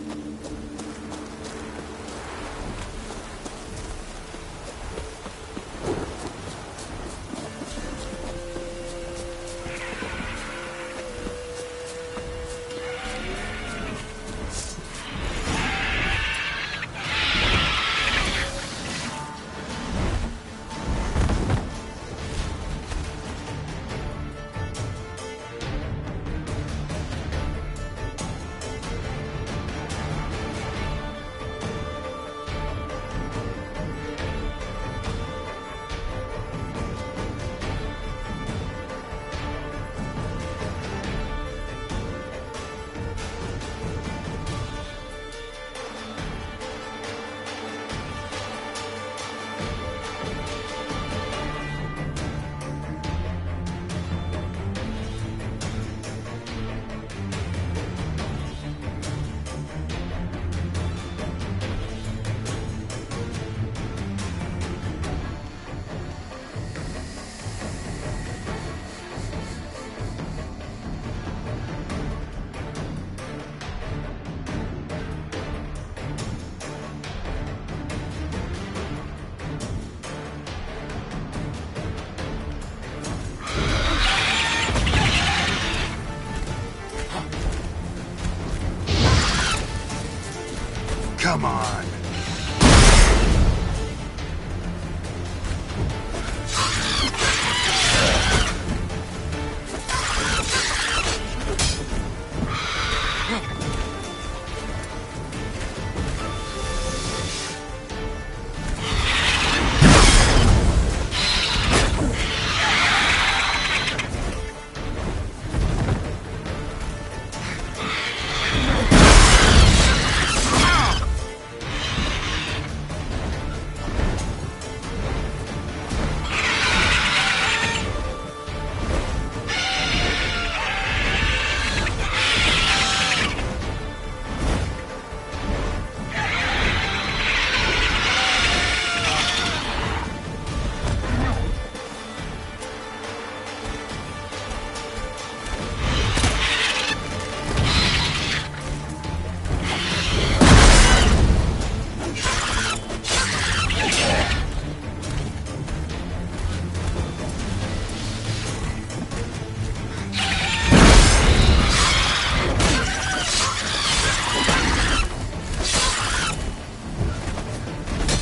Come on.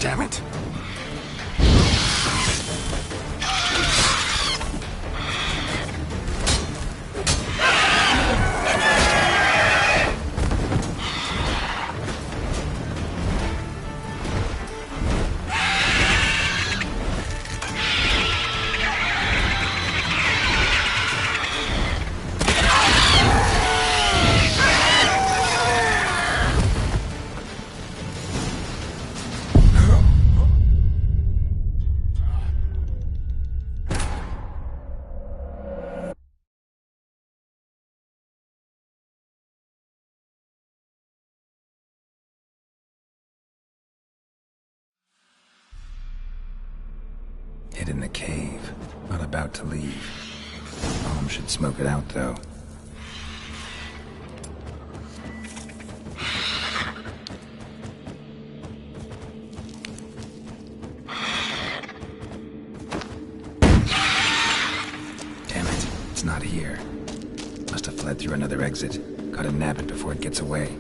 Damn it. Hid in the cave. Not about to leave. Bomb should smoke it out, though. Damn it. It's not here. Must have fled through another exit. Gotta nab it before it gets away.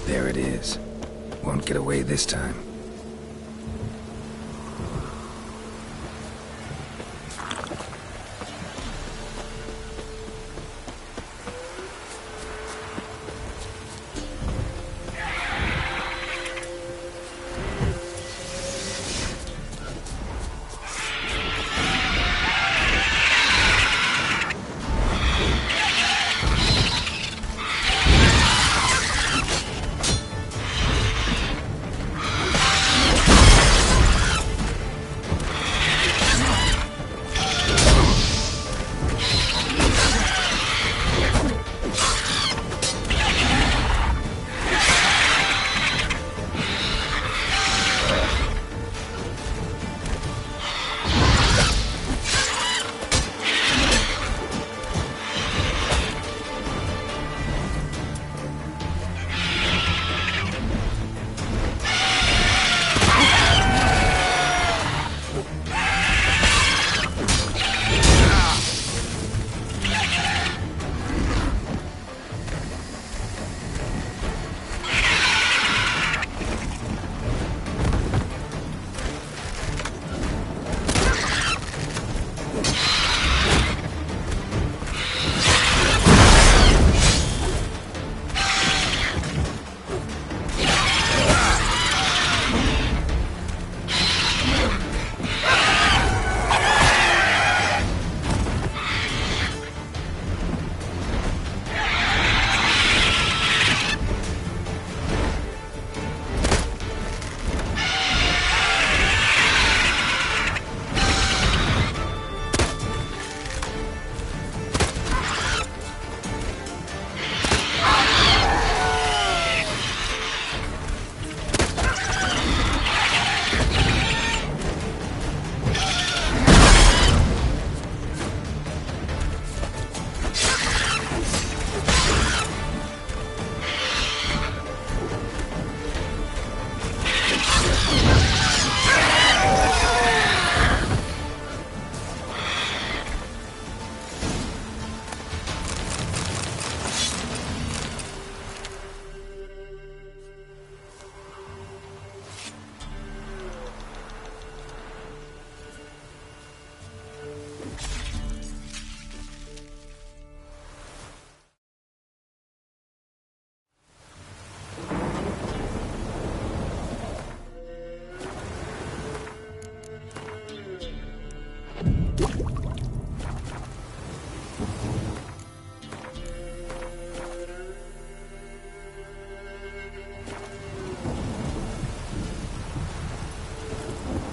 There it is. Won't get away this time.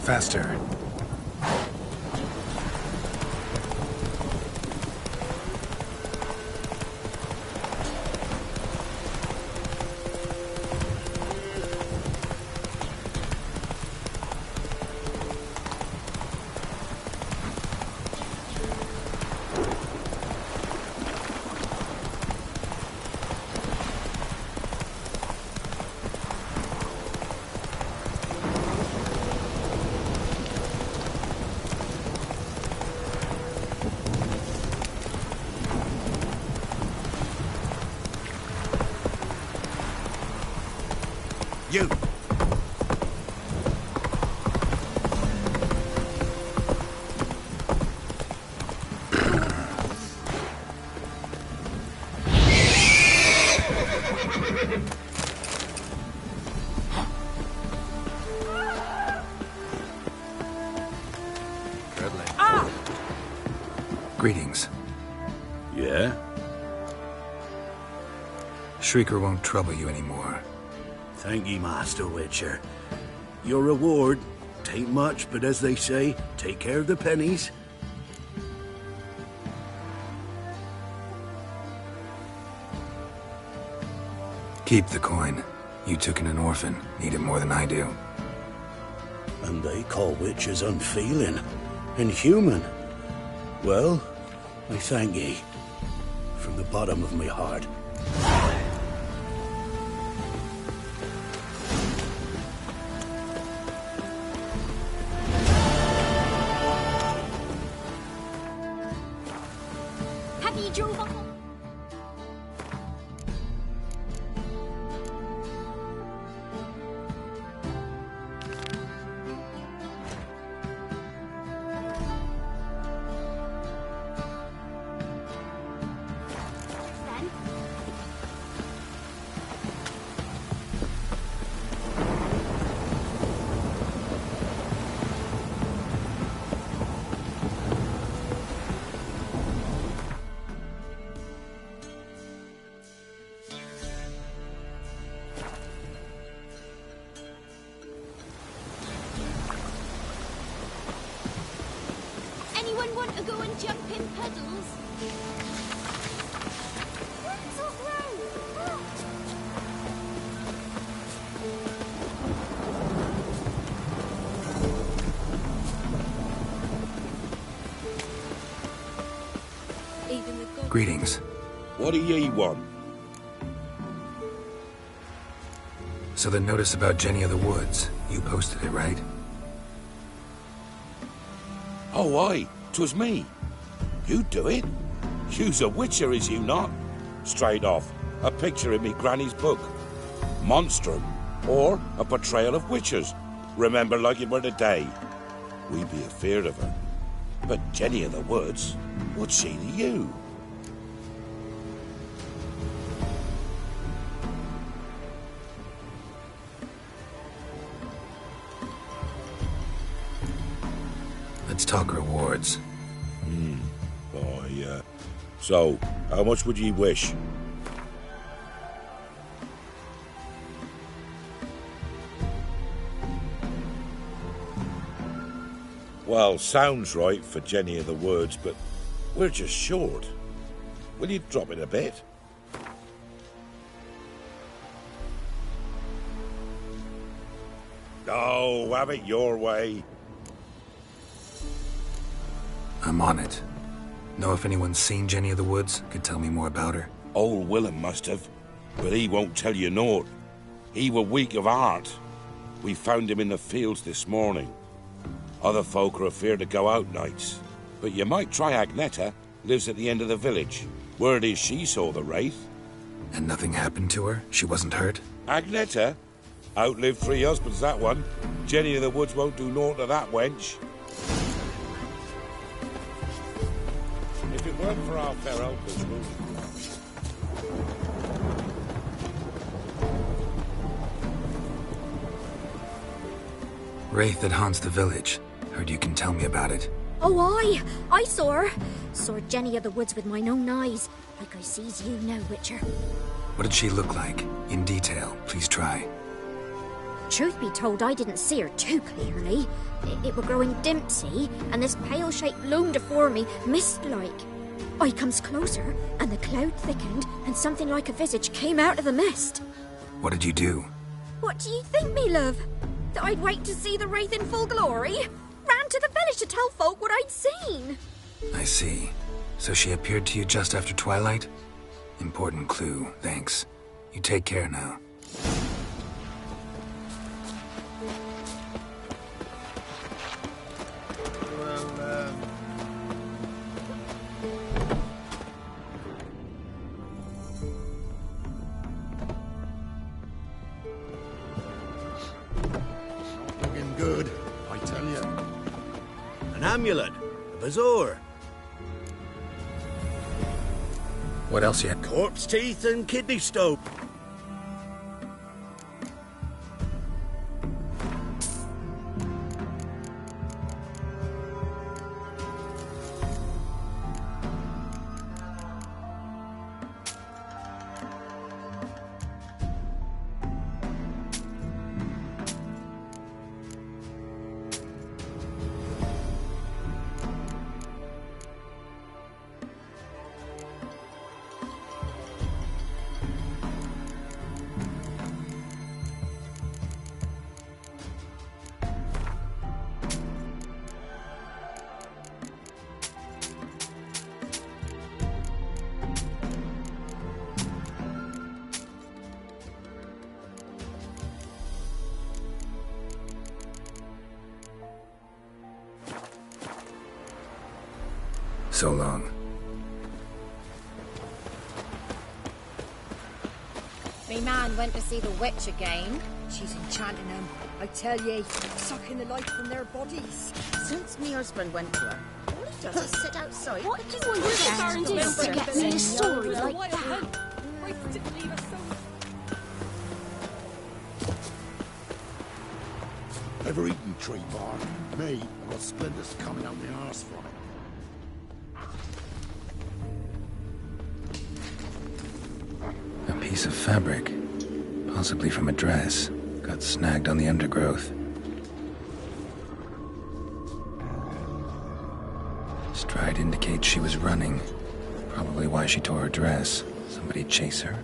Faster. You! Greetings. Yeah? Shrieker won't trouble you anymore. Thank ye, Master Witcher. Your reward, tain't much, but as they say, take care of the pennies. Keep the coin. You took in an orphan. Need it more than I do. And they call witches unfeeling, inhuman. Well, I thank ye. From the bottom of my heart. jumping puddles. What's off Greetings. What do ye want? So the notice about Jenny of the Woods, you posted it, right? Oh, aye. 'Twas me. You do it? You's a witcher, is you not? Straight off. A picture in me granny's book. Monstrum. Or a portrayal of witchers. Remember like it were the day. We be afeard of her. But Jenny of the Woods, what's she to you? Let's talk rewards. So, how much would ye wish? Well, sounds right for Jenny of the Woods, but we're just short. Will you drop it a bit? Oh, have it your way. I'm on it. Know if anyone's seen Jenny of the Woods? Could tell me more about her? Old Willem must have, but he won't tell you naught. He were weak of heart. We found him in the fields this morning. Other folk are afeard to go out nights. But you might try Agneta, lives at the end of the village. Word is she saw the wraith. And nothing happened to her? She wasn't hurt? Agneta? Outlived 3 husbands, that one. Jenny of the Woods won't do naught to that wench. If it weren't for our fair uncle's rule. Wraith that haunts the village. Heard you can tell me about it. Oh, I saw her. Saw Jenny of the Woods with mine own eyes, like I sees you now, Witcher. What did she look like? In detail, please try. Truth be told, I didn't see her too clearly. It were growing dim, see, and this pale shape loomed afore me, mist-like. I comes closer, and the cloud thickened, and something like a visage came out of the mist. What did you do? What do you think, me love? That I'd wait to see the wraith in full glory? Ran to the village to tell folk what I'd seen. I see. So she appeared to you just after twilight? Important clue, thanks. You take care now. Looking good, I tell you. An amulet, a bazaar. What else yet? Corpse teeth and kidney stone. So long. Me man went to see the witch again. She's enchanting them. I tell ye, sucking the life from their bodies. Since me husband went to her, all he does is sit outside. What do you want to Baron do to get me a story like that? Ever eaten tree bark? Me, I've got splinters coming out my arse from it. A piece of fabric. Possibly from a dress. Got snagged on the undergrowth. Stride indicates she was running. Probably why she tore her dress. Somebody chase her?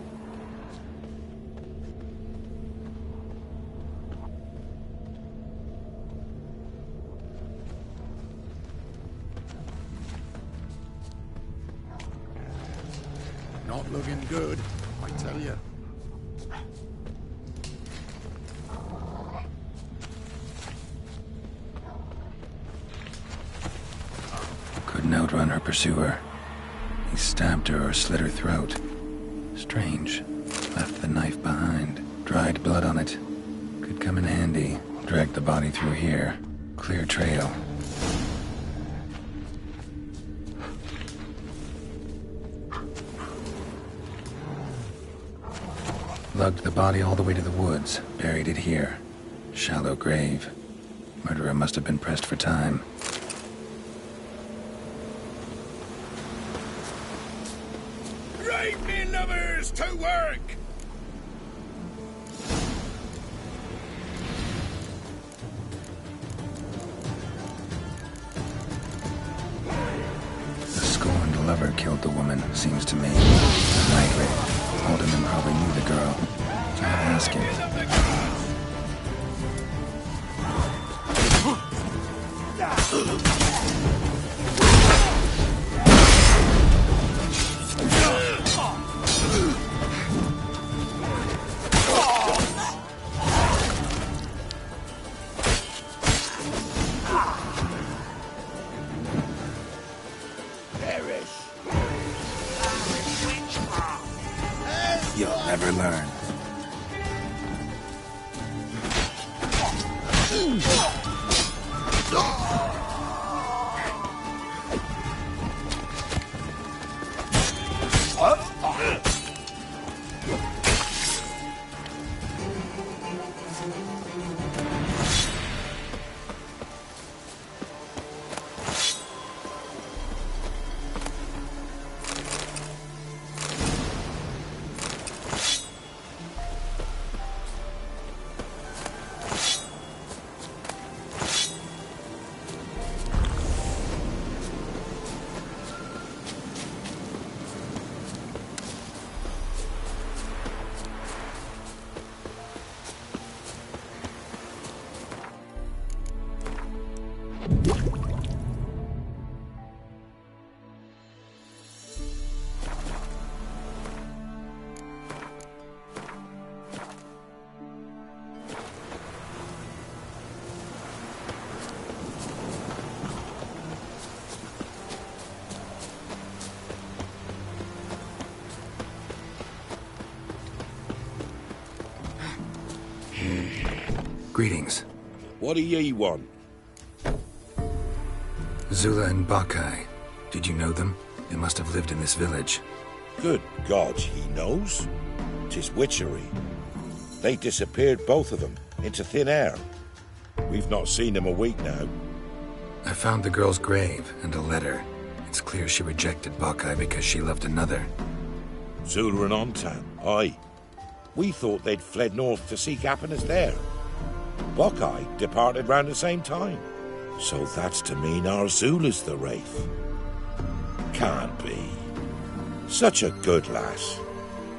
Not looking good, I tell you. Couldn't outrun her pursuer. He stabbed her or slit her throat. Strange. Left the knife behind. Dried blood on it. Could come in handy. Dragged the body through here. Clear trail. Lugged the body all the way to the woods. Buried it here. Shallow grave. Murderer must have been pressed for time. Right, me lovers, to work! The scorned lover killed the woman, seems to me. The night raid. Alderman probably knew the girl. I'll ask him. You'll never learn. Greetings. What do ye want? Zula and Bakai. Did you know them? They must have lived in this village. Good God, he knows? 'Tis witchery. They disappeared, both of them, into thin air. We've not seen them a week now. I found the girl's grave and a letter. It's clear she rejected Bakai because she loved another. Zula and Omtan, aye. We thought they'd fled north to seek happiness there. Bakai departed round the same time. So that's to mean our Zula's the Wraith. Can't be. Such a good lass.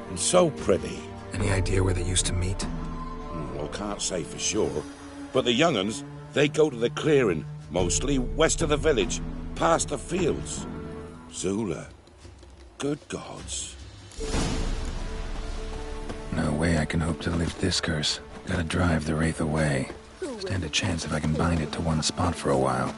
And so pretty. Any idea where they used to meet? Well, can't say for sure. But the young'uns, they go to the clearing, mostly west of the village, past the fields. Zula. Good gods. No way I can hope to lift this curse. Gotta drive the Wraith away. Stand a chance if I can bind it to one spot for a while.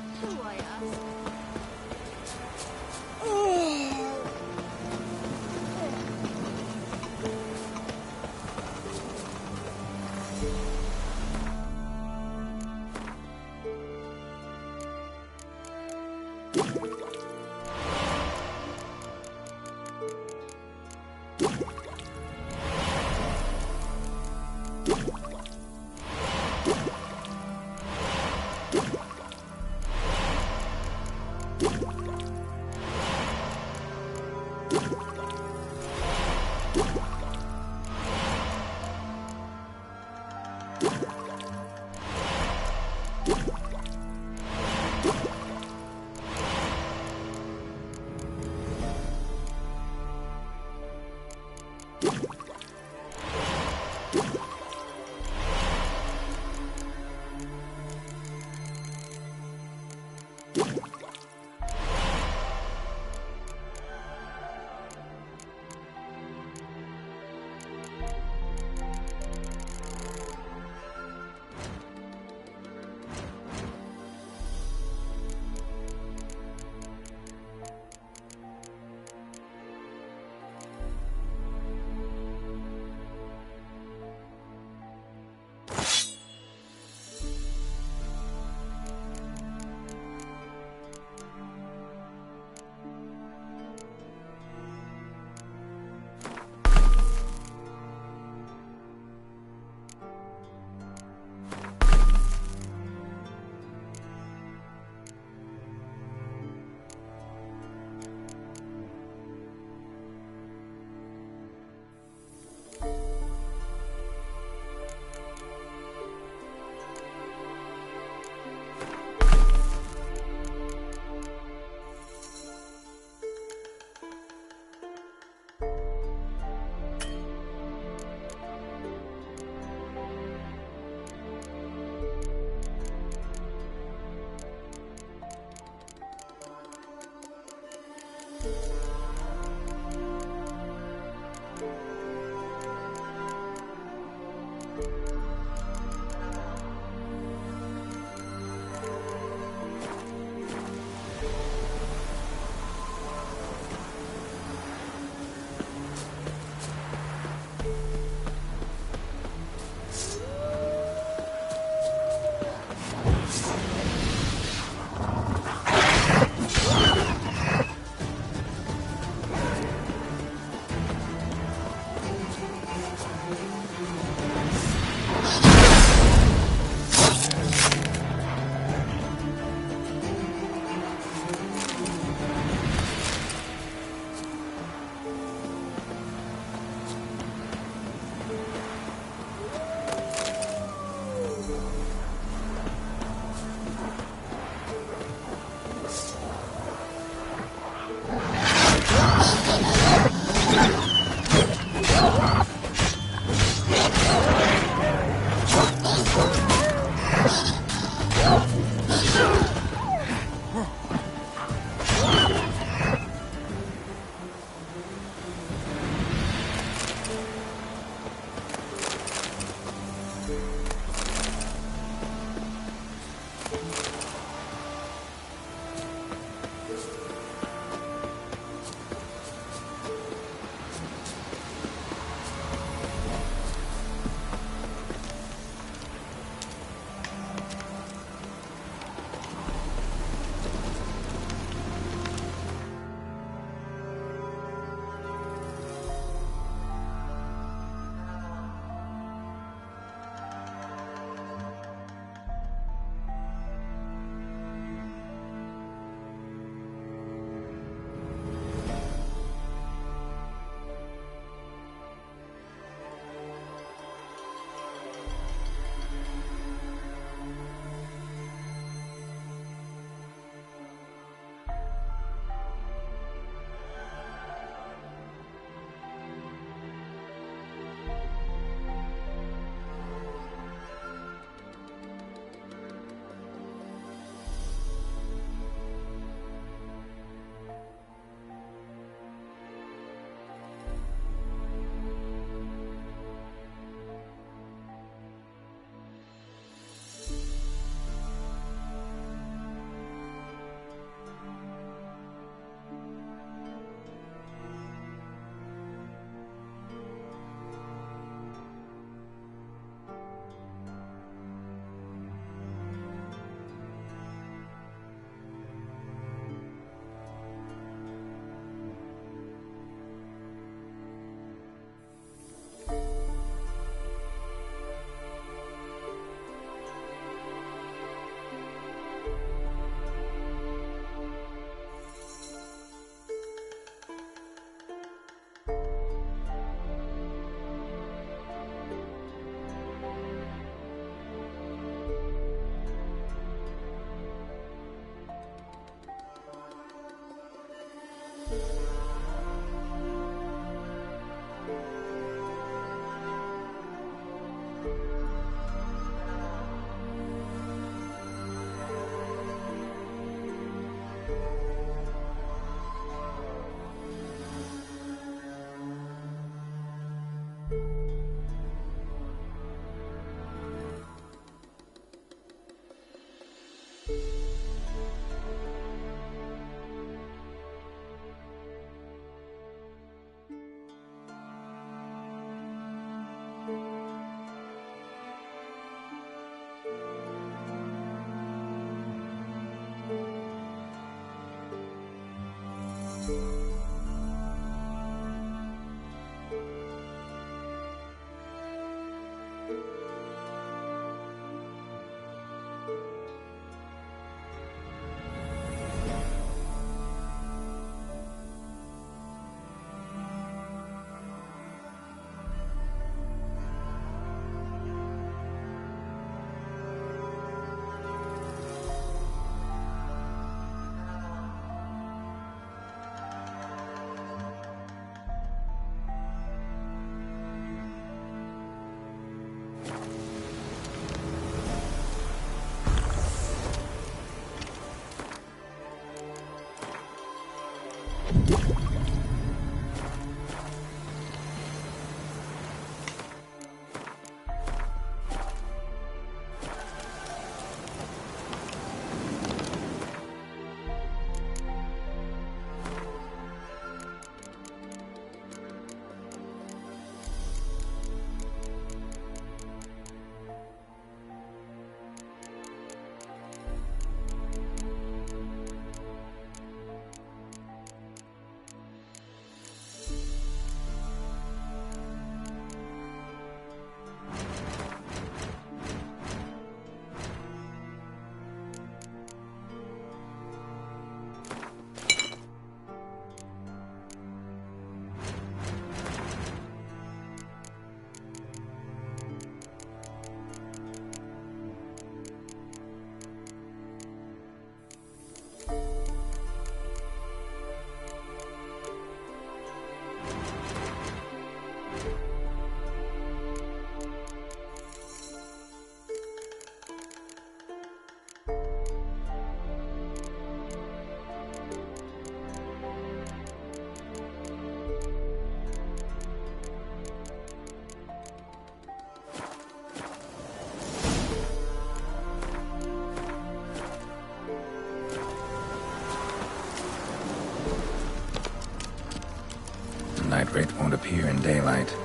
Wraith won't appear in daylight.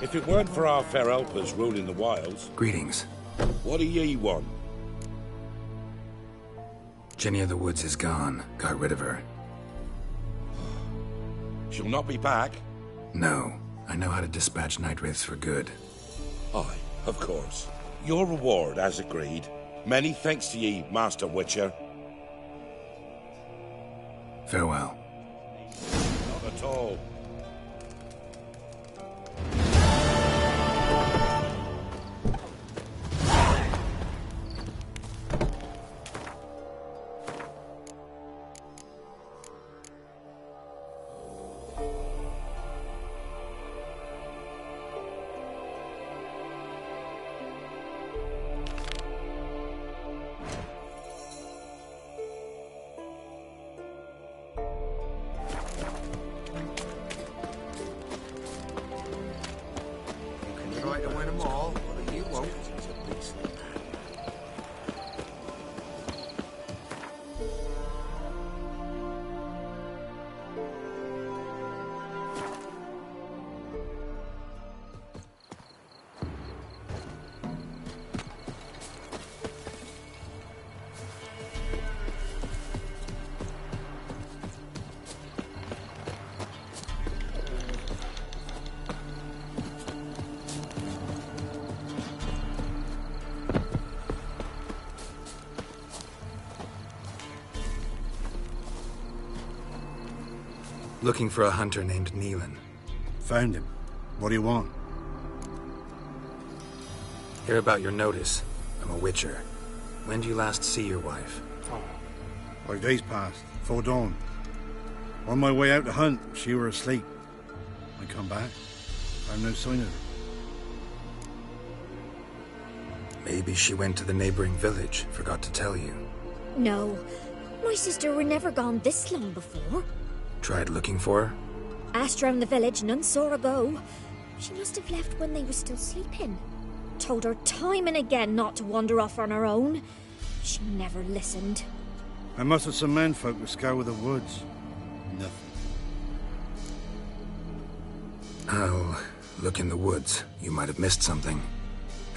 If it weren't for our fair helpers ruling the wilds... Greetings. What do ye want? Jenny of the Woods is gone. Got rid of her. She'll not be back? No. I know how to dispatch night wraiths for good. Aye, of course. Your reward, as agreed. Many thanks to ye, Master Witcher. Farewell. Not at all. Try to win them all, but you won't. Looking for a hunter named Neelan. Found him. What do you want? Hear about your notice. I'm a witcher. When did you last see your wife? 5 days passed, 4 dawn. On my way out to hunt, she were asleep. I come back, found no sign of her. Maybe she went to the neighboring village, forgot to tell you. No, my sister were never gone this long before. Tried looking for her? Asked round the village, none saw her go. She must have left when they were still sleeping. Told her time and again not to wander off on her own. She never listened. I mustered some menfolk to scour the woods. Nothing. I'll look in the woods. You might have missed something.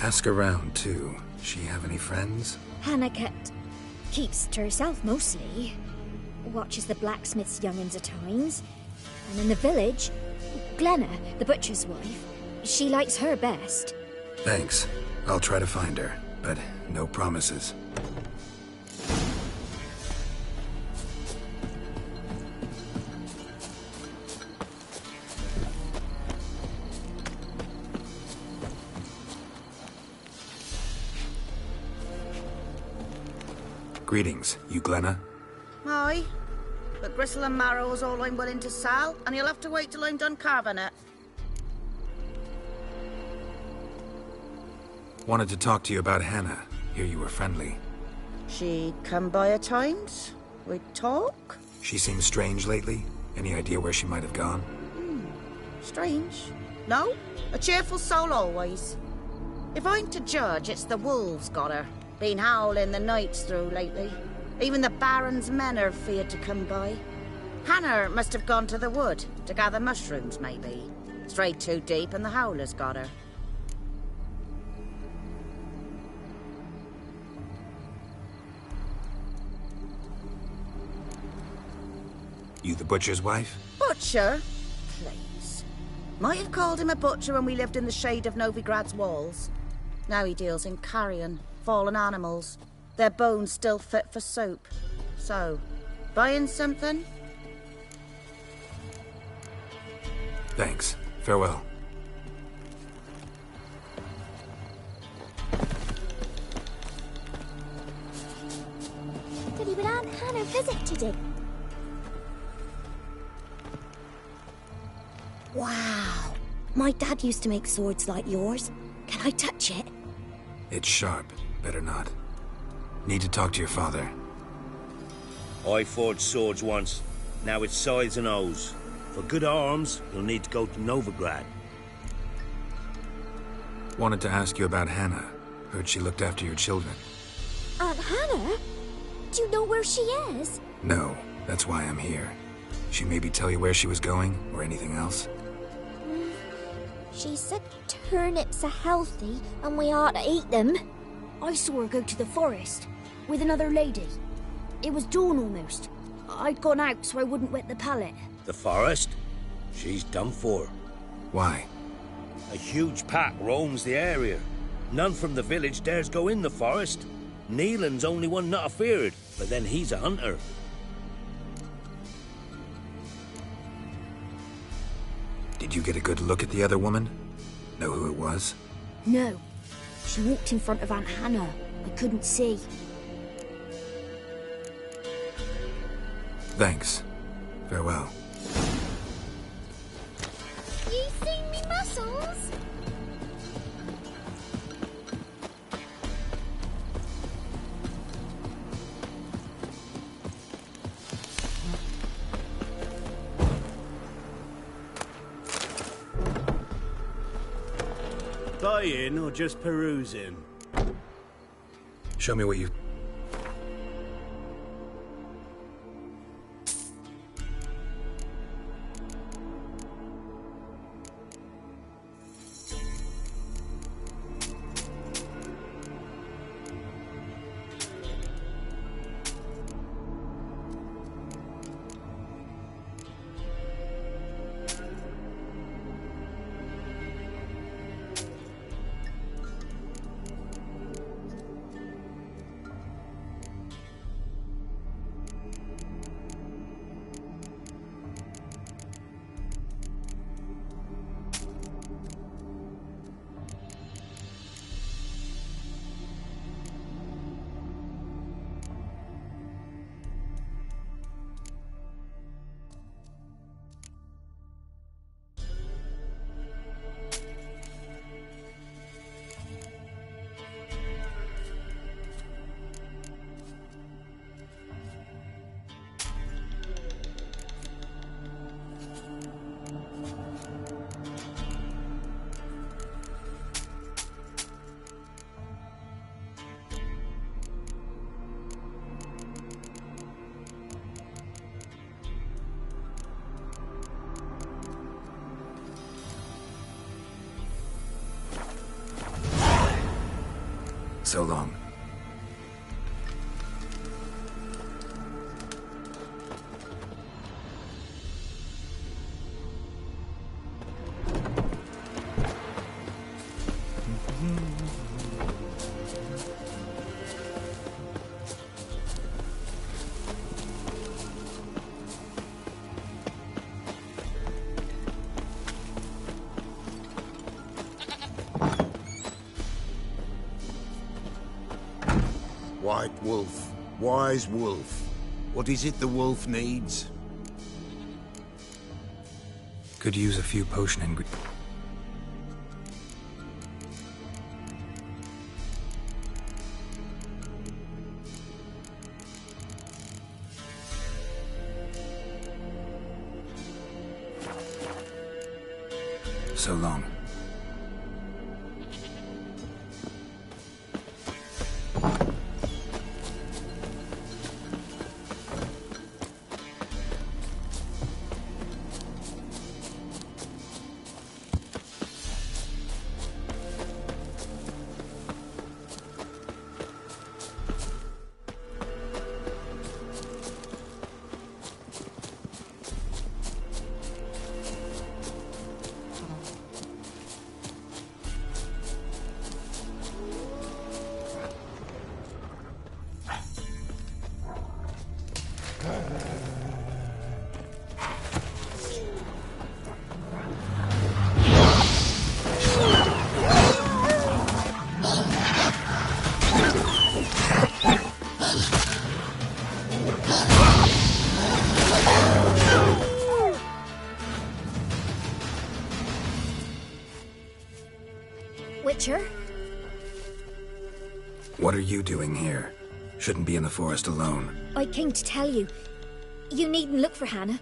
Ask around, too. She have any friends? Hannah keeps to herself mostly. Watches the blacksmith's young'uns at times. And in the village, Glenna, the butcher's wife, she likes her best. Thanks. I'll try to find her, but no promises. Greetings. You Glenna? Aye. But gristle and marrow is all I'm willing to sell, and you'll have to wait till I'm done carving it. Wanted to talk to you about Hannah. Hear you were friendly. She'd come by at times. We'd talk. She seems strange lately. Any idea where she might have gone? Strange. No, a cheerful soul always. If I'm to judge, it's the wolves got her. Been howling the nights through lately. Even the Baron's men are feared to come by. Hannah must have gone to the wood to gather mushrooms, maybe. Strayed too deep and the howlers got her. You the butcher's wife? Butcher? Please. Might have called him a butcher when we lived in the shade of Novigrad's walls. Now he deals in carrion, fallen animals. Their bones still fit for soup. So, buying something? Thanks. Farewell. Did even Aunt Hannah visit today? Wow. My dad used to make swords like yours. Can I touch it? It's sharp. Better not. Need to talk to your father. I forged swords once. Now it's scythes and hoes. For good arms, you'll need to go to Novigrad. Wanted to ask you about Hannah. Heard she looked after your children. Aunt Hannah? Do you know where she is? No, that's why I'm here. She maybe tell you where she was going, or anything else? She said turnips are healthy and we ought to eat them. I saw her go to the forest with another lady. It was dawn almost. I'd gone out so I wouldn't wet the pallet. The forest? She's done for. Why? A huge pack roams the area. None from the village dares go in the forest. Neelan's only one not afeared, but then he's a hunter. Did you get a good look at the other woman? Know who it was? No. She walked in front of Aunt Hannah. I couldn't see. Thanks. Farewell. You seen me muscles? Buying or just perusing? Show me what you... So long. White Wolf, wise wolf. What is it the wolf needs? Could use a few potion ingredients. So long. Witcher? What are you doing here? Shouldn't be in the forest alone. I came to tell you. You needn't look for Hannah.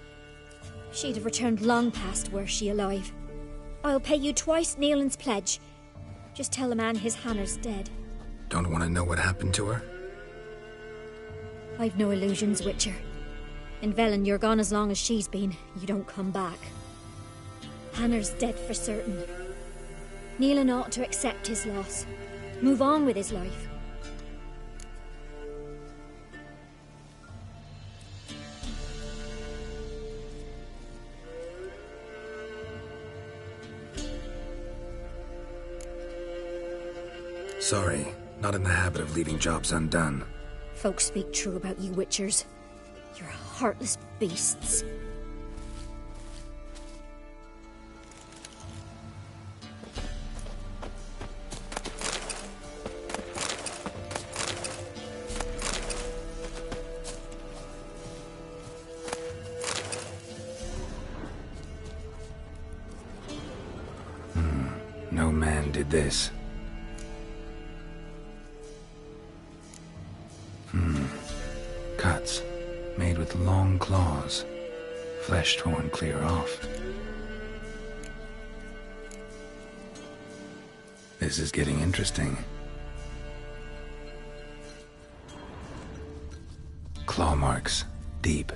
She'd have returned long past were she alive. I'll pay you twice Neelan's pledge. Just tell the man his Hannah's dead. Don't want to know what happened to her? I've no illusions, Witcher. In Velen, you're gone as long as she's been. You don't come back. Hannah's dead for certain. Nealon ought to accept his loss. Move on with his life. Sorry, not in the habit of leaving jobs undone. Folks speak true about you Witchers. You're heartless beasts. No man did this. Cuts, made with long claws, flesh torn clear off. This is getting interesting. Claw marks, deep.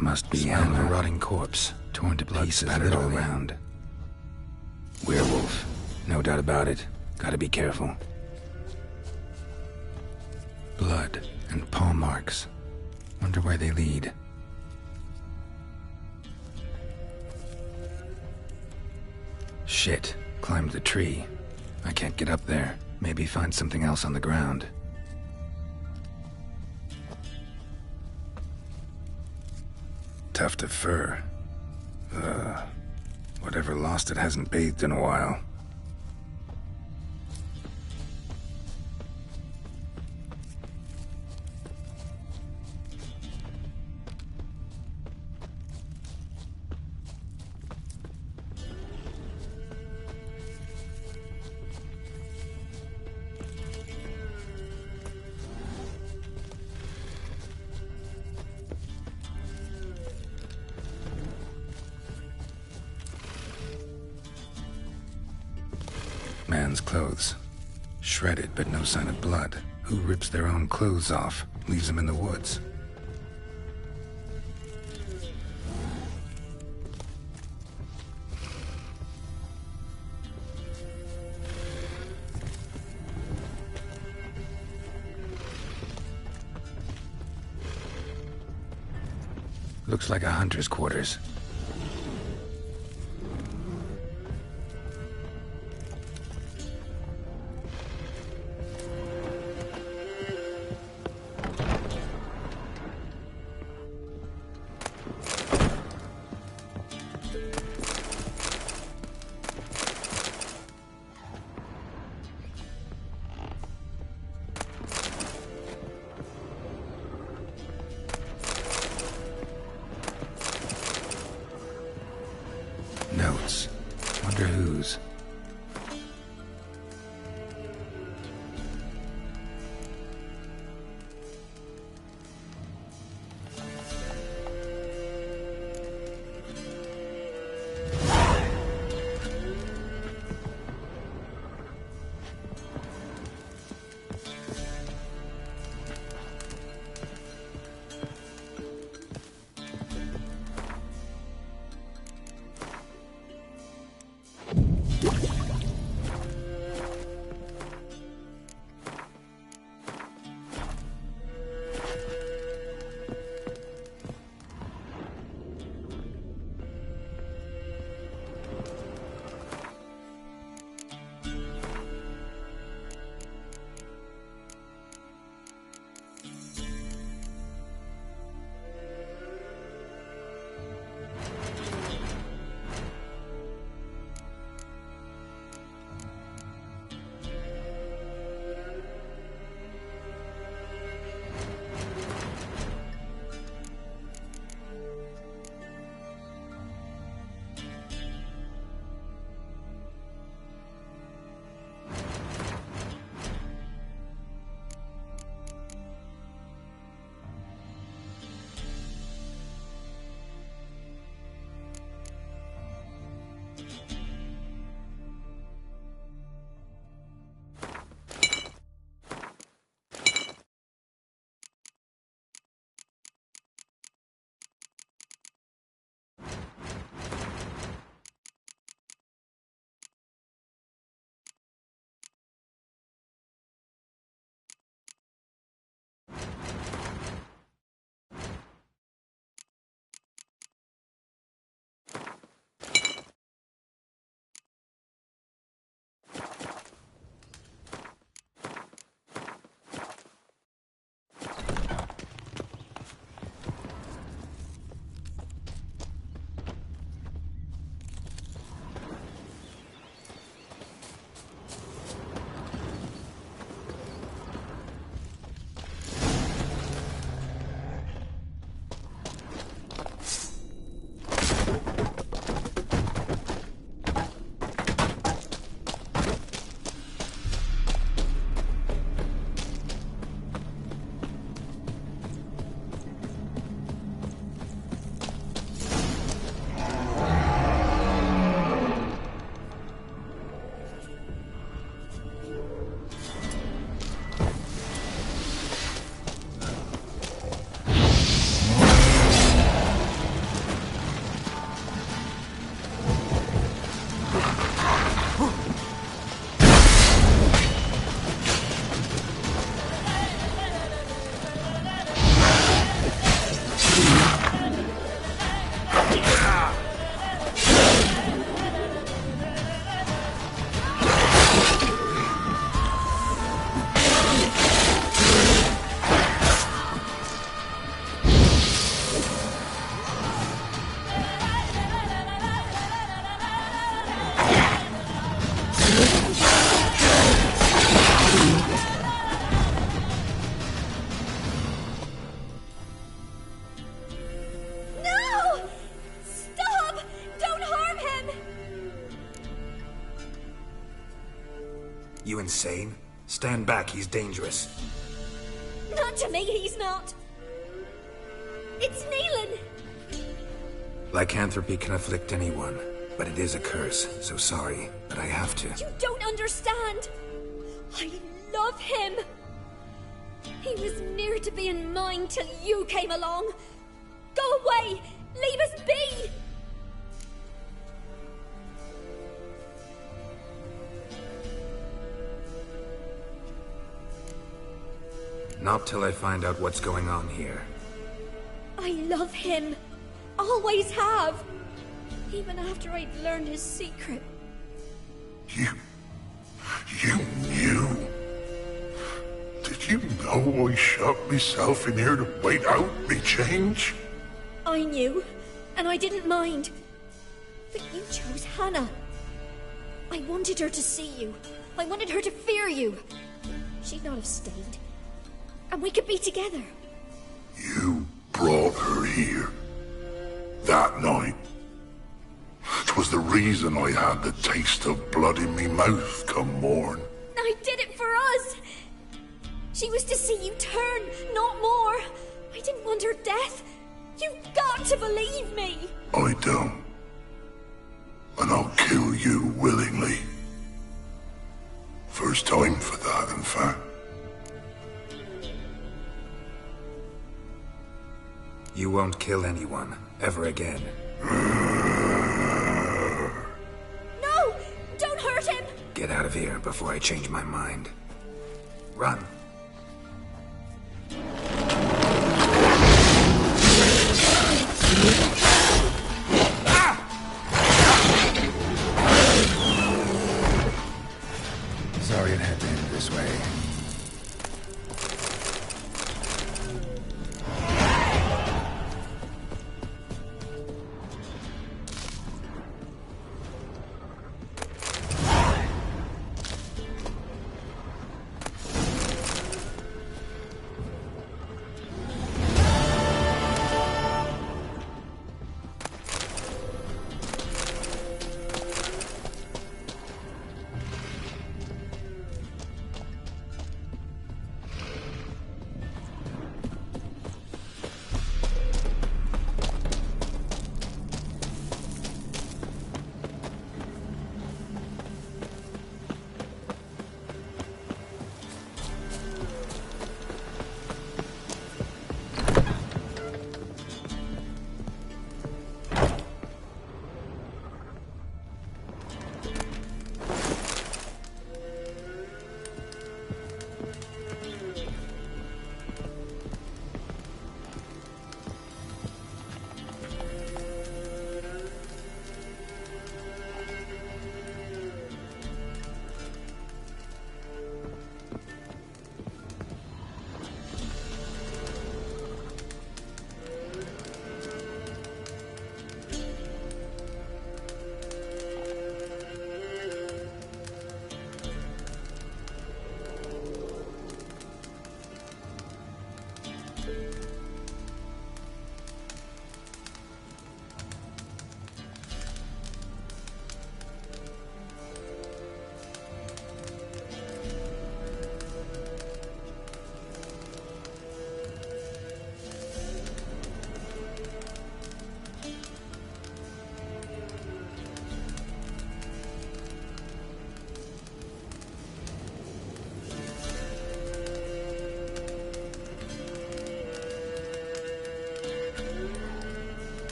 Must be a rotting corpse, torn to pieces all around. Werewolf, no doubt about it. Gotta be careful. Blood and paw marks. Wonder where they lead. Shit, climbed the tree. I can't get up there. Maybe find something else on the ground. Tuft of fur. Whatever lost it hasn't bathed in a while. Man's clothes. Shredded, but no sign of blood. Who rips their own clothes off, leaves them in the woods? Looks like a hunter's quarters. Notes. Wonder whose. You insane? Stand back, he's dangerous. Not to me, he's not. It's Neelan! Lycanthropy can afflict anyone, but it is a curse, so sorry, but I have to. You don't understand. I love him. He was near to being mine till you came along. Go away! Leave us be! Not till I find out what's going on here. I love him. Always have. Even after I'd learned his secret. You knew? Did you know I shut myself in here to wait out me change? I knew, and I didn't mind. But you chose Hannah. I wanted her to see you. I wanted her to fear you. She'd not have stayed. And we could be together. You brought her here. That night. 'Twas the reason I had the taste of blood in me mouth come morn. I did it for us. She was to see you turn, not more. I didn't want her death. You've got to believe me. I don't. And I'll kill you willingly. First time for that, in fact. You won't kill anyone, ever again. No! Don't hurt him! Get out of here before I change my mind. Run. Sorry it had to end this way.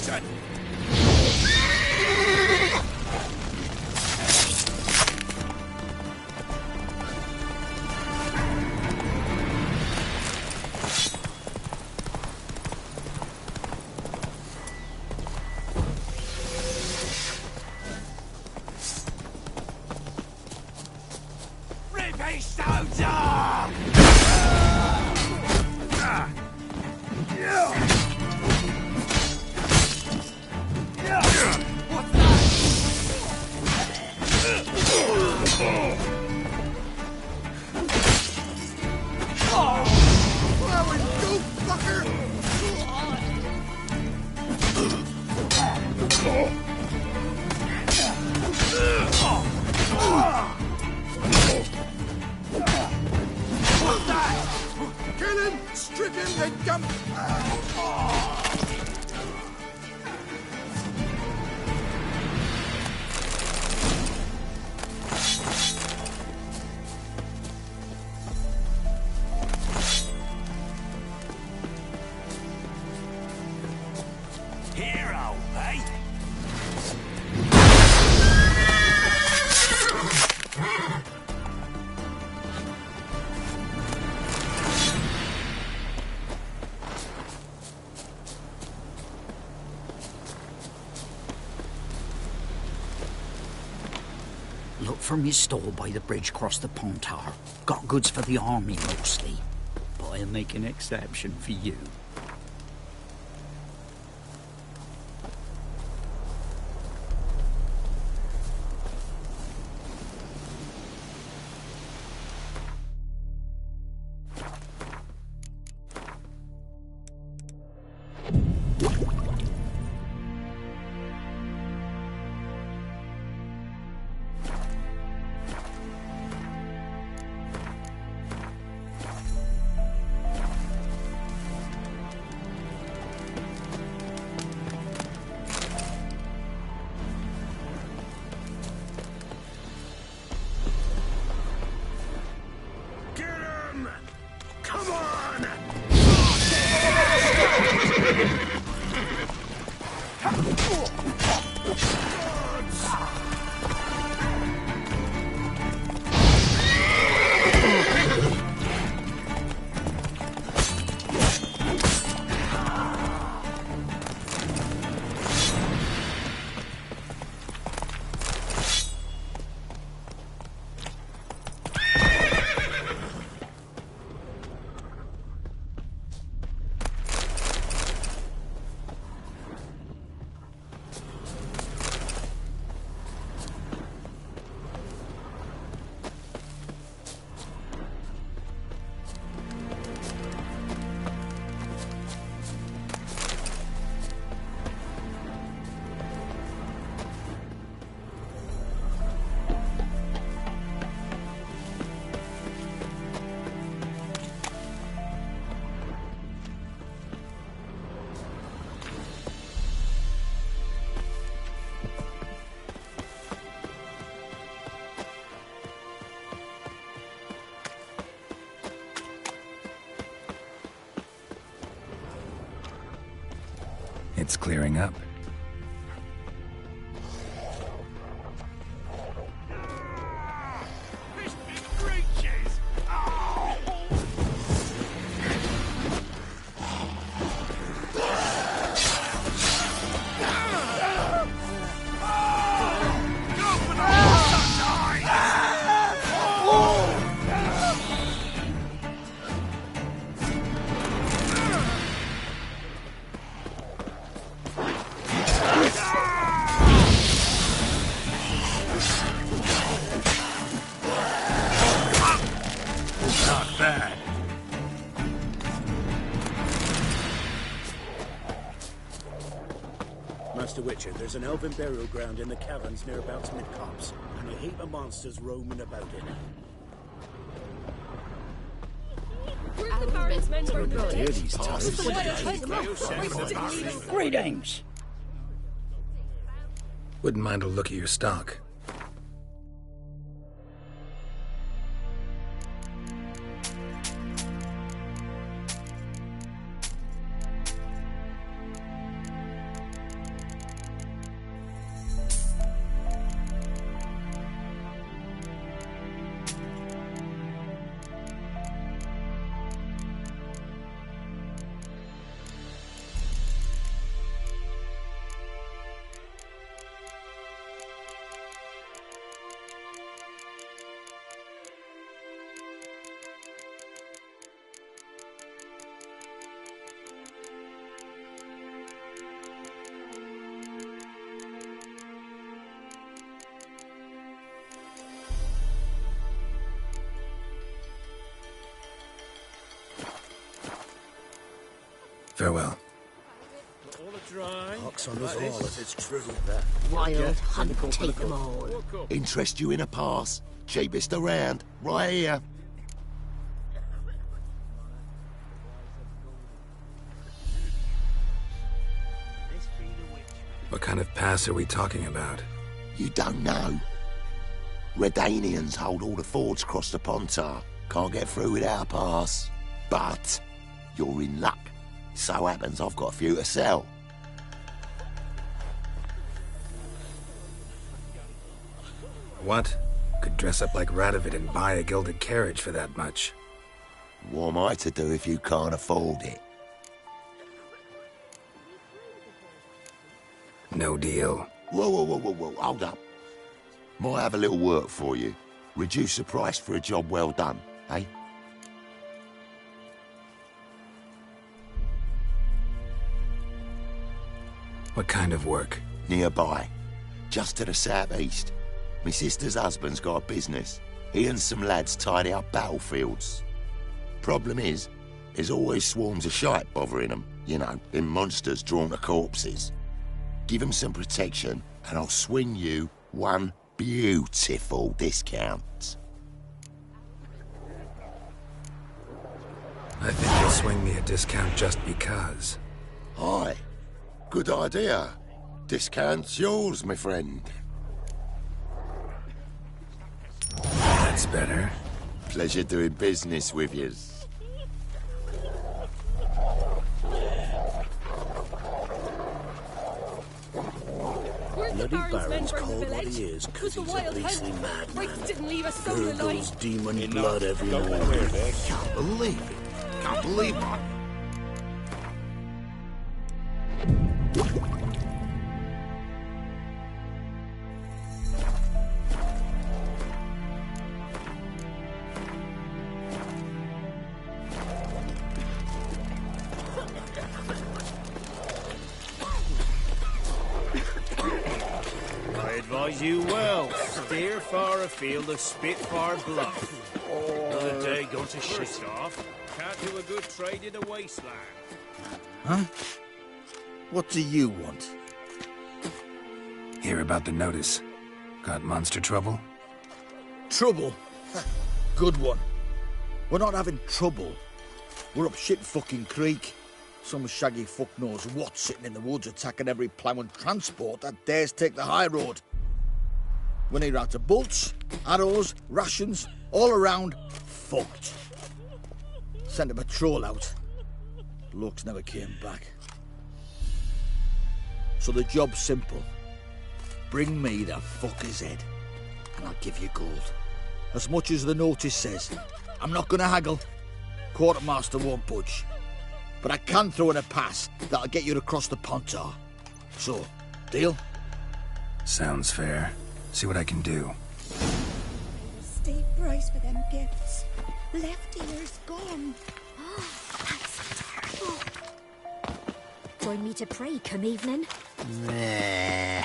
son. Rippy soldier! Kill him! Strip him, then jump! Hero, eh? Look from your store by the bridge across the Pontar. Got goods for the army mostly, but I'll make an exception for you. Come on! It's clearing up. Master Witcher, there's an elven burial ground in the caverns nearabouts mid-copse, and a heap of monsters roaming about it. Greetings. Wouldn't mind a look at your stock. Farewell. Pox on us all if it's true. Wild hunt, take them all. Interest you in a pass? Cheapest around, right here. What kind of pass are we talking about? You don't know. Redanians hold all the fords across the Pontar. Can't get through without a pass. But you're in luck. So happens I've got a few to sell. What? Could dress up like Radovid and buy a gilded carriage for that much. What am I to do if you can't afford it? No deal. Whoa, hold up. Might have a little work for you. Reduce the price for a job well done, eh? What kind of work? Nearby. Just to the southeast. My sister's husband's got a business. He and some lads tidy up battlefields. Problem is, there's always swarms of shite bothering them. You know, them monsters drawn to corpses. Give them some protection, and I'll swing you one beautiful discount. I think you'll swing me a discount just because. Aye. Good idea. Discount's yours, my friend. That's better. Pleasure doing business with you. Bloody Baron's called what he is, because he's a beastly madman. Gurgles demon blood every morning. Can't believe it. Can't believe it. You well. Steer far afield of Spitfire Bluff. Another day gone to shit off. Can't do a good trade in a wasteland. Huh? What do you want? Hear about the notice. Got monster trouble? Trouble? Good one. We're not having trouble. We're up shit fucking creek. Some shaggy fuck knows what sitting in the woods attacking every plough and transport that dares take the high road. We need out of bolts, arrows, rations, all around, fucked. Sent a patrol out. Blokes never came back. So the job's simple. Bring me the fucker's head, and I'll give you gold. As much as the notice says. I'm not gonna haggle. Quartermaster won't budge. But I can throw in a pass that'll get you across the Pontar. So, deal? Sounds fair. See what I can do. Steep price for them gifts. Left ear's gone. Oh, that's terrible. Join me to pray come evening. Nah.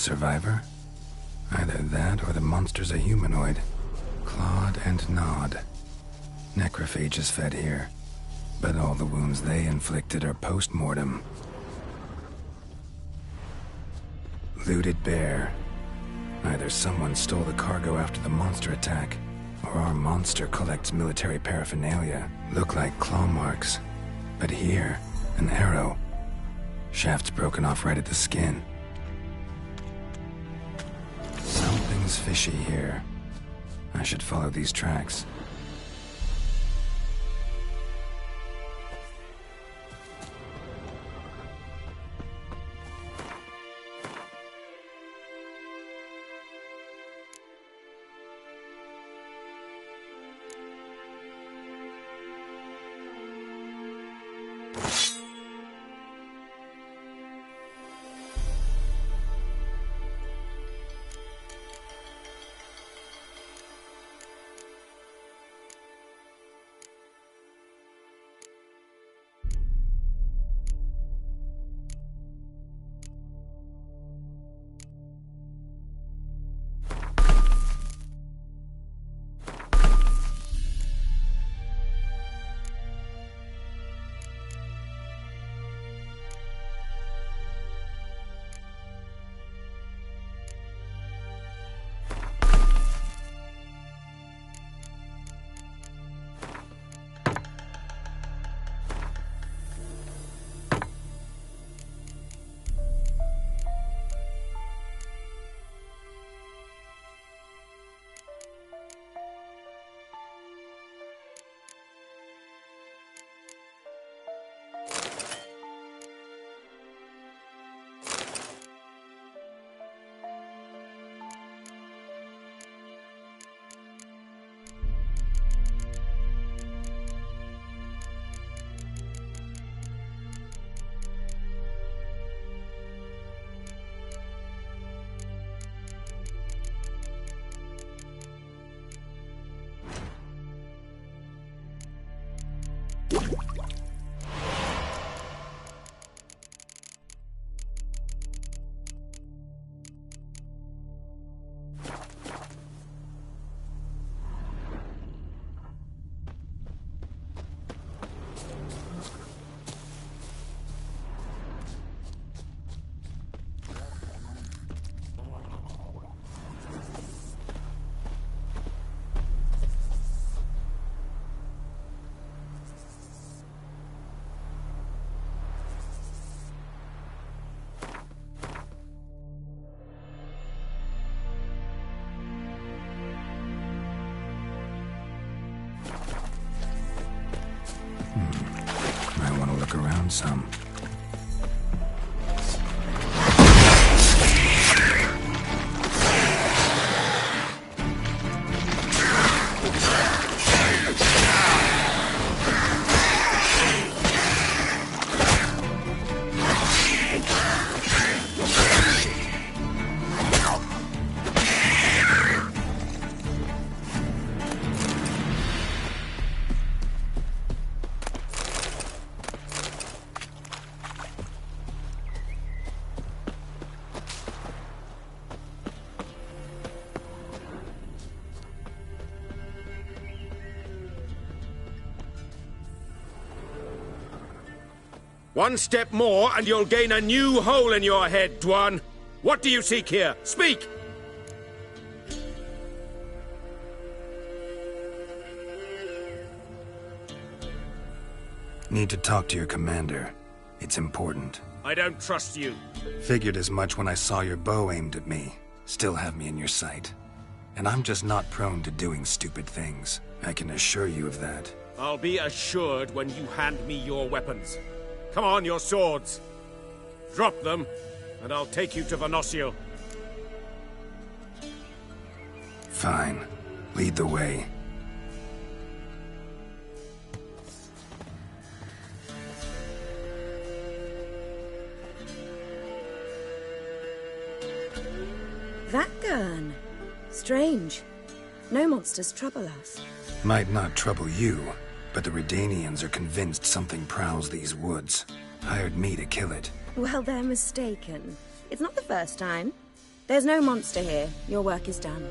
survivor? Either that or the monster's a humanoid. Clawed and gnawed. Necrophages fed here. But all the wounds they inflicted are post-mortem. Looted bare. Either someone stole the cargo after the monster attack, or our monster collects military paraphernalia. Look like claw marks. But here, an arrow. Shaft's broken off right at the skin. Something's fishy here. I should follow these tracks. Might want to look around some. One step more, and you'll gain a new hole in your head, Dwan. What do you seek here? Speak! Need to talk to your commander. It's important. I don't trust you. Figured as much when I saw your bow aimed at me. Still have me in your sight. And I'm just not prone to doing stupid things. I can assure you of that. I'll be assured when you hand me your weapons. Come on, your swords. Drop them, and I'll take you to Venosio. Fine. Lead the way. That gun. Strange. No monsters trouble us. Might not trouble you, but the Redanians are convinced something prowls these woods. Hired me to kill it. Well, they're mistaken. It's not the first time. There's no monster here. Your work is done.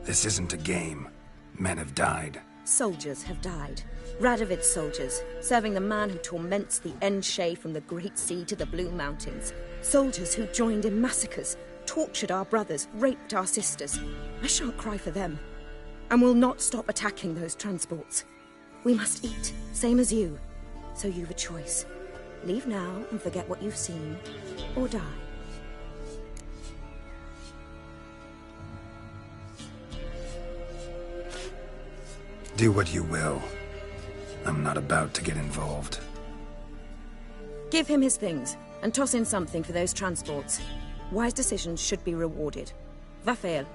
This isn't a game. Men have died. Soldiers have died. Radovid's soldiers, serving the man who torments the Enshe from the Great Sea to the Blue Mountains. Soldiers who joined in massacres, tortured our brothers, raped our sisters. I shan't cry for them, and will not stop attacking those transports. We must eat, same as you. So you've a choice. Leave now and forget what you've seen, or die. Do what you will. I'm not about to get involved. Give him his things, and toss in something for those transports. Wise decisions should be rewarded. Vafael.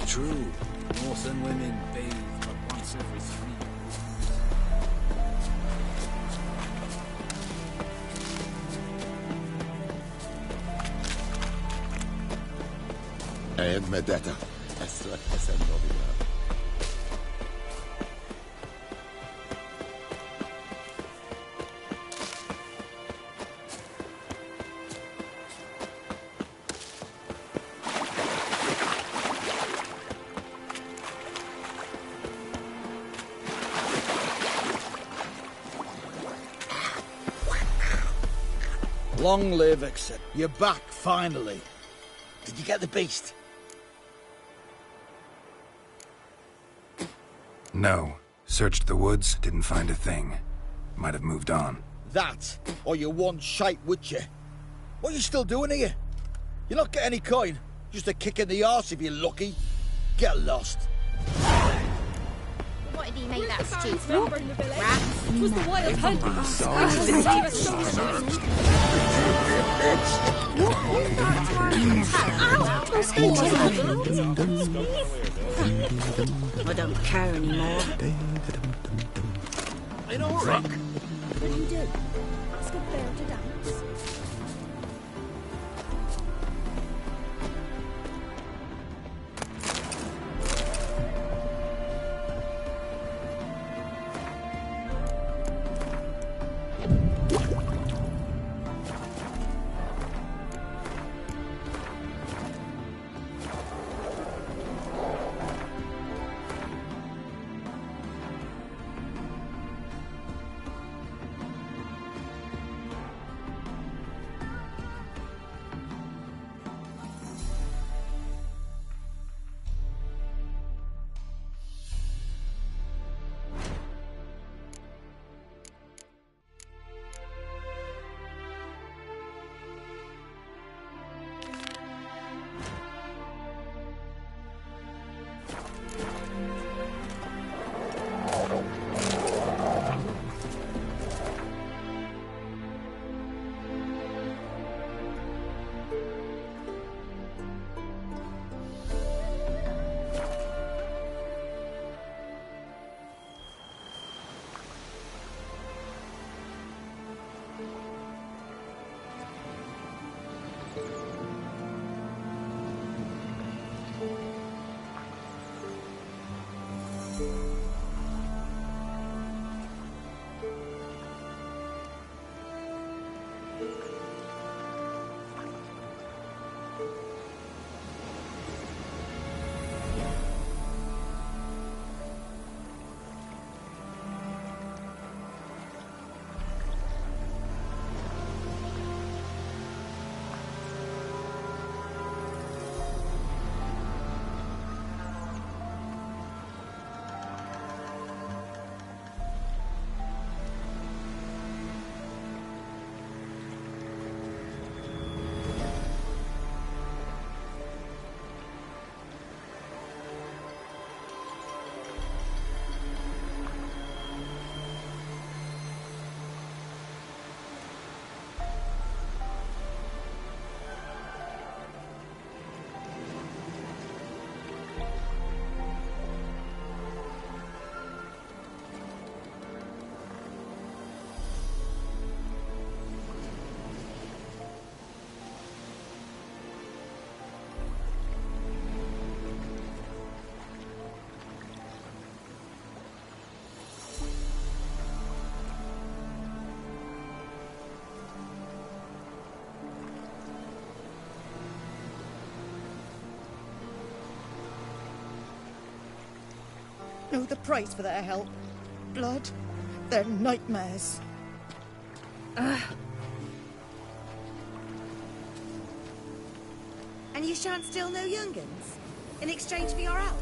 True. Northern women bathe but once every 3 years. Medetta. Essa novidade. Long live, except you're back, finally. Did you get the beast? No. Searched the woods, didn't find a thing. Might have moved on. That, or you one shite witcher. What are you still doing here? You're not getting any coin. Just a kick in the arse if you're lucky. Get lost. What did he make that stew from? Rats? It was the wild hunt. I don't care anymore. In all right. What do you do? Ask a bear to dance? Know the price for their help. Blood. They're nightmares. And you shan't steal no young'uns? In exchange for your help?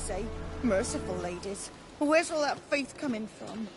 say. Merciful ladies. Where's all that faith coming from?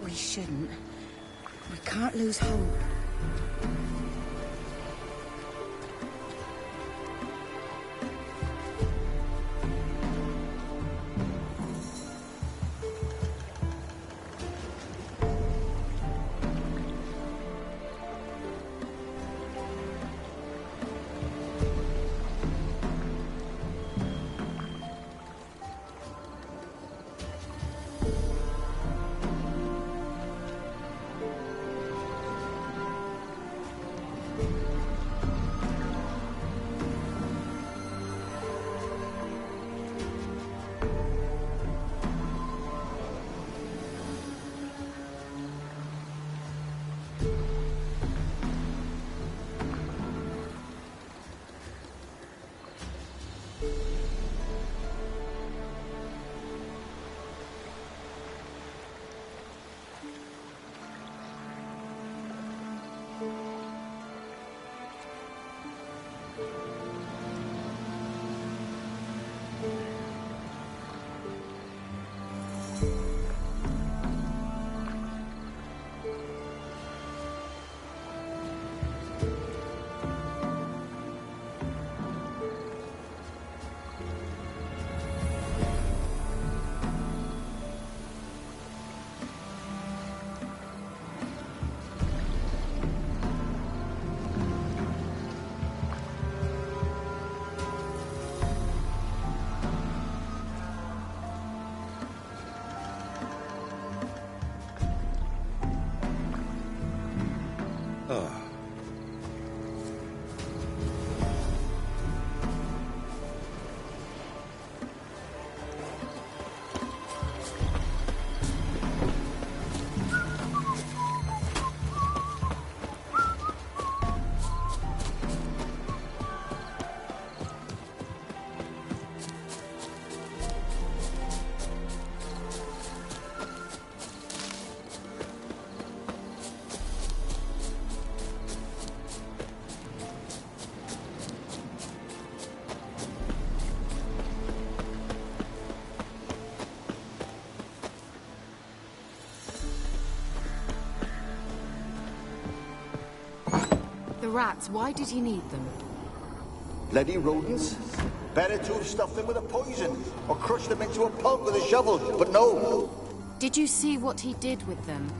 We shouldn't. We can't lose hope. The rats, why did he need them? Bloody rodents. Better to have stuffed them with a poison, or crushed them into a pulp with a shovel, but no. Did you see what he did with them?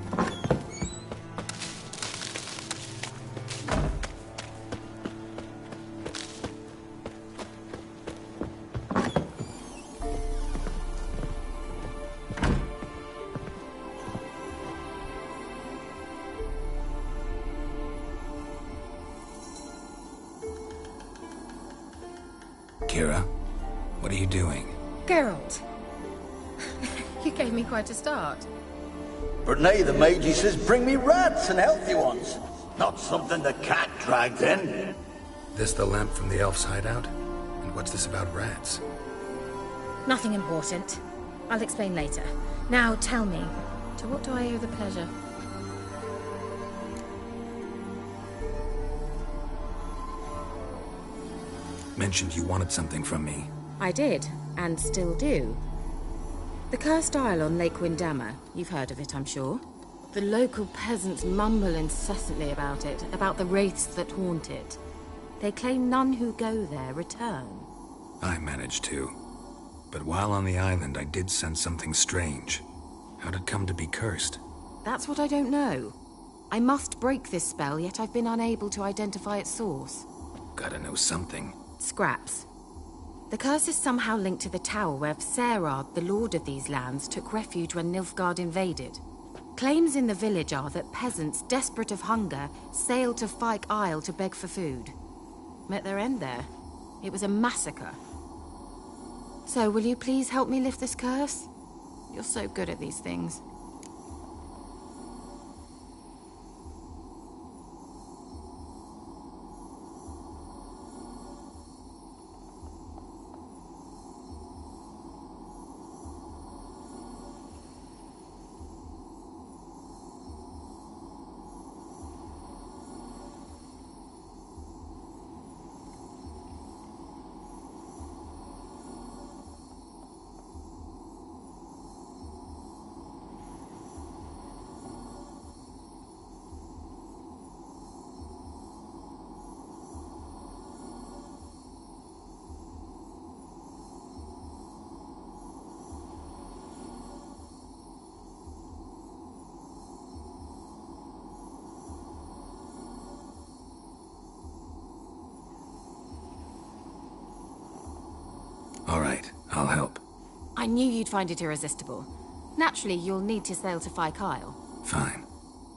Kira. What are you doing? Geralt. You gave me quite a start. But nay, the Magi says bring me rats and healthy ones. Not something the cat dragged in. This the lamp from the elf's hideout? And what's this about rats? Nothing important. I'll explain later. Now tell me, to what do I owe the pleasure? Mentioned you wanted something from me. I did, and still do. The Cursed Isle on Lake Windammer. You've heard of it, I'm sure. The local peasants mumble incessantly about it, about the wraiths that haunt it. They claim none who go there return. I managed to. But while on the island, I did sense something strange. How'd it come to be cursed? That's what I don't know. I must break this spell, yet I've been unable to identify its source. Gotta know something. Scraps. The curse is somehow linked to the tower where Serard, the lord of these lands, took refuge when Nilfgaard invaded. Claims in the village are that peasants, desperate of hunger, sailed to Fyke Isle to beg for food. Met their end there. It was a massacre. So, will you please help me lift this curse? You're so good at these things. All right, I'll help. I knew you'd find it irresistible. Naturally, you'll need to sail to Fyke Isle. Fine.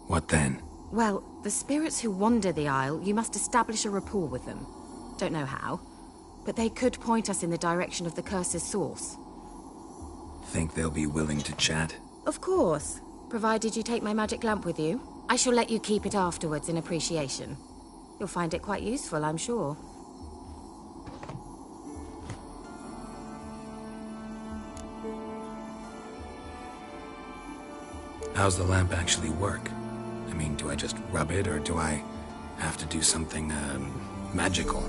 What then? Well, the spirits who wander the Isle, you must establish a rapport with them. Don't know how, but they could point us in the direction of the curse's source. Think they'll be willing to chat? Of course, provided you take my magic lamp with you. I shall let you keep it afterwards in appreciation. You'll find it quite useful, I'm sure. How's the lamp actually work? I mean, do I just rub it, or do I have to do something, magical?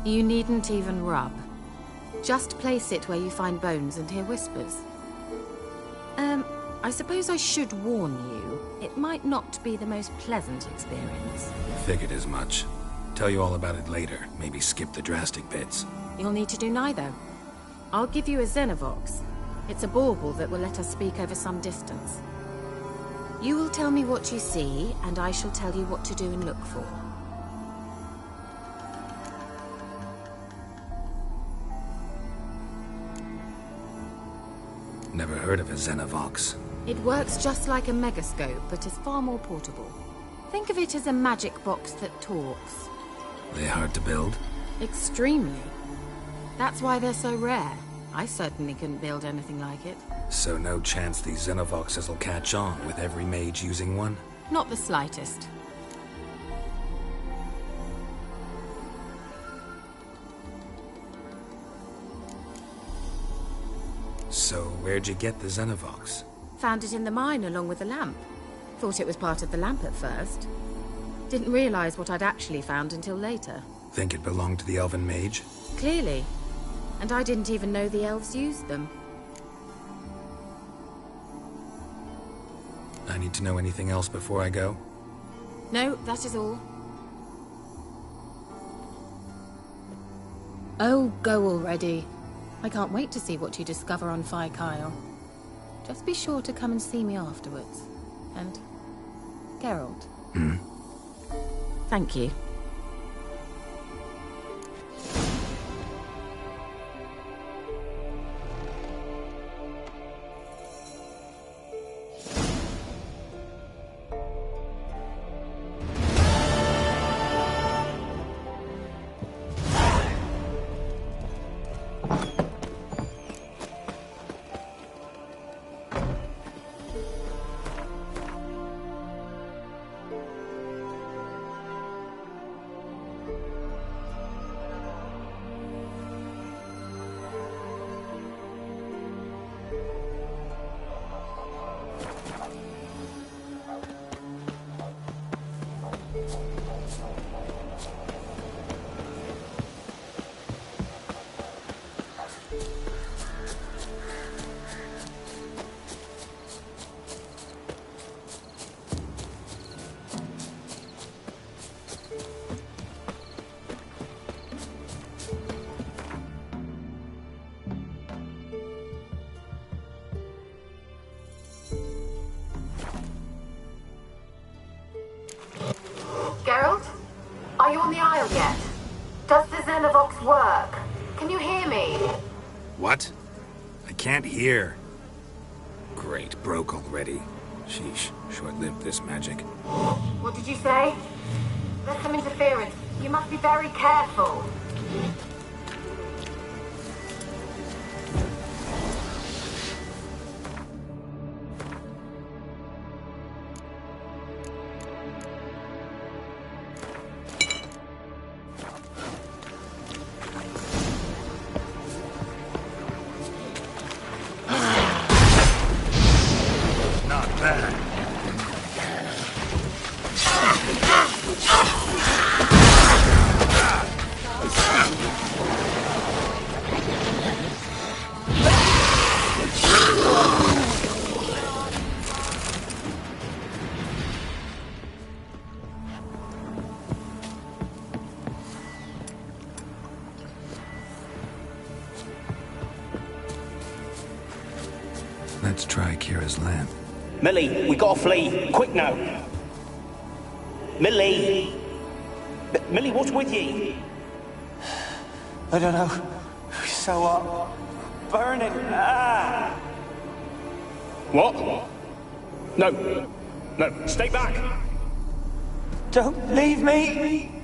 You needn't even rub. Just place it where you find bones and hear whispers. I suppose I should warn you, it might not be the most pleasant experience. Figured as much. Tell you all about it later. Maybe skip the drastic bits. You'll need to do neither. I'll give you a Xenovox. It's a bauble that will let us speak over some distance. You will tell me what you see, and I shall tell you what to do and look for. Never heard of a Xenovox. It works just like a megascope, but is far more portable. Think of it as a magic box that talks. They hard to build? Extremely. That's why they're so rare. I certainly couldn't build anything like it. So no chance these Xenovoxes will catch on with every mage using one? Not the slightest. So where'd you get the Xenovox? Found it in the mine along with the lamp. Thought it was part of the lamp at first. Didn't realize what I'd actually found until later. Think it belonged to the elven mage? Clearly. And I didn't even know the elves used them. I need to know anything else before I go? No, that is all. Oh, go already. I can't wait to see what you discover on Fyke Isle. Just be sure to come and see me afterwards. And... Geralt. Thank you. What? I can't hear. Great, broke already. Sheesh, short-lived this magic. What did you say? There's some interference. You must be very careful. Let's try Kira's lamp. Millie, we gotta flee. Quick now. Millie! Millie, what's with you? I don't know. So hot. Burning. Ah! What? No. No, stay back. Don't leave me.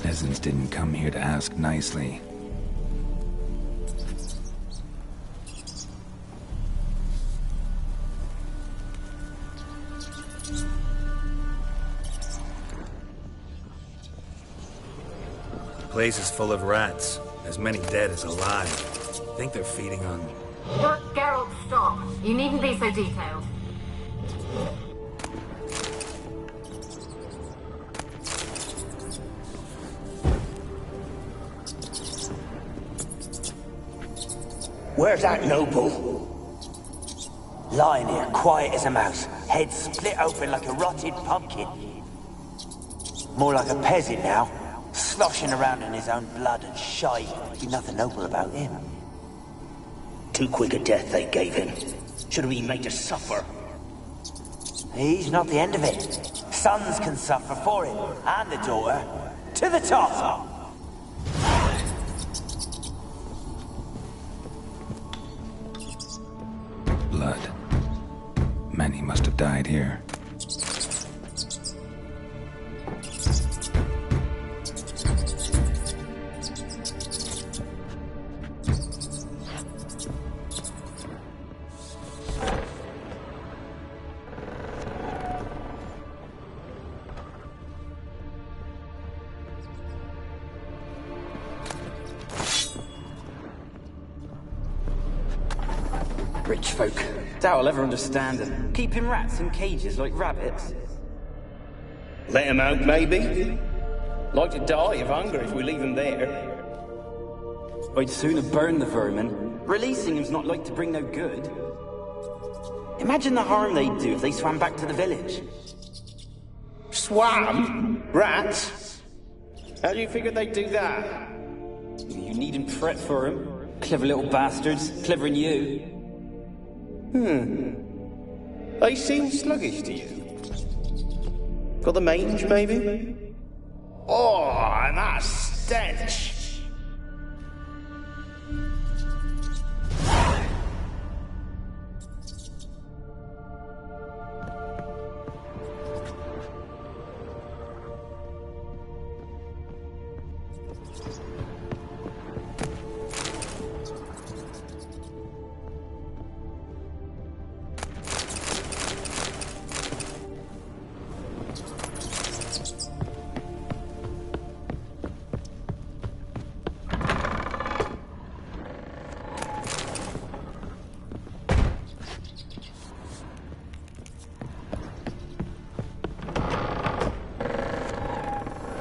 Peasants didn't come here to ask nicely. The place is full of rats. As many dead as alive. Think they're feeding on... Geralt, stop. You needn't be so detailed. Where's that noble? Lying here, quiet as a mouse, head split open like a rotted pumpkin. More like a peasant now, sloshing around in his own blood and shite. Be nothing noble about him. Too quick a death they gave him. Should have been made to suffer. He's not the end of it. Sons can suffer for him, and the daughter. To the top! Blood. Many must have died here. Rich folk. Doubt I'll ever understand them. Keeping rats in cages like rabbits. Let him out, maybe? Like to die of hunger if we leave him there. I'd sooner burn the vermin. Releasing him's not like to bring no good. Imagine the harm they'd do if they swam back to the village. Swam? Rats? How do you figure they'd do that? You needn't fret for them. Clever little bastards. Clever than you. They seem sluggish to you. Got the mange, maybe? Oh, and that stench!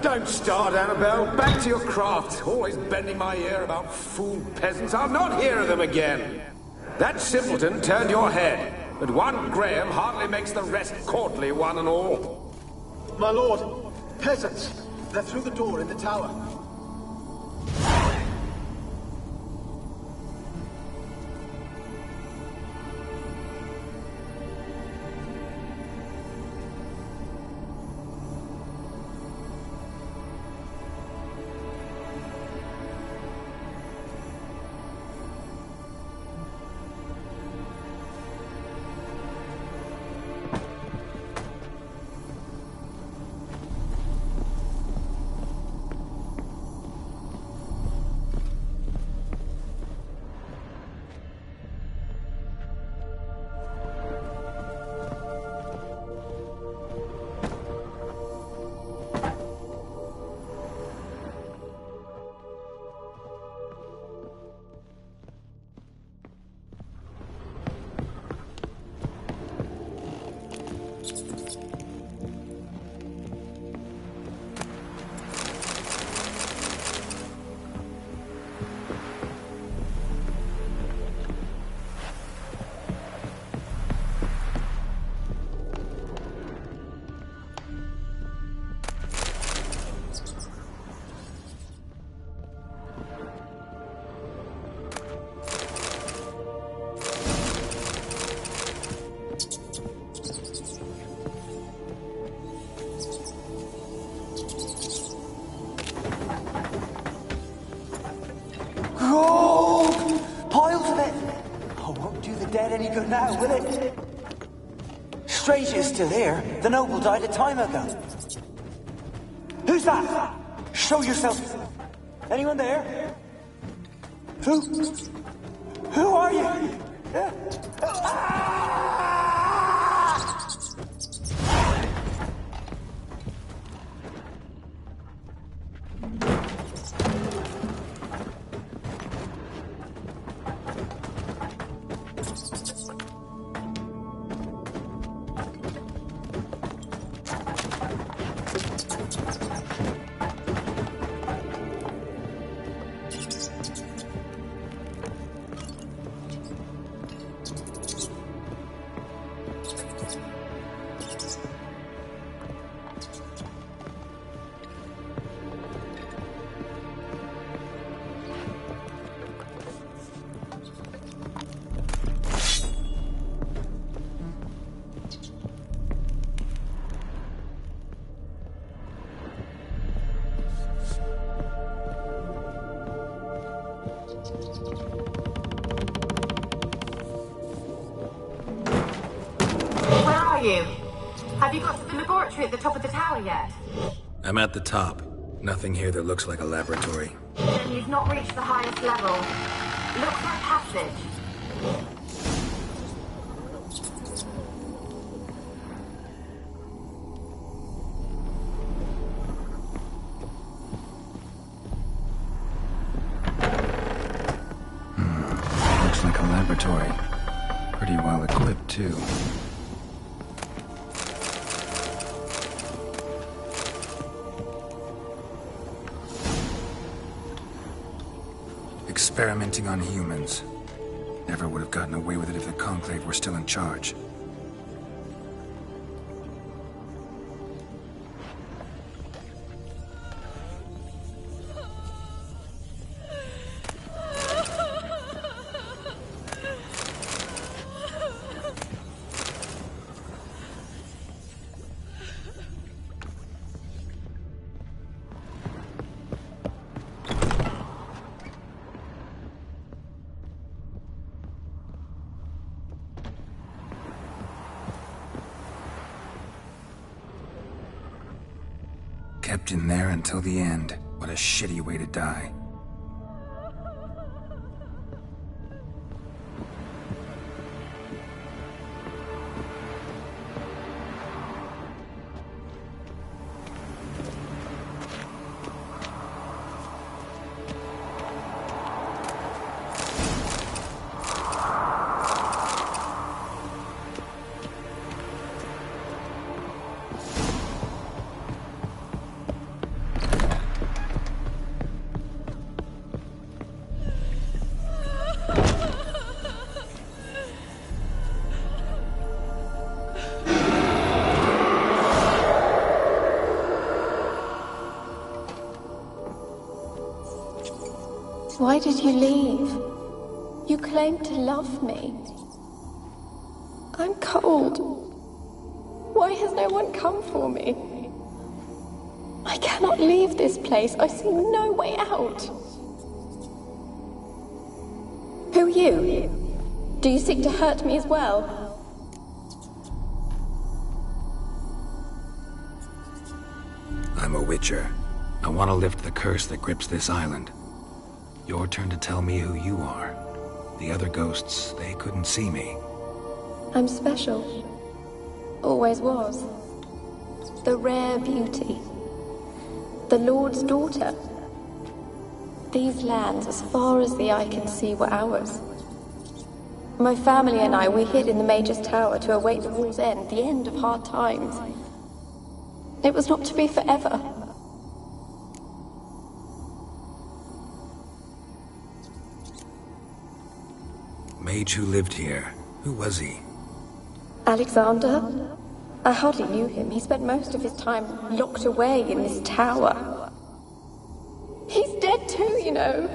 Don't start, Annabelle. Back to your craft. Always bending my ear about fool peasants. I'll not hear of them again. That simpleton turned your head, but one Graham hardly makes the rest courtly, one and all. My lord, peasants! They're through the door in the tower. Any good now, will it? Strange it's still here. The noble died a time ago. Who's that? Show yourself. Anyone there? Who are you? Have you got to the laboratory at the top of the tower yet? I'm at the top. Nothing here that looks like a laboratory. Then you've not reached the highest level. Look for a passage. Looks like a laboratory. Pretty well equipped, too. Experimenting on humans. Never would have gotten away with it if the Conclave were still in charge. Kept in there until the end. What a shitty way to die. Why did you leave? You claimed to love me. I'm cold. Why has no one come for me? I cannot leave this place. I see no way out. Who are you? Do you seek to hurt me as well? I'm a witcher. I want to lift the curse that grips this island. Your turn to tell me who you are. The other ghosts, they couldn't see me. I'm special. Always was. The rare beauty. The Lord's daughter. These lands, as far as the eye can see, were ours. My family and I, we hid in the Mage's Tower to await the war's end, the end of hard times. It was not to be forever. Mage who lived here. Who was he? Alexander? I hardly knew him. He spent most of his time locked away in this tower. He's dead too, you know.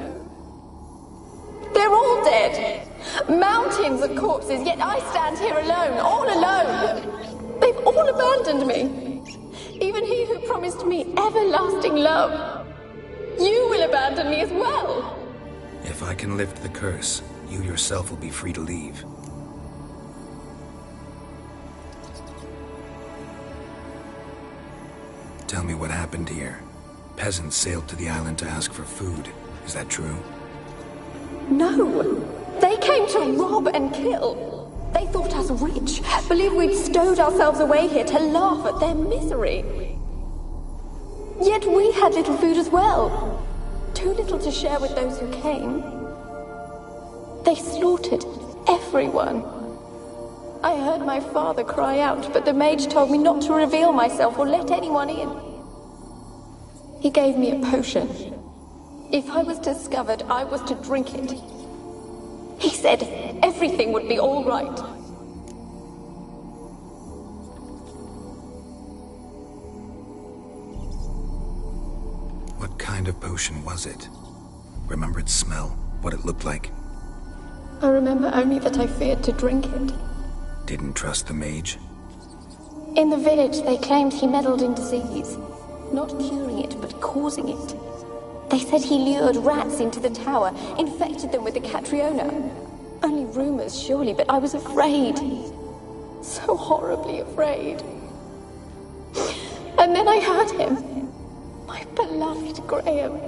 They're all dead. Mountains of corpses, yet I stand here alone, all alone. They've all abandoned me. Even he who promised me everlasting love. You will abandon me as well. If I can lift the curse, you yourself will be free to leave. Tell me what happened here. Peasants sailed to the island to ask for food. Is that true? No. They came to rob and kill. They thought us rich, believed we'd stowed ourselves away here to laugh at their misery. Yet we had little food as well. Too little to share with those who came. They slaughtered everyone. I heard my father cry out, but the mage told me not to reveal myself or let anyone in. He gave me a potion. If I was discovered, I was to drink it. He said everything would be all right. What kind of potion was it? Remember its smell? What it looked like? I remember only that I feared to drink it. Didn't trust the mage? In the village, they claimed he meddled in disease. Not curing it, but causing it. They said he lured rats into the tower, infected them with the Catriona. Only rumors, surely, but I was afraid. So horribly afraid. And then I heard him. My beloved Graham.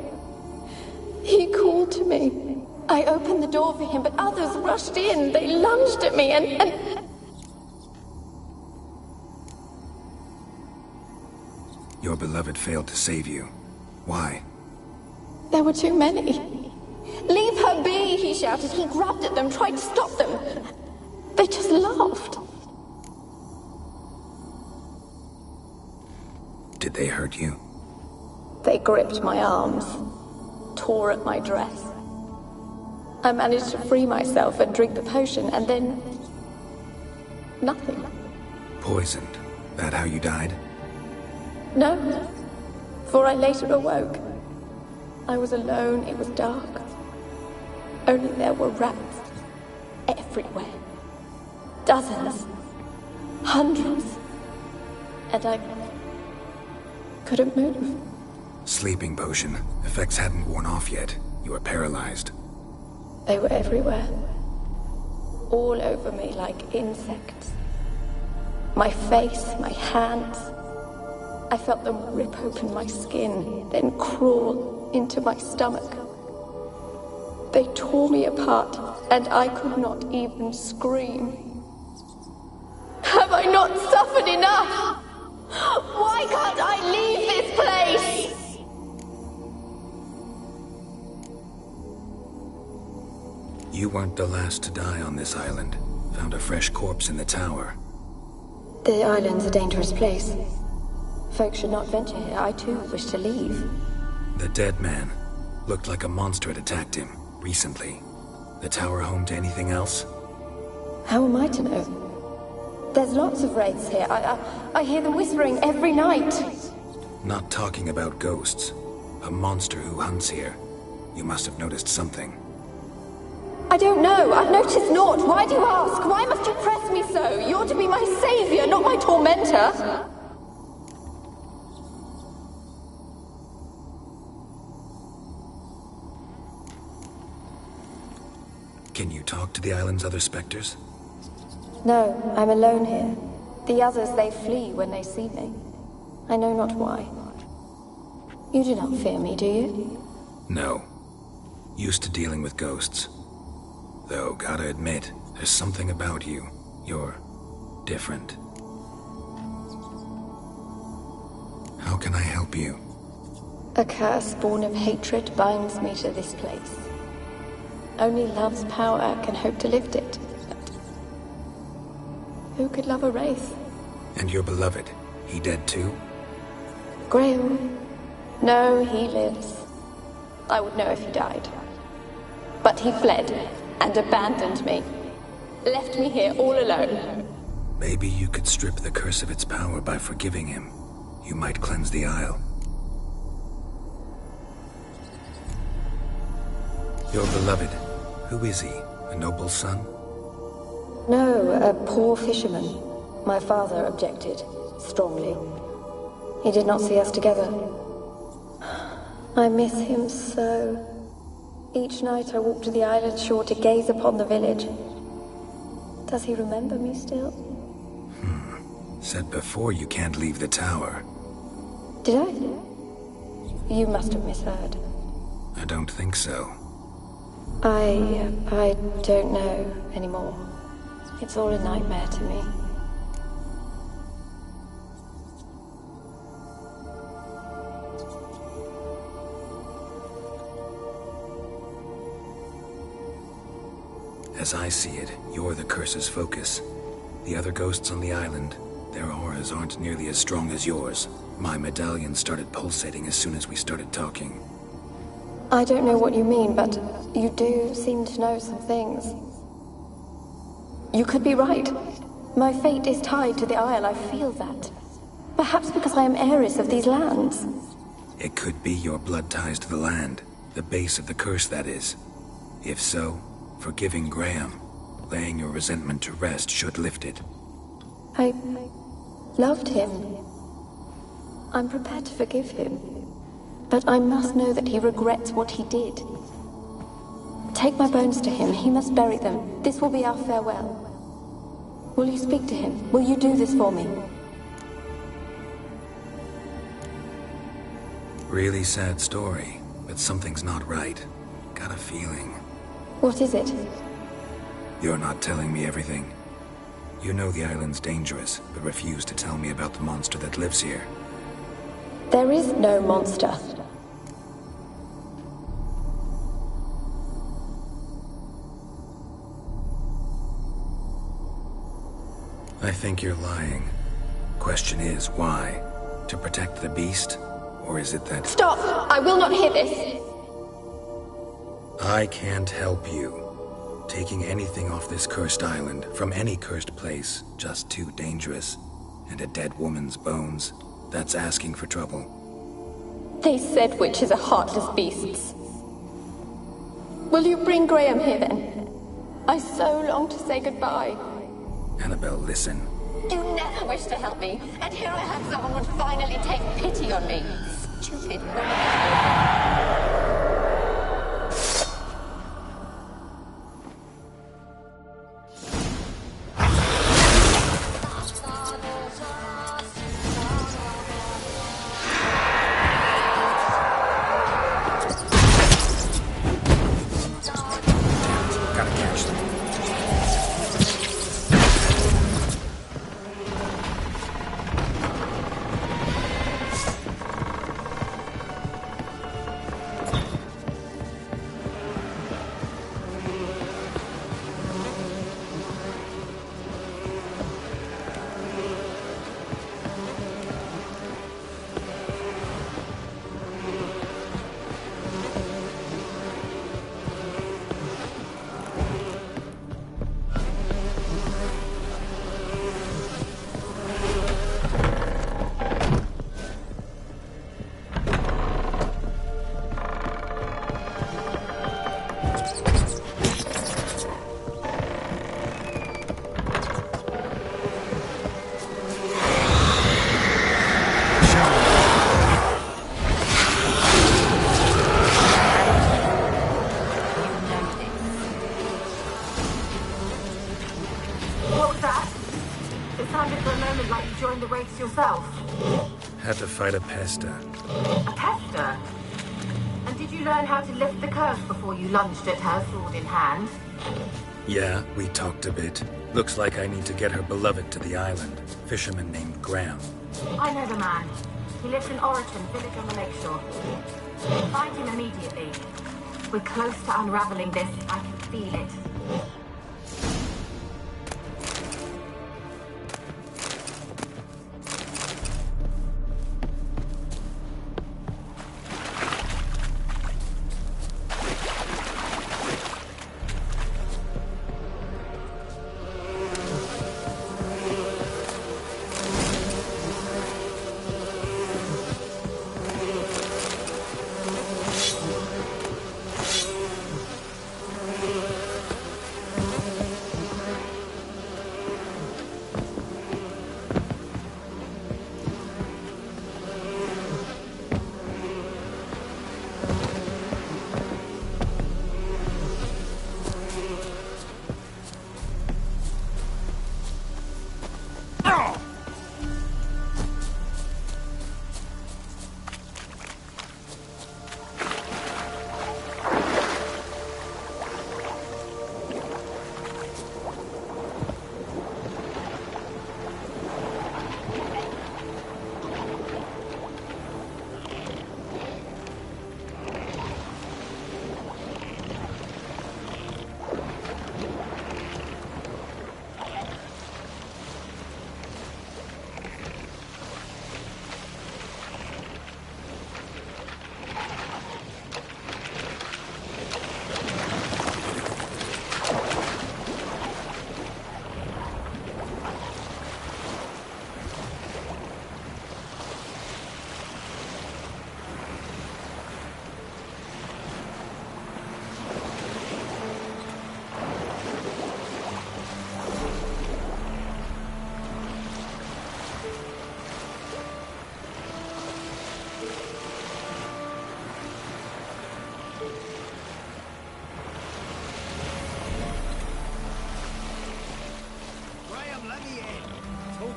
He called to me. I opened the door for him, but others rushed in. They lunged at me and... Your beloved failed to save you. Why? There were too many. Leave her be, he shouted. He grabbed at them, tried to stop them. They just laughed. Did they hurt you? They gripped my arms, tore at my dress. I managed to free myself and drink the potion, and then... nothing. Poisoned. That how you died? No, for I later awoke. I was alone, it was dark. Only there were rats everywhere. Dozens. Hundreds. And I couldn't move. Sleeping potion. Effects hadn't worn off yet. You were paralyzed. They were everywhere. All over me like insects. My face, my hands. I felt them rip open my skin, then crawl into my stomach. They tore me apart, and I could not even scream. Have I not suffered enough? Why can't I leave this place? You weren't the last to die on this island. Found a fresh corpse in the tower. The island's a dangerous place. Folks should not venture here. I too wish to leave. The dead man. Looked like a monster had attacked him, recently. The tower home to anything else? How am I to know? There's lots of wraiths here. I hear them whispering every night. Not talking about ghosts. A monster who hunts here. You must have noticed something. I don't know. I've noticed naught. Why do you ask? Why must you press me so? You're to be my savior, not my tormentor. Can you talk to the island's other specters? No, I'm alone here. The others, they flee when they see me. I know not why. You do not fear me, do you? No. Used to dealing with ghosts. Though, gotta admit, there's something about you. You're different. How can I help you? A curse born of hatred binds me to this place. Only love's power can hope to lift it. But who could love a wraith? And your beloved, he dead too? Graham? No, he lives. I would know if he died. But he fled and abandoned me. Left me here all alone. Maybe you could strip the curse of its power by forgiving him. You might cleanse the Isle. Your beloved, who is he? A noble son? No, a poor fisherman. My father objected, strongly. He did not see us together. I miss him so. Each night I walk to the island shore to gaze upon the village. Does he remember me still? Said before you can't leave the tower. Did I? You must have misheard. I don't think so. I don't know anymore. It's all a nightmare to me. As I see it, you're the curse's focus. The other ghosts on the island, their auras aren't nearly as strong as yours. My medallion started pulsating as soon as we started talking. I don't know what you mean, but you do seem to know some things. You could be right. My fate is tied to the Isle, I feel that. Perhaps because I am heiress of these lands. It could be your blood ties to the land, the base of the curse, that is. If so, forgiving Graham, laying your resentment to rest should lift it. I loved him. I'm prepared to forgive him. But I must know that he regrets what he did. Take my bones to him. He must bury them. This will be our farewell. Will you speak to him? Will you do this for me? Really sad story, but something's not right. Got a feeling. What is it? You're not telling me everything. You know the island's dangerous, but refuse to tell me about the monster that lives here. There is no monster. I think you're lying. Question is, why? To protect the beast? Or is it that— Stop! I will not hear this! I can't help you. Taking anything off this cursed island, from any cursed place, just too dangerous. And a dead woman's bones, that's asking for trouble. They said witches are heartless beasts. Will you bring Graham here then? I so long to say goodbye. Annabelle, listen. You never wished to help me, and here I have someone would finally take pity on me. Stupid woman. yourself? Had to fight a pester. A pester? And did you learn how to lift the curse before you lunged at her, sword in hand? Yeah, we talked a bit. Looks like I need to get her beloved to the island. Fisherman named Graham. I know the man. He lives in Oriton, village on the lakeshore. Find him immediately. We're close to unraveling this. I can feel it.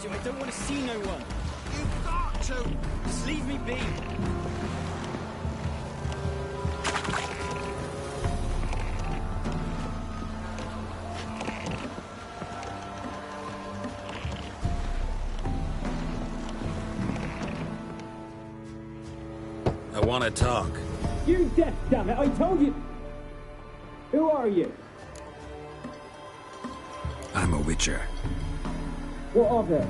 I don't want to see no one. You've got to. Just leave me be. I want to talk. You're deaf, damn it! I told you. Who are you? I'm a witcher. What of it?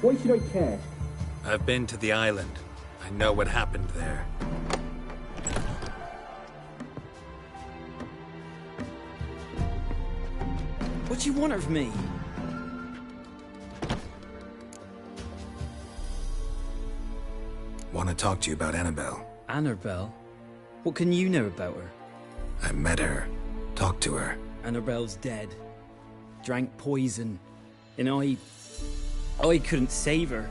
Why should I care? I've been to the island. I know what happened there. What do you want of me? Want to talk to you about Annabelle. Annabelle? What can you know about her? I met her. Talked to her. Annabelle's dead. Drank poison. And I couldn't save her.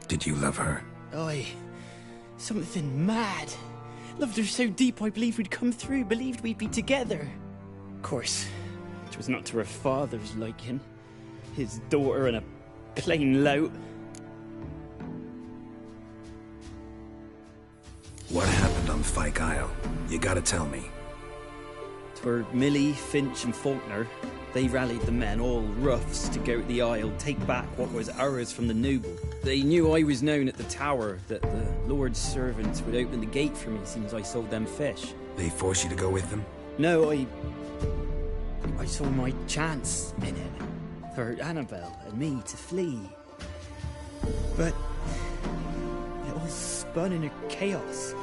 Did you love her? Something mad. Loved her so deep I believed we'd come through, believed we'd be together. Of course, it was not to her father's liking. His daughter and a plain lout. What happened on Fyke Isle? You gotta tell me. For Millie, Finch and Faulkner, they rallied the men, all roughs, to go to the Isle, take back what was ours from the noble. They knew I was known at the tower, that the Lord's servants would open the gate for me as soon as I sold them fish. They forced you to go with them? No, I saw my chance in it. For Annabelle and me to flee. But it all spun in a chaos.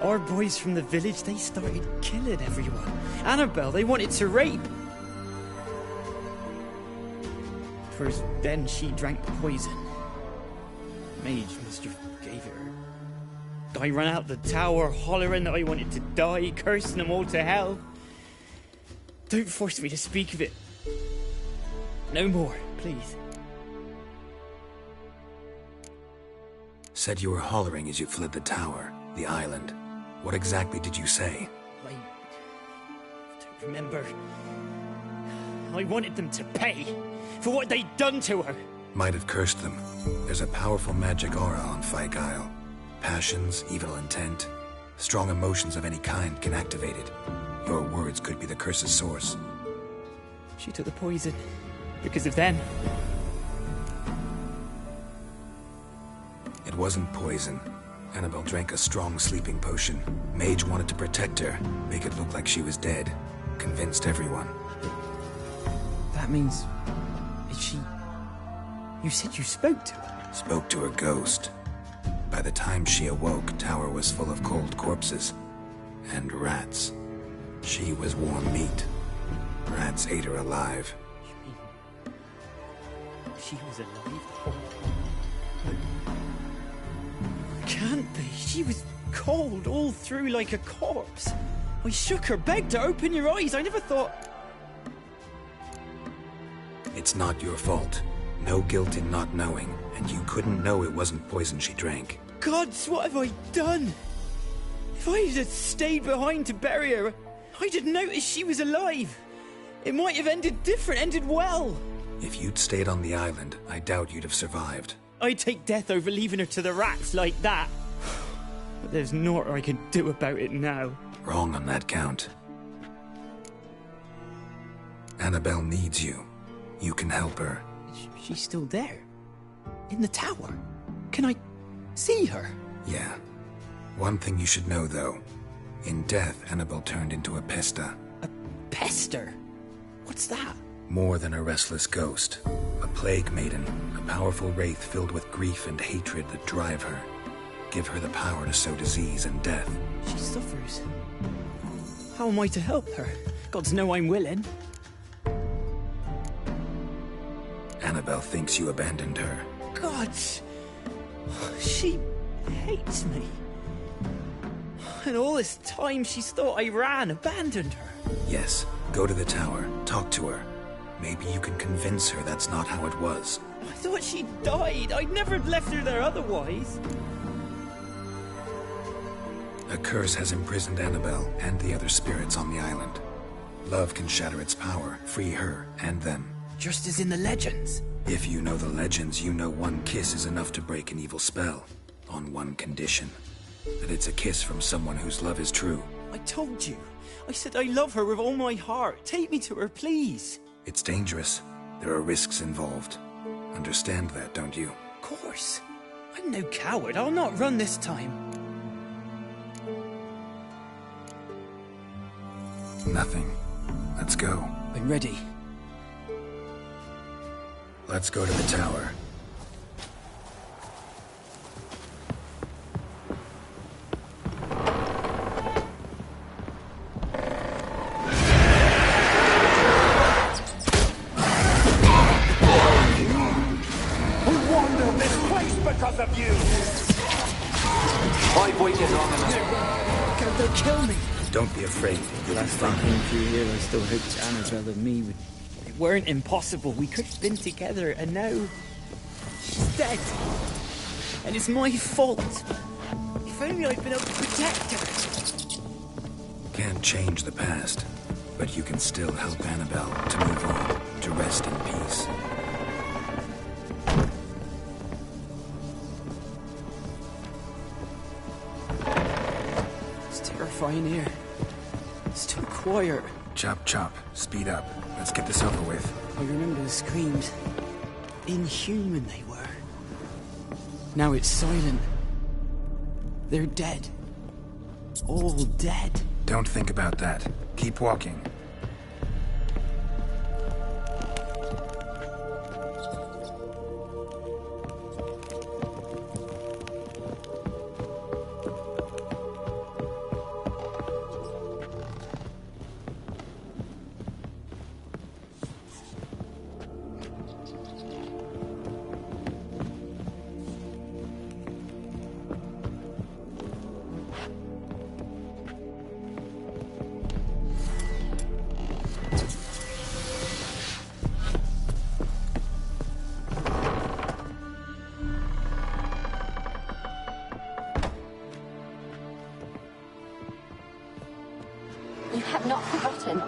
Our boys from the village, they started killing everyone. Annabelle, they wanted to rape. First, then she drank poison. Mage must have gave it her. I ran out the tower, hollering that I wanted to die, cursing them all to hell. Don't force me to speak of it. No more, please. Said you were hollering as you fled the tower, the island. What exactly did you say? I don't remember. I wanted them to pay for what they'd done to her. Might have cursed them. There's a powerful magic aura on Fyke Isle. Passions, evil intent, strong emotions of any kind can activate it. Your words could be the curse's source. She took the poison because of them. It wasn't poison. Annabelle drank a strong sleeping potion. Mage wanted to protect her, make it look like she was dead. Convinced everyone. That means... Is she... You said you spoke to her? Spoke to her ghost. By the time she awoke, Tower was full of cold corpses. And rats. She was warm meat. Rats ate her alive. She was alive? Can't be. She was cold all through like a corpse. I shook her, begged her, open your eyes. I never thought... It's not your fault. No guilt in not knowing, and you couldn't know it wasn't poison she drank. Gods, what have I done? If I had stayed behind to bury her, I'd have noticed she was alive. It might have ended different, ended well. If you'd stayed on the island, I doubt you'd have survived. I'd take death over leaving her to the rats like that. But there's naught I can do about it now. Wrong on that count. Annabelle needs you. You can help her. She's still there? In the tower? Can I see her? Yeah. One thing you should know, though. In death, Annabelle turned into a Pesta. A pester? What's that? More than a restless ghost. A plague maiden. A powerful wraith filled with grief and hatred that drive her. Give her the power to sow disease and death. She suffers. How am I to help her? Gods know I'm willing. Annabelle thinks you abandoned her. Gods! She hates me. And all this time she's thought I ran, abandoned her. Yes, go to the tower, talk to her. Maybe you can convince her that's not how it was. I thought she died. I'd never have left her there otherwise. A curse has imprisoned Annabelle and the other spirits on the island. Love can shatter its power, free her and them. Just as in the legends. If you know the legends, you know one kiss is enough to break an evil spell. On one condition. That it's a kiss from someone whose love is true. I told you. I said I love her with all my heart. Take me to her, please. It's dangerous. There are risks involved. Understand that, don't you? Of course. I'm no coward. I'll not run this time. Nothing. Let's go. I'm ready. Let's go to the tower. Because of you! I've waited long enough. Can't they kill me? Don't be afraid. You'll be Last I fine. came through here, I still hoped Annabelle and me would... It weren't impossible. We could have been together, and now... She's dead. And it's my fault. If only I'd been able to protect her. Can't change the past, but you can still help Annabelle to move on, to rest in peace. Terrifying here. It's too quiet. Chop, chop. Speed up. Let's get this over with. I remember the screams. Inhuman they were. Now it's silent. They're dead. All dead. Don't think about that. Keep walking. You have not forgotten.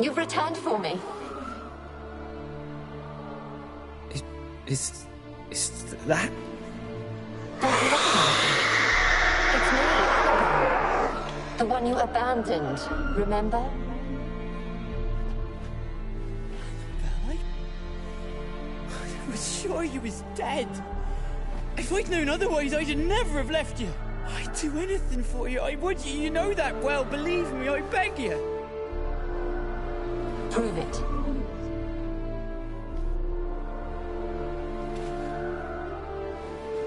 You've returned for me. Is that? It's me, Annabelle. The one you abandoned, remember? I was sure you was dead. If I'd known otherwise, I'd never have left you. I'd do anything for you. I would. You know that well. Believe me, I beg you. Prove it.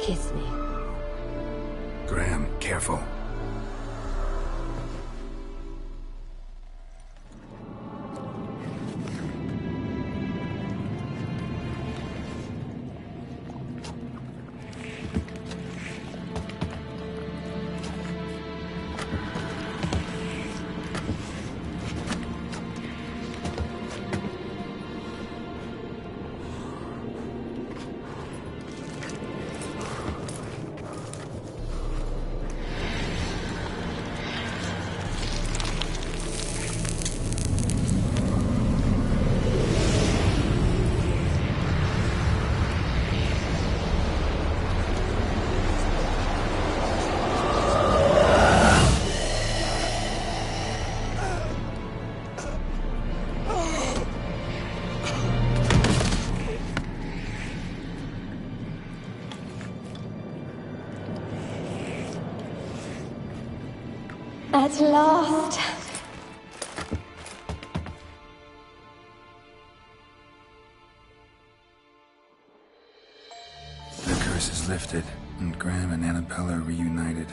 Kiss me. Graham, careful. At last. The curse is lifted, and Graham and Annabelle are reunited.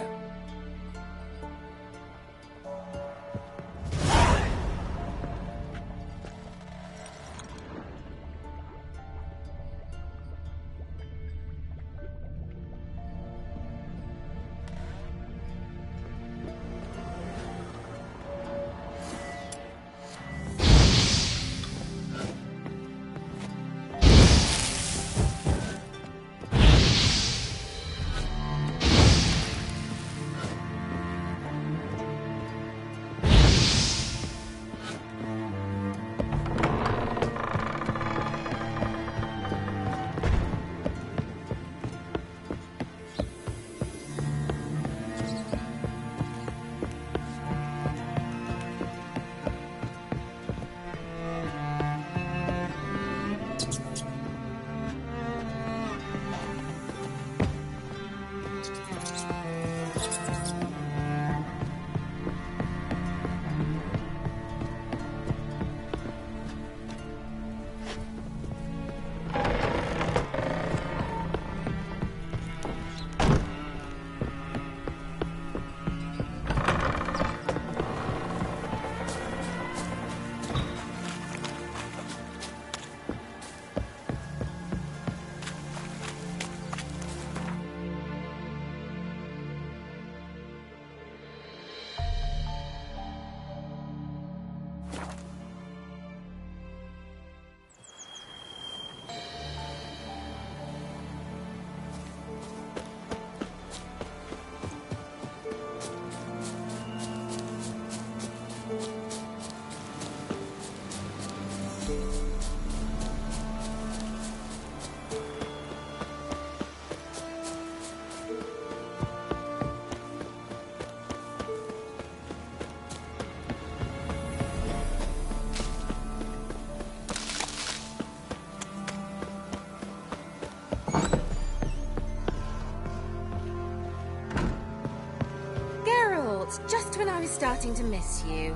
Just when I was starting to miss you.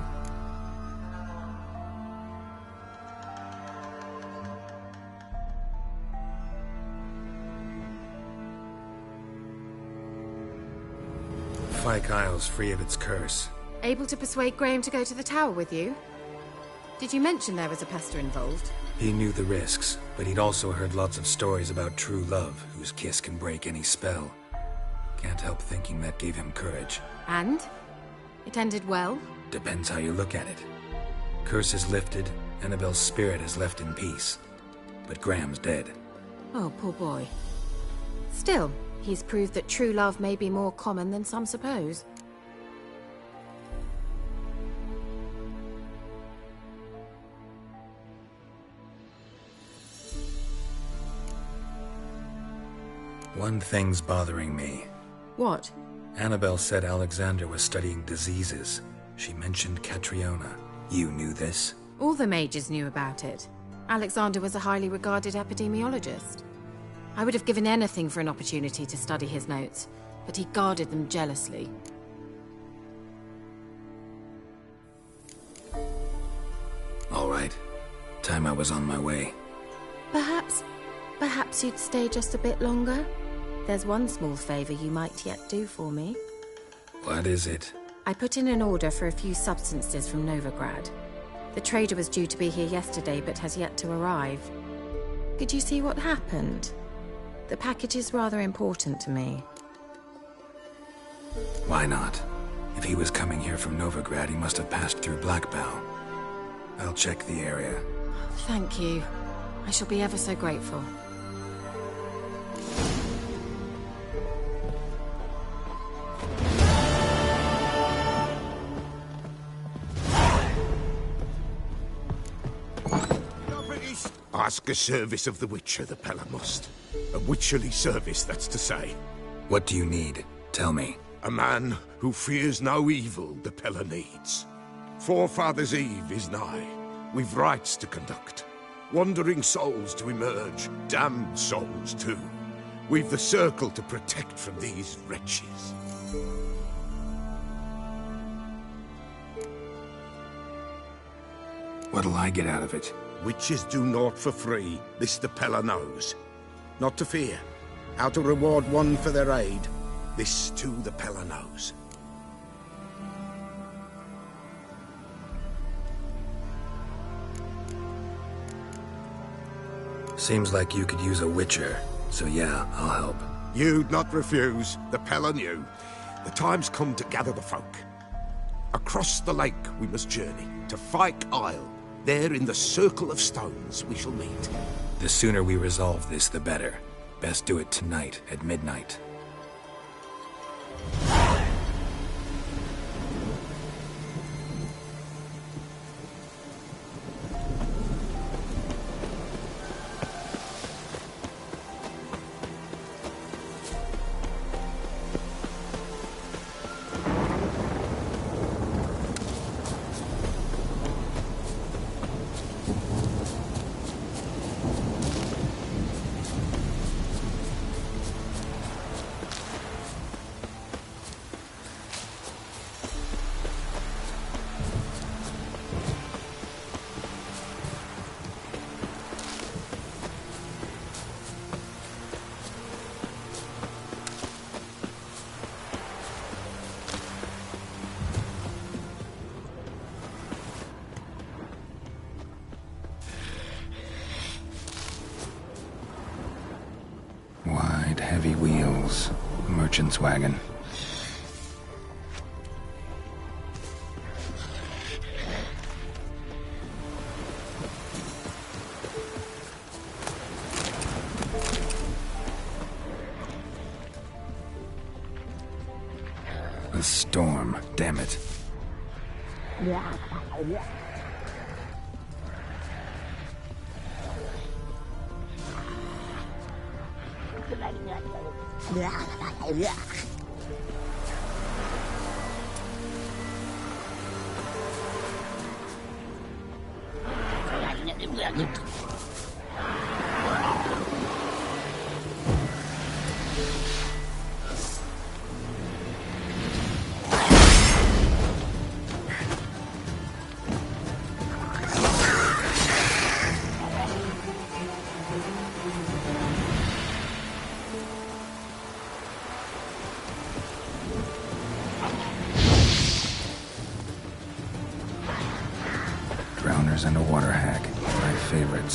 Fyke Isle's free of its curse. Able to persuade Graham to go to the tower with you? Did you mention there was a pester involved? He knew the risks, but he'd also heard lots of stories about true love, whose kiss can break any spell. Can't help thinking that gave him courage. And? It ended well? Depends how you look at it. Curse is lifted, Annabelle's spirit is left in peace. But Graham's dead. Oh, poor boy. Still, he's proved that true love may be more common than some suppose. One thing's bothering me. What? Annabelle said Alexander was studying diseases. She mentioned Catriona. You knew this? All the mages knew about it. Alexander was a highly regarded epidemiologist. I would have given anything for an opportunity to study his notes, but he guarded them jealously. All right. Time I was on my way. Perhaps you'd stay just a bit longer? There's one small favor you might yet do for me. What is it? I put in an order for a few substances from Novigrad. The trader was due to be here yesterday, but has yet to arrive. Could you see what happened? The package is rather important to me. Why not? If he was coming here from Novigrad, he must have passed through Blackbough. I'll check the area. Thank you. I shall be ever so grateful. Ask a service of the Witcher, the Pella must. A witcherly service, that's to say. What do you need? Tell me. A man who fears no evil the Pella needs. Forefathers' Eve is nigh. We've rites to conduct. Wandering souls to emerge. Damned souls, too. We've the circle to protect from these wretches. What'll I get out of it? Witches do naught for free, this the Pella knows. Not to fear. How to reward one for their aid, this too the Pella knows. Seems like you could use a witcher, so yeah, I'll help. You'd not refuse, the Pella knew. The time's come to gather the folk. Across the lake we must journey, to Fyke Isle. There in the Circle of Stones we shall meet. The sooner we resolve this, the better. Best do it tonight at midnight. Heavy wheels. Merchant's wagon. A storm, damn it. And a water hag, my favorite.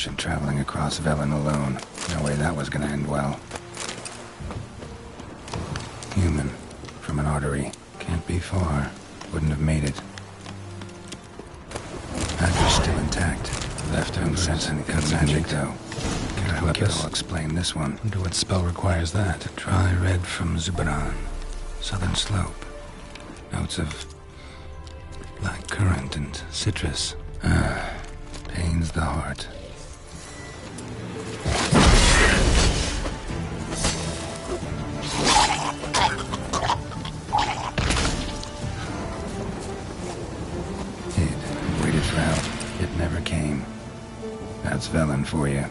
Merchant traveling across Velen alone. No way that was gonna end well. Human. From an artery. Can't be far. Wouldn't have made it. Badger's still intact. Left don't sense anything magic, though. I'll explain this one. Wonder what spell requires that. Try red from Zubaran. Southern slope. Notes of black currant and citrus. Pains the heart. Waited for help. It never came. That's Velen for you.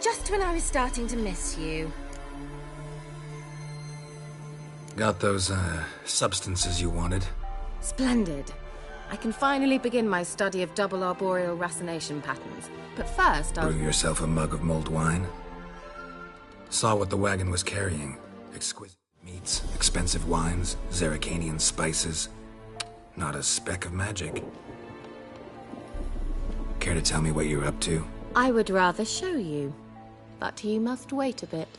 Just when I was starting to miss you. Got those, substances you wanted? Splendid. I can finally begin my study of double arboreal racination patterns. But first, I'll... Brew yourself a mug of mulled wine. Saw what the wagon was carrying. Exquisite meats, expensive wines, Zerrikanian spices. Not a speck of magic. Care to tell me what you're up to? I would rather show you, but you must wait a bit.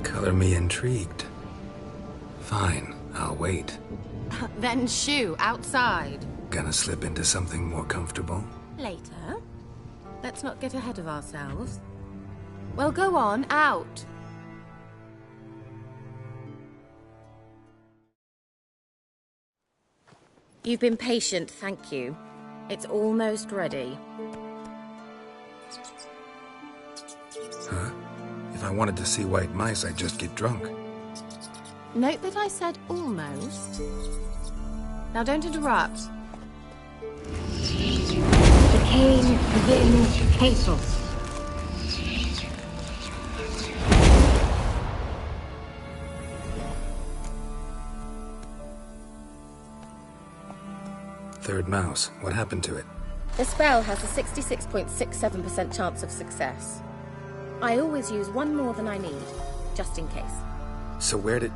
Color me intrigued. Fine, I'll wait. Then shoo, outside. Gonna slip into something more comfortable? Later. Let's not get ahead of ourselves. Well, go on, out. You've been patient, thank you. It's almost ready. Huh? If I wanted to see white mice, I'd just get drunk. Note that I said almost. Now don't interrupt. Decaying within Casos. Third mouse. What happened to it? The spell has a 66.67% chance of success. I always use one more than I need, just in case. So where did...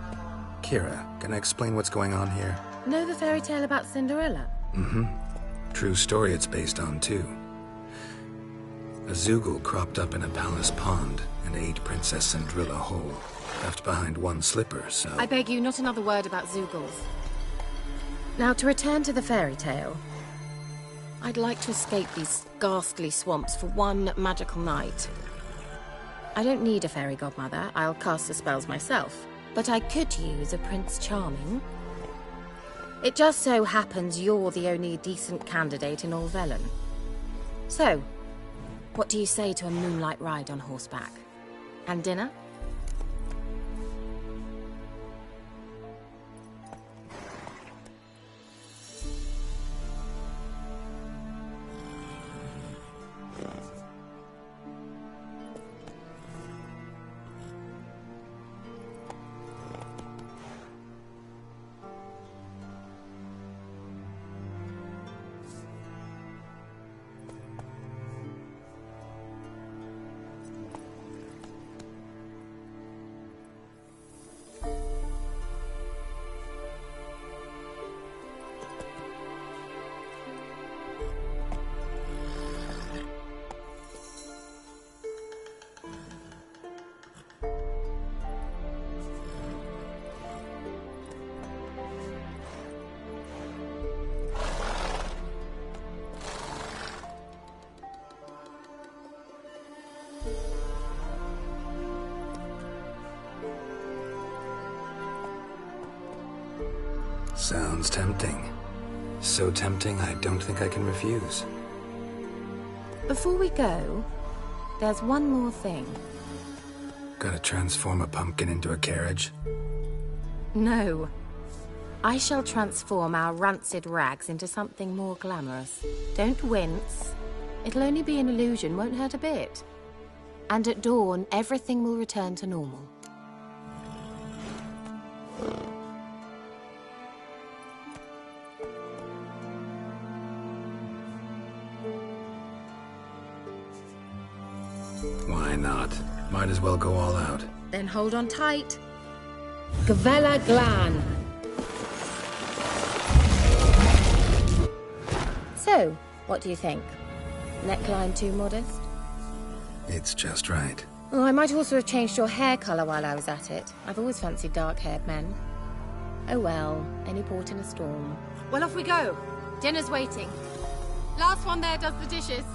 Kira, gonna explain what's going on here? Know the fairy tale about Cinderella? Mm-hmm. True story it's based on, too. A Zoogle cropped up in a palace pond and ate Princess Cinderella whole. Left behind one slipper, so... I beg you, not another word about Zoogles. Now, to return to the fairy tale. I'd like to escape these ghastly swamps for one magical night. I don't need a fairy godmother. I'll cast the spells myself. But I could use a Prince Charming. It just so happens you're the only decent candidate in all Velen. So, what do you say to a moonlight ride on horseback? And dinner? Sounds tempting. So tempting, I don't think I can refuse. Before we go, there's one more thing. Gotta transform a pumpkin into a carriage? No. I shall transform our rancid rags into something more glamorous. Don't wince. It'll only be an illusion, won't hurt a bit. And at dawn, everything will return to normal. Why not? Might as well go all out. Then hold on tight. Gavella Glan. So, what do you think? Neckline too modest? It's just right. Oh, I might also have changed your hair colour while I was at it. I've always fancied dark-haired men. Oh well, any port in a storm. Well, off we go. Dinner's waiting. Last one there does the dishes.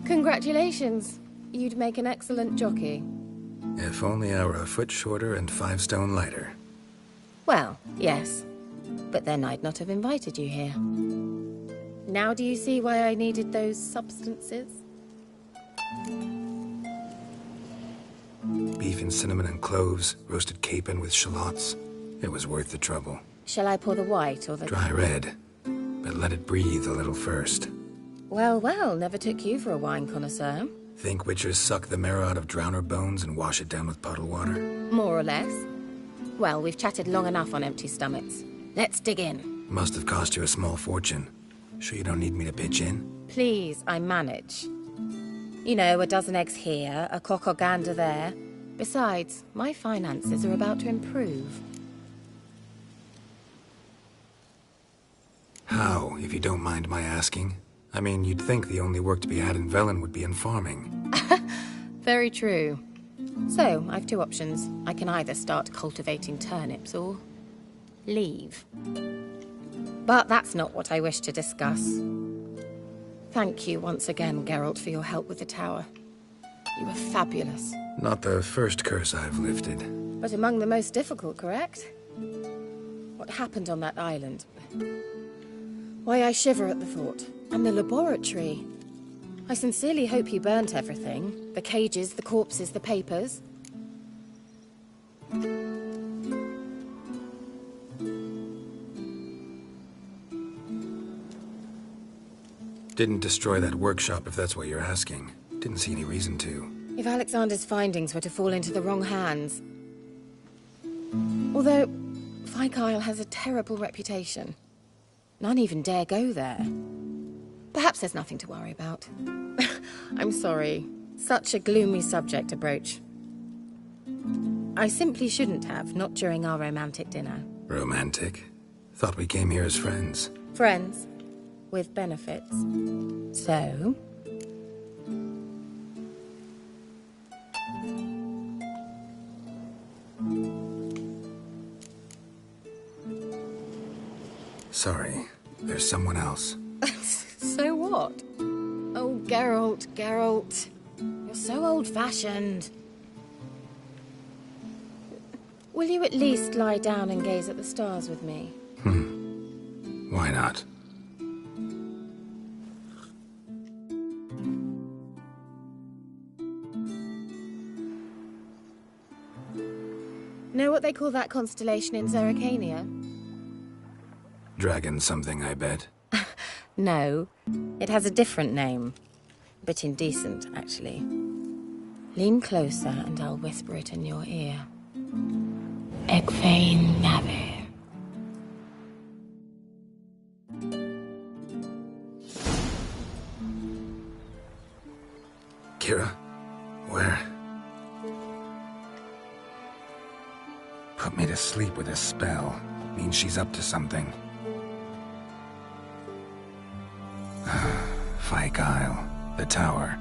Congratulations. You'd make an excellent jockey. If only I were a foot shorter and 5 stone lighter. Well, yes. But then I'd not have invited you here. Now do you see why I needed those substances? Beef and cinnamon and cloves, roasted capon with shallots. It was worth the trouble. Shall I pour the white or the... Dry red, but let it breathe a little first. Well, well, never took you for a wine connoisseur. Think witchers suck the marrow out of drowner bones and wash it down with puddle water? More or less. Well, we've chatted long enough on empty stomachs. Let's dig in. Must have cost you a small fortune. Sure you don't need me to pitch in? Please, I manage. You know, a dozen eggs here, a cock or gander there. Besides, my finances are about to improve. How, if you don't mind my asking? I mean, you'd think the only work to be had in Velen would be in farming. Very true. So, I've 2 options. I can either start cultivating turnips or... leave. But that's not what I wish to discuss. Thank you once again, Geralt, for your help with the tower. You were fabulous. Not the first curse I've lifted. But among the most difficult, correct? What happened on that island? Why, I shiver at the thought. And the laboratory. I sincerely hope you burnt everything. The cages, the corpses, the papers. Didn't destroy that workshop, if that's what you're asking. Didn't see any reason to. If Alexander's findings were to fall into the wrong hands... Although, Fikyle has a terrible reputation. None even dare go there. Perhaps there's nothing to worry about. I'm sorry. Such a gloomy subject to broach. I simply shouldn't have, not during our romantic dinner. Romantic? Thought we came here as friends. Friends. With benefits. So... Sorry. There's someone else. So what? Oh, Geralt, Geralt. You're so old-fashioned. Will you at least lie down and gaze at the stars with me? Why not? Know what they call that constellation in Zerrikania? Dragon something, I bet. No, it has a different name. A bit indecent, actually. Lean closer and I'll whisper it in your ear. Egwene Navi. Kira? Where? Put me to sleep with a spell. Means she's up to something. Fikyle, the tower.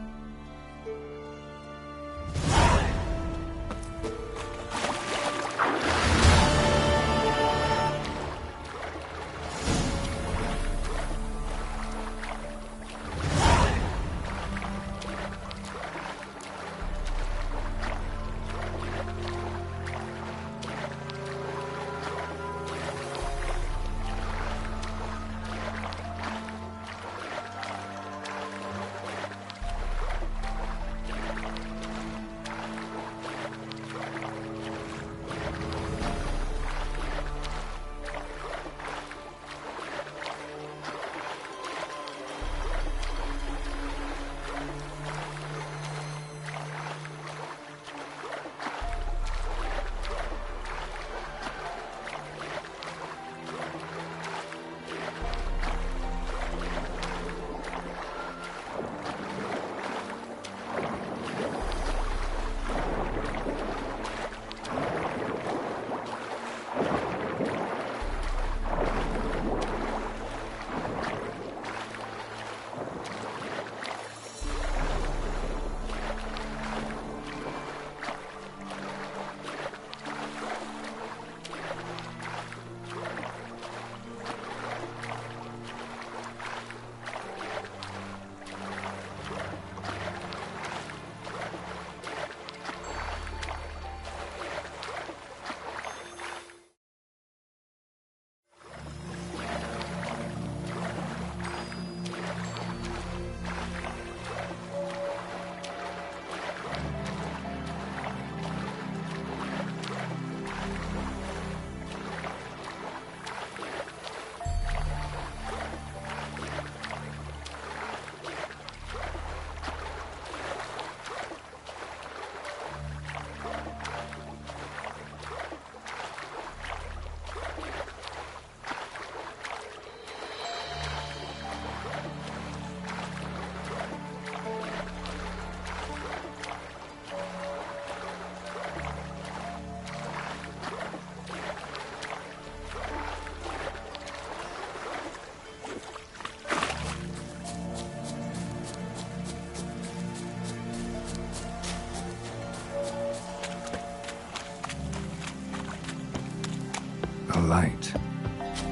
A light.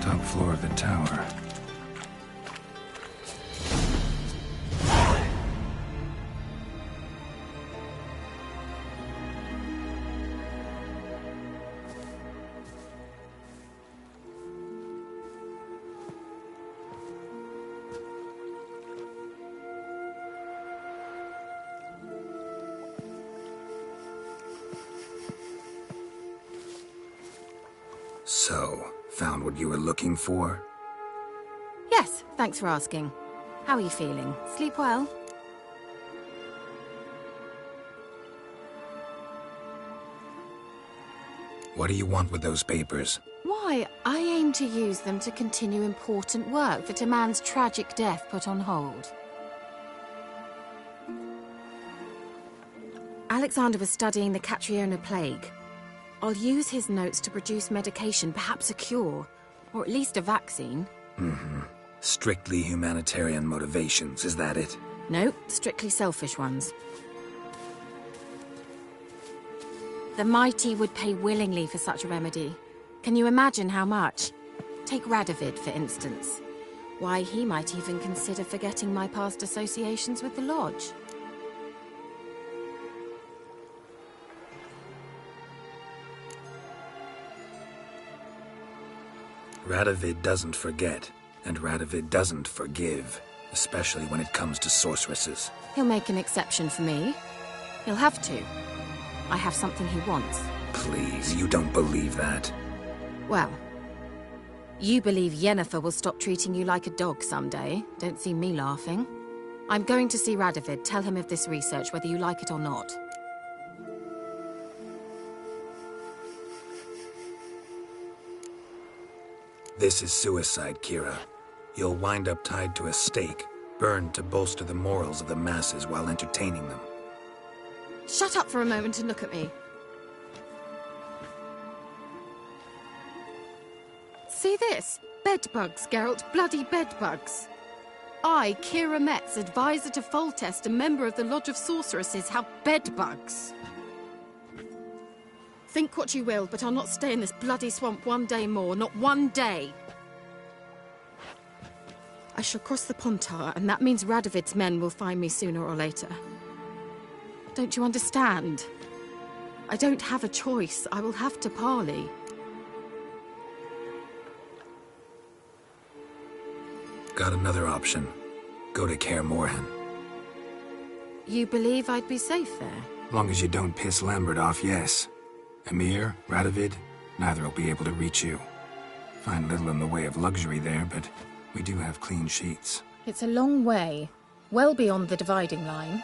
Top floor of the tower. So, found what you were looking for? Yes, thanks for asking. How are you feeling? Sleep well? What do you want with those papers? Why, I aim to use them to continue important work that a man's tragic death put on hold. Alexander was studying the Catriona plague. I'll use his notes to produce medication, perhaps a cure, or at least a vaccine. Strictly humanitarian motivations, is that it? No, strictly selfish ones. The mighty would pay willingly for such a remedy. Can you imagine how much? Take Radovid, for instance. Why, he might even consider forgetting my past associations with the Lodge. Radovid doesn't forget, and Radovid doesn't forgive, especially when it comes to sorceresses. He'll make an exception for me. He'll have to. I have something he wants. Please, you don't believe that. Well, you believe Yennefer will stop treating you like a dog someday. Don't see me laughing. I'm going to see Radovid, tell him of this research, whether you like it or not. This is suicide, Kira. You'll wind up tied to a stake, burned to bolster the morals of the masses while entertaining them. Shut up for a moment and look at me. See this? Bedbugs, Geralt. Bloody bedbugs. I, Kira Metz, advisor to Foltest, a member of the Lodge of Sorceresses, have bedbugs. Think what you will, but I'll not stay in this bloody swamp one day more. Not one day. I shall cross the Pontar, and that means Radovid's men will find me sooner or later. Don't you understand? I don't have a choice. I will have to parley. Got another option. Go to Kaer Morhen. You believe I'd be safe there? Long as you don't piss Lambert off, yes. Emir, Radovid, neither will be able to reach you. Find little in the way of luxury there, but we do have clean sheets. It's a long way, well beyond the dividing line.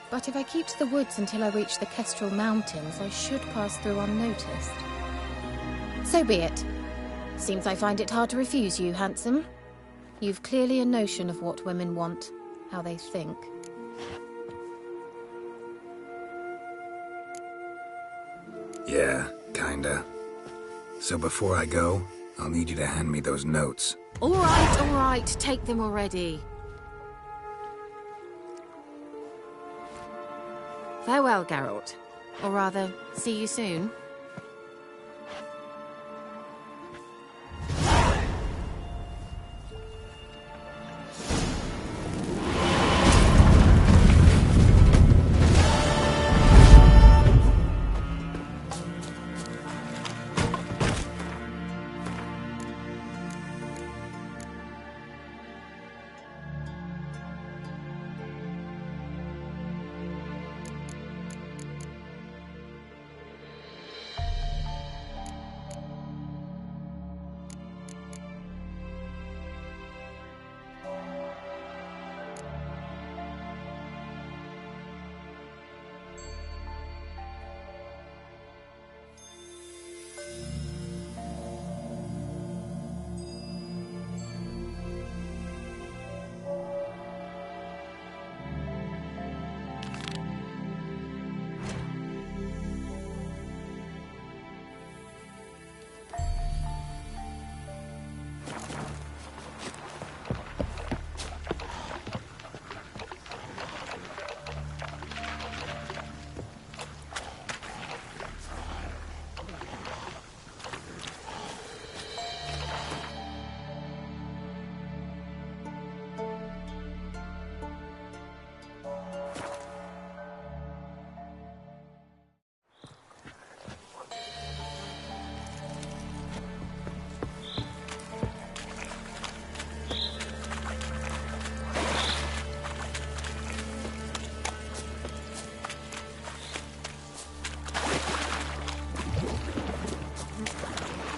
But if I keep to the woods until I reach the Kestrel Mountains, I should pass through unnoticed. So be it. Seems I find it hard to refuse you, handsome. You've clearly a notion of what women want, how they think. Yeah, kinda. So before I go, I'll need you to hand me those notes. All right, take them already. Farewell, Geralt. Or rather, see you soon.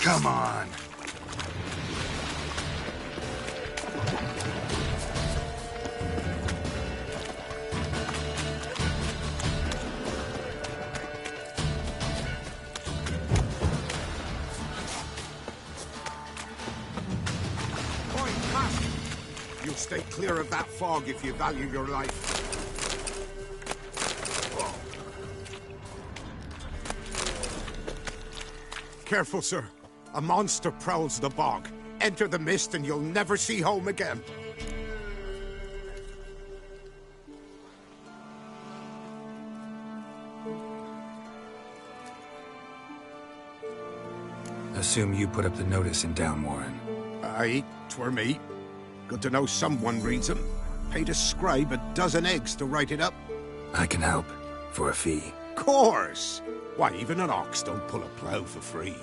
Come on. You'll stay clear of that fog if you value your life. Careful, sir. A monster prowls the bog. Enter the mist and you'll never see home again. Assume you put up the notice in Downwarren. Aye, 'twere me. Good to know someone reads 'em. Paid a scribe a dozen eggs to write it up. I can help, for a fee. Course! Why, even an ox don't pull a plough for free.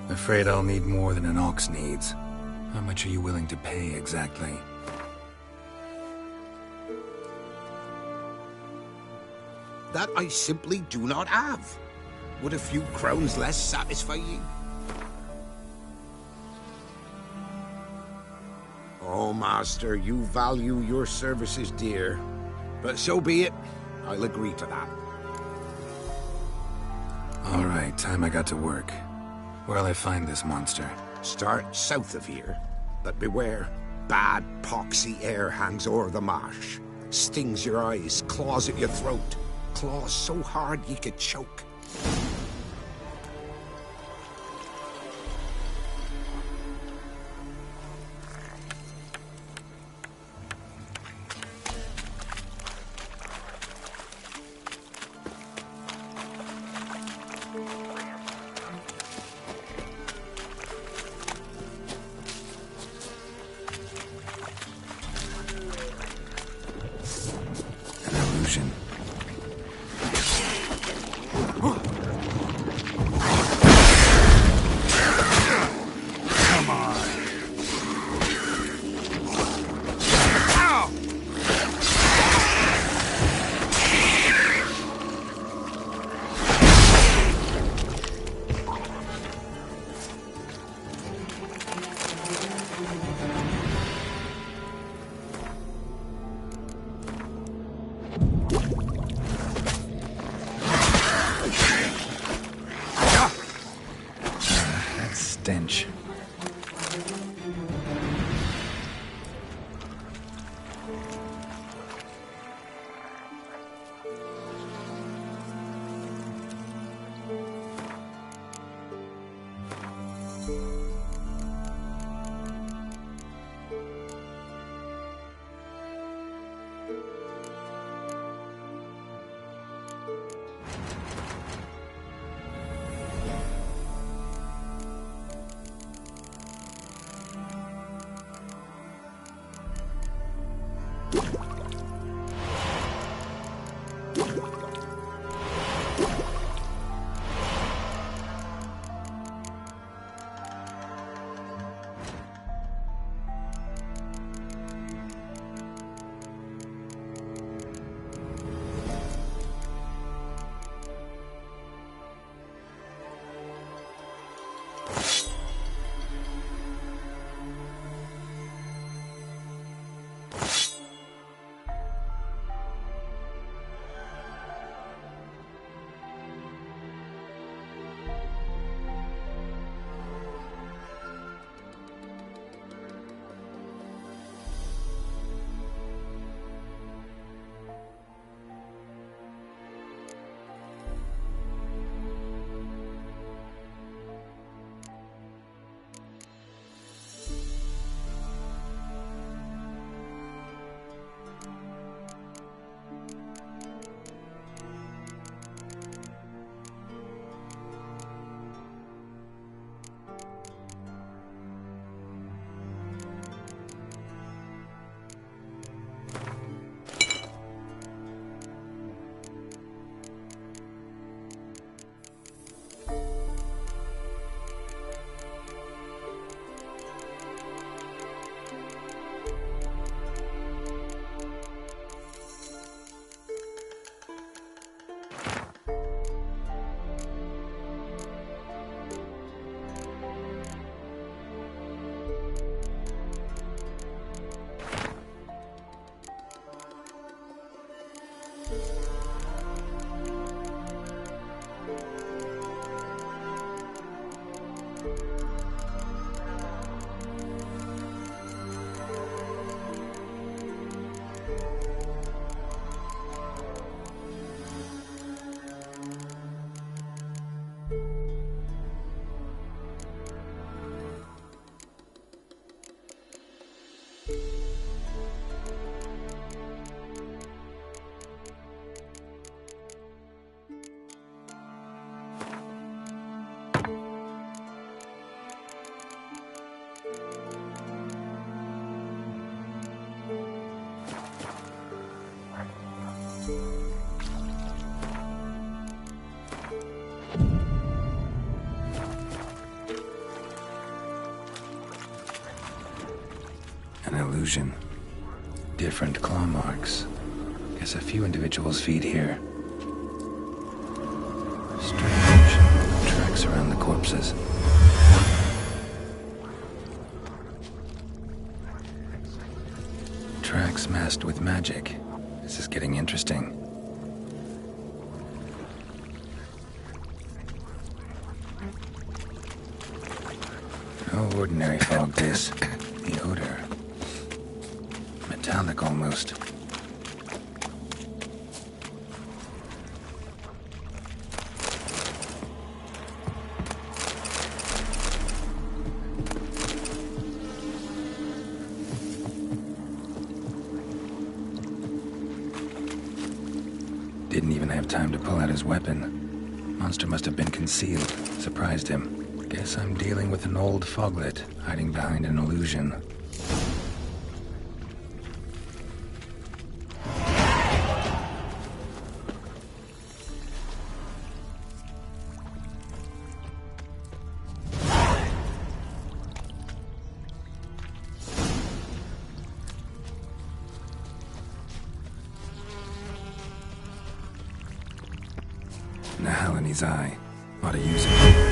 Afraid I'll need more than an ox needs. How much are you willing to pay exactly? That I simply do not have. Would a few crowns less satisfy you? Oh, Master, you value your services dear. But so be it. I'll agree to that. All right, time I got to work. Where'll I find this monster? Start south of here. But beware. Bad, poxy air hangs o'er the marsh. Stings your eyes, claws at your throat. Claws so hard ye could choke. An illusion. An illusion. Different claw marks. Guess a few individuals feed here. Strange. Tracks around the corpses. Tracks masked with magic. This is getting interesting. No ordinary fog, this. The odor. Metallic almost. Didn't even have time to pull out his weapon. Monster must have been concealed. Surprised him. Guess I'm dealing with an old foglet, hiding behind an illusion. Nahal in his eye. Ought to use it.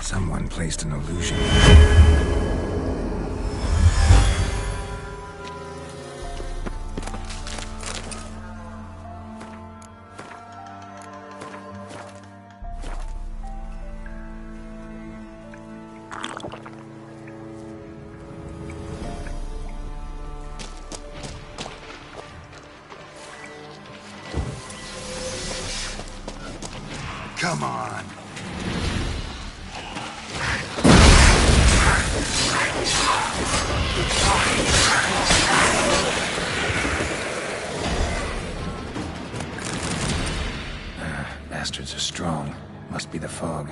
Someone placed an illusion. Come on. Bastards are strong. Must be the fog.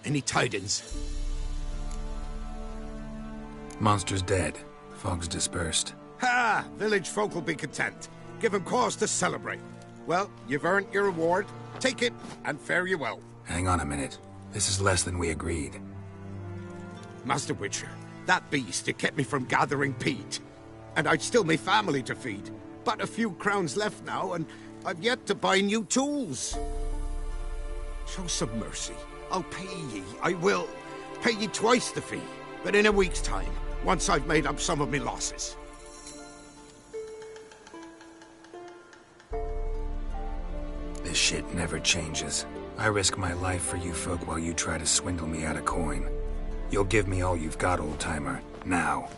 Any tidings? Monster's dead. Fog's dispersed. Ha! Village folk will be content. Give them cause to celebrate. Well, you've earned your reward. Take it, and fare you well. Hang on a minute. This is less than we agreed. Master Witcher, that beast, it kept me from gathering peat. And I'd still me family to feed. But a few crowns left now, and I've yet to buy new tools. Show some mercy. I'll pay ye. I will. Pay ye twice the fee. But in a week's time, once I've made up some of me losses. This shit never changes. I risk my life for you folk while you try to swindle me out of coin. You'll give me all you've got, old-timer. Now.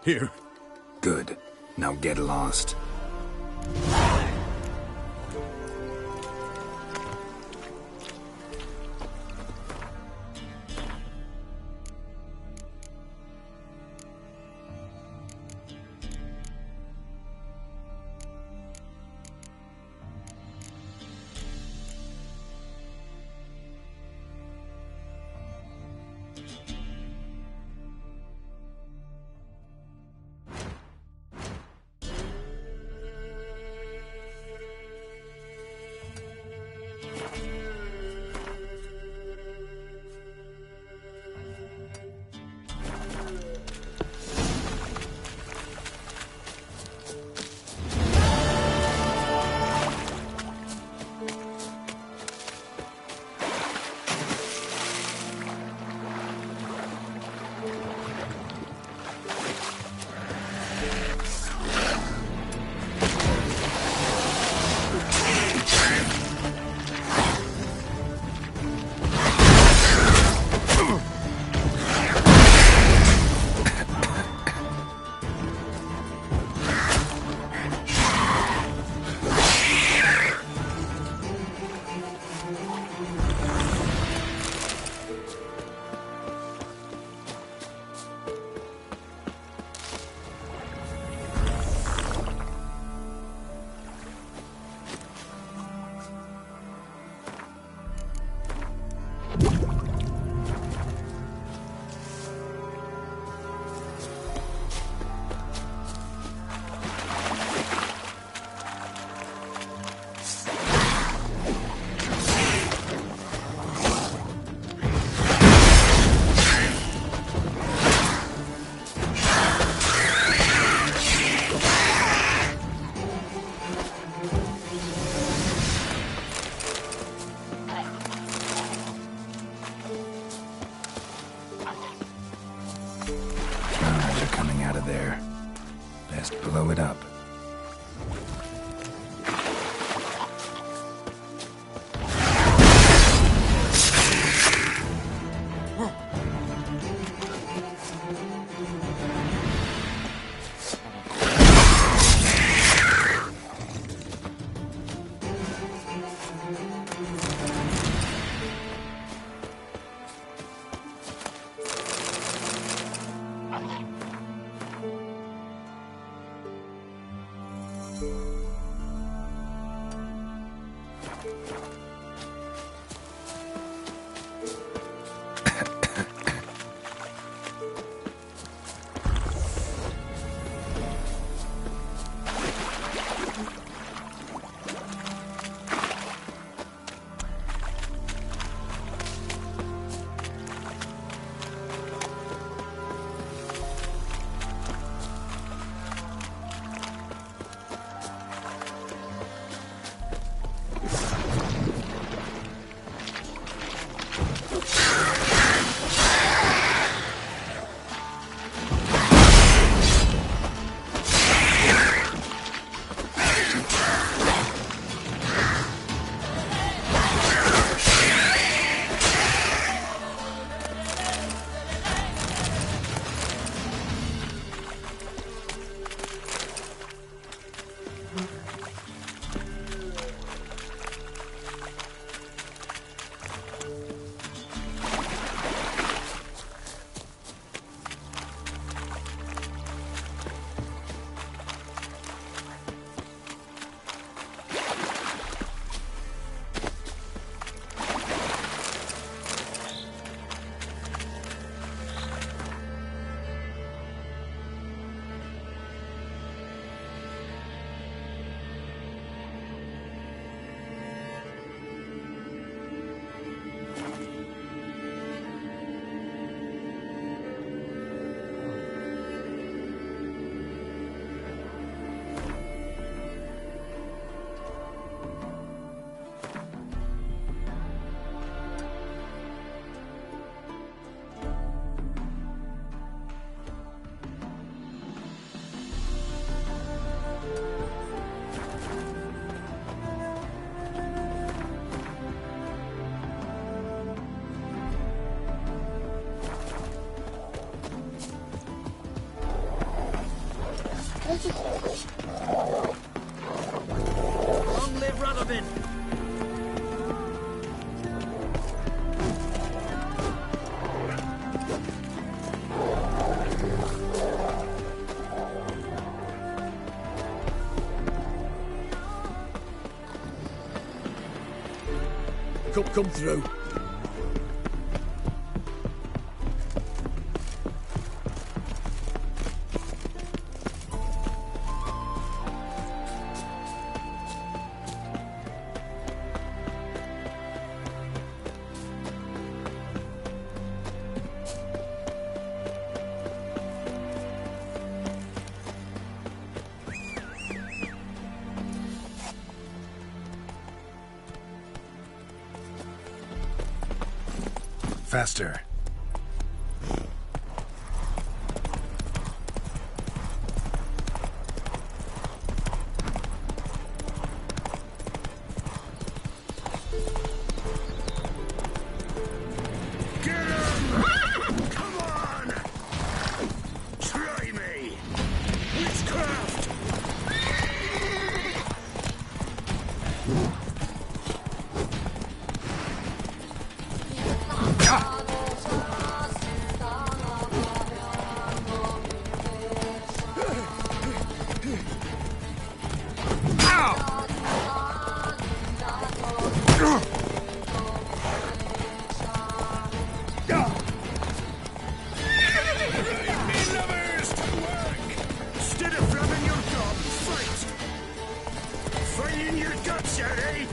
Here. Good. Now get lost. Blow it up. Long live Radovid! Come through. Faster. Get him! Come on! Try me! Witchcraft! Instead of flamming your gob, fight! Fight in your guts, eh?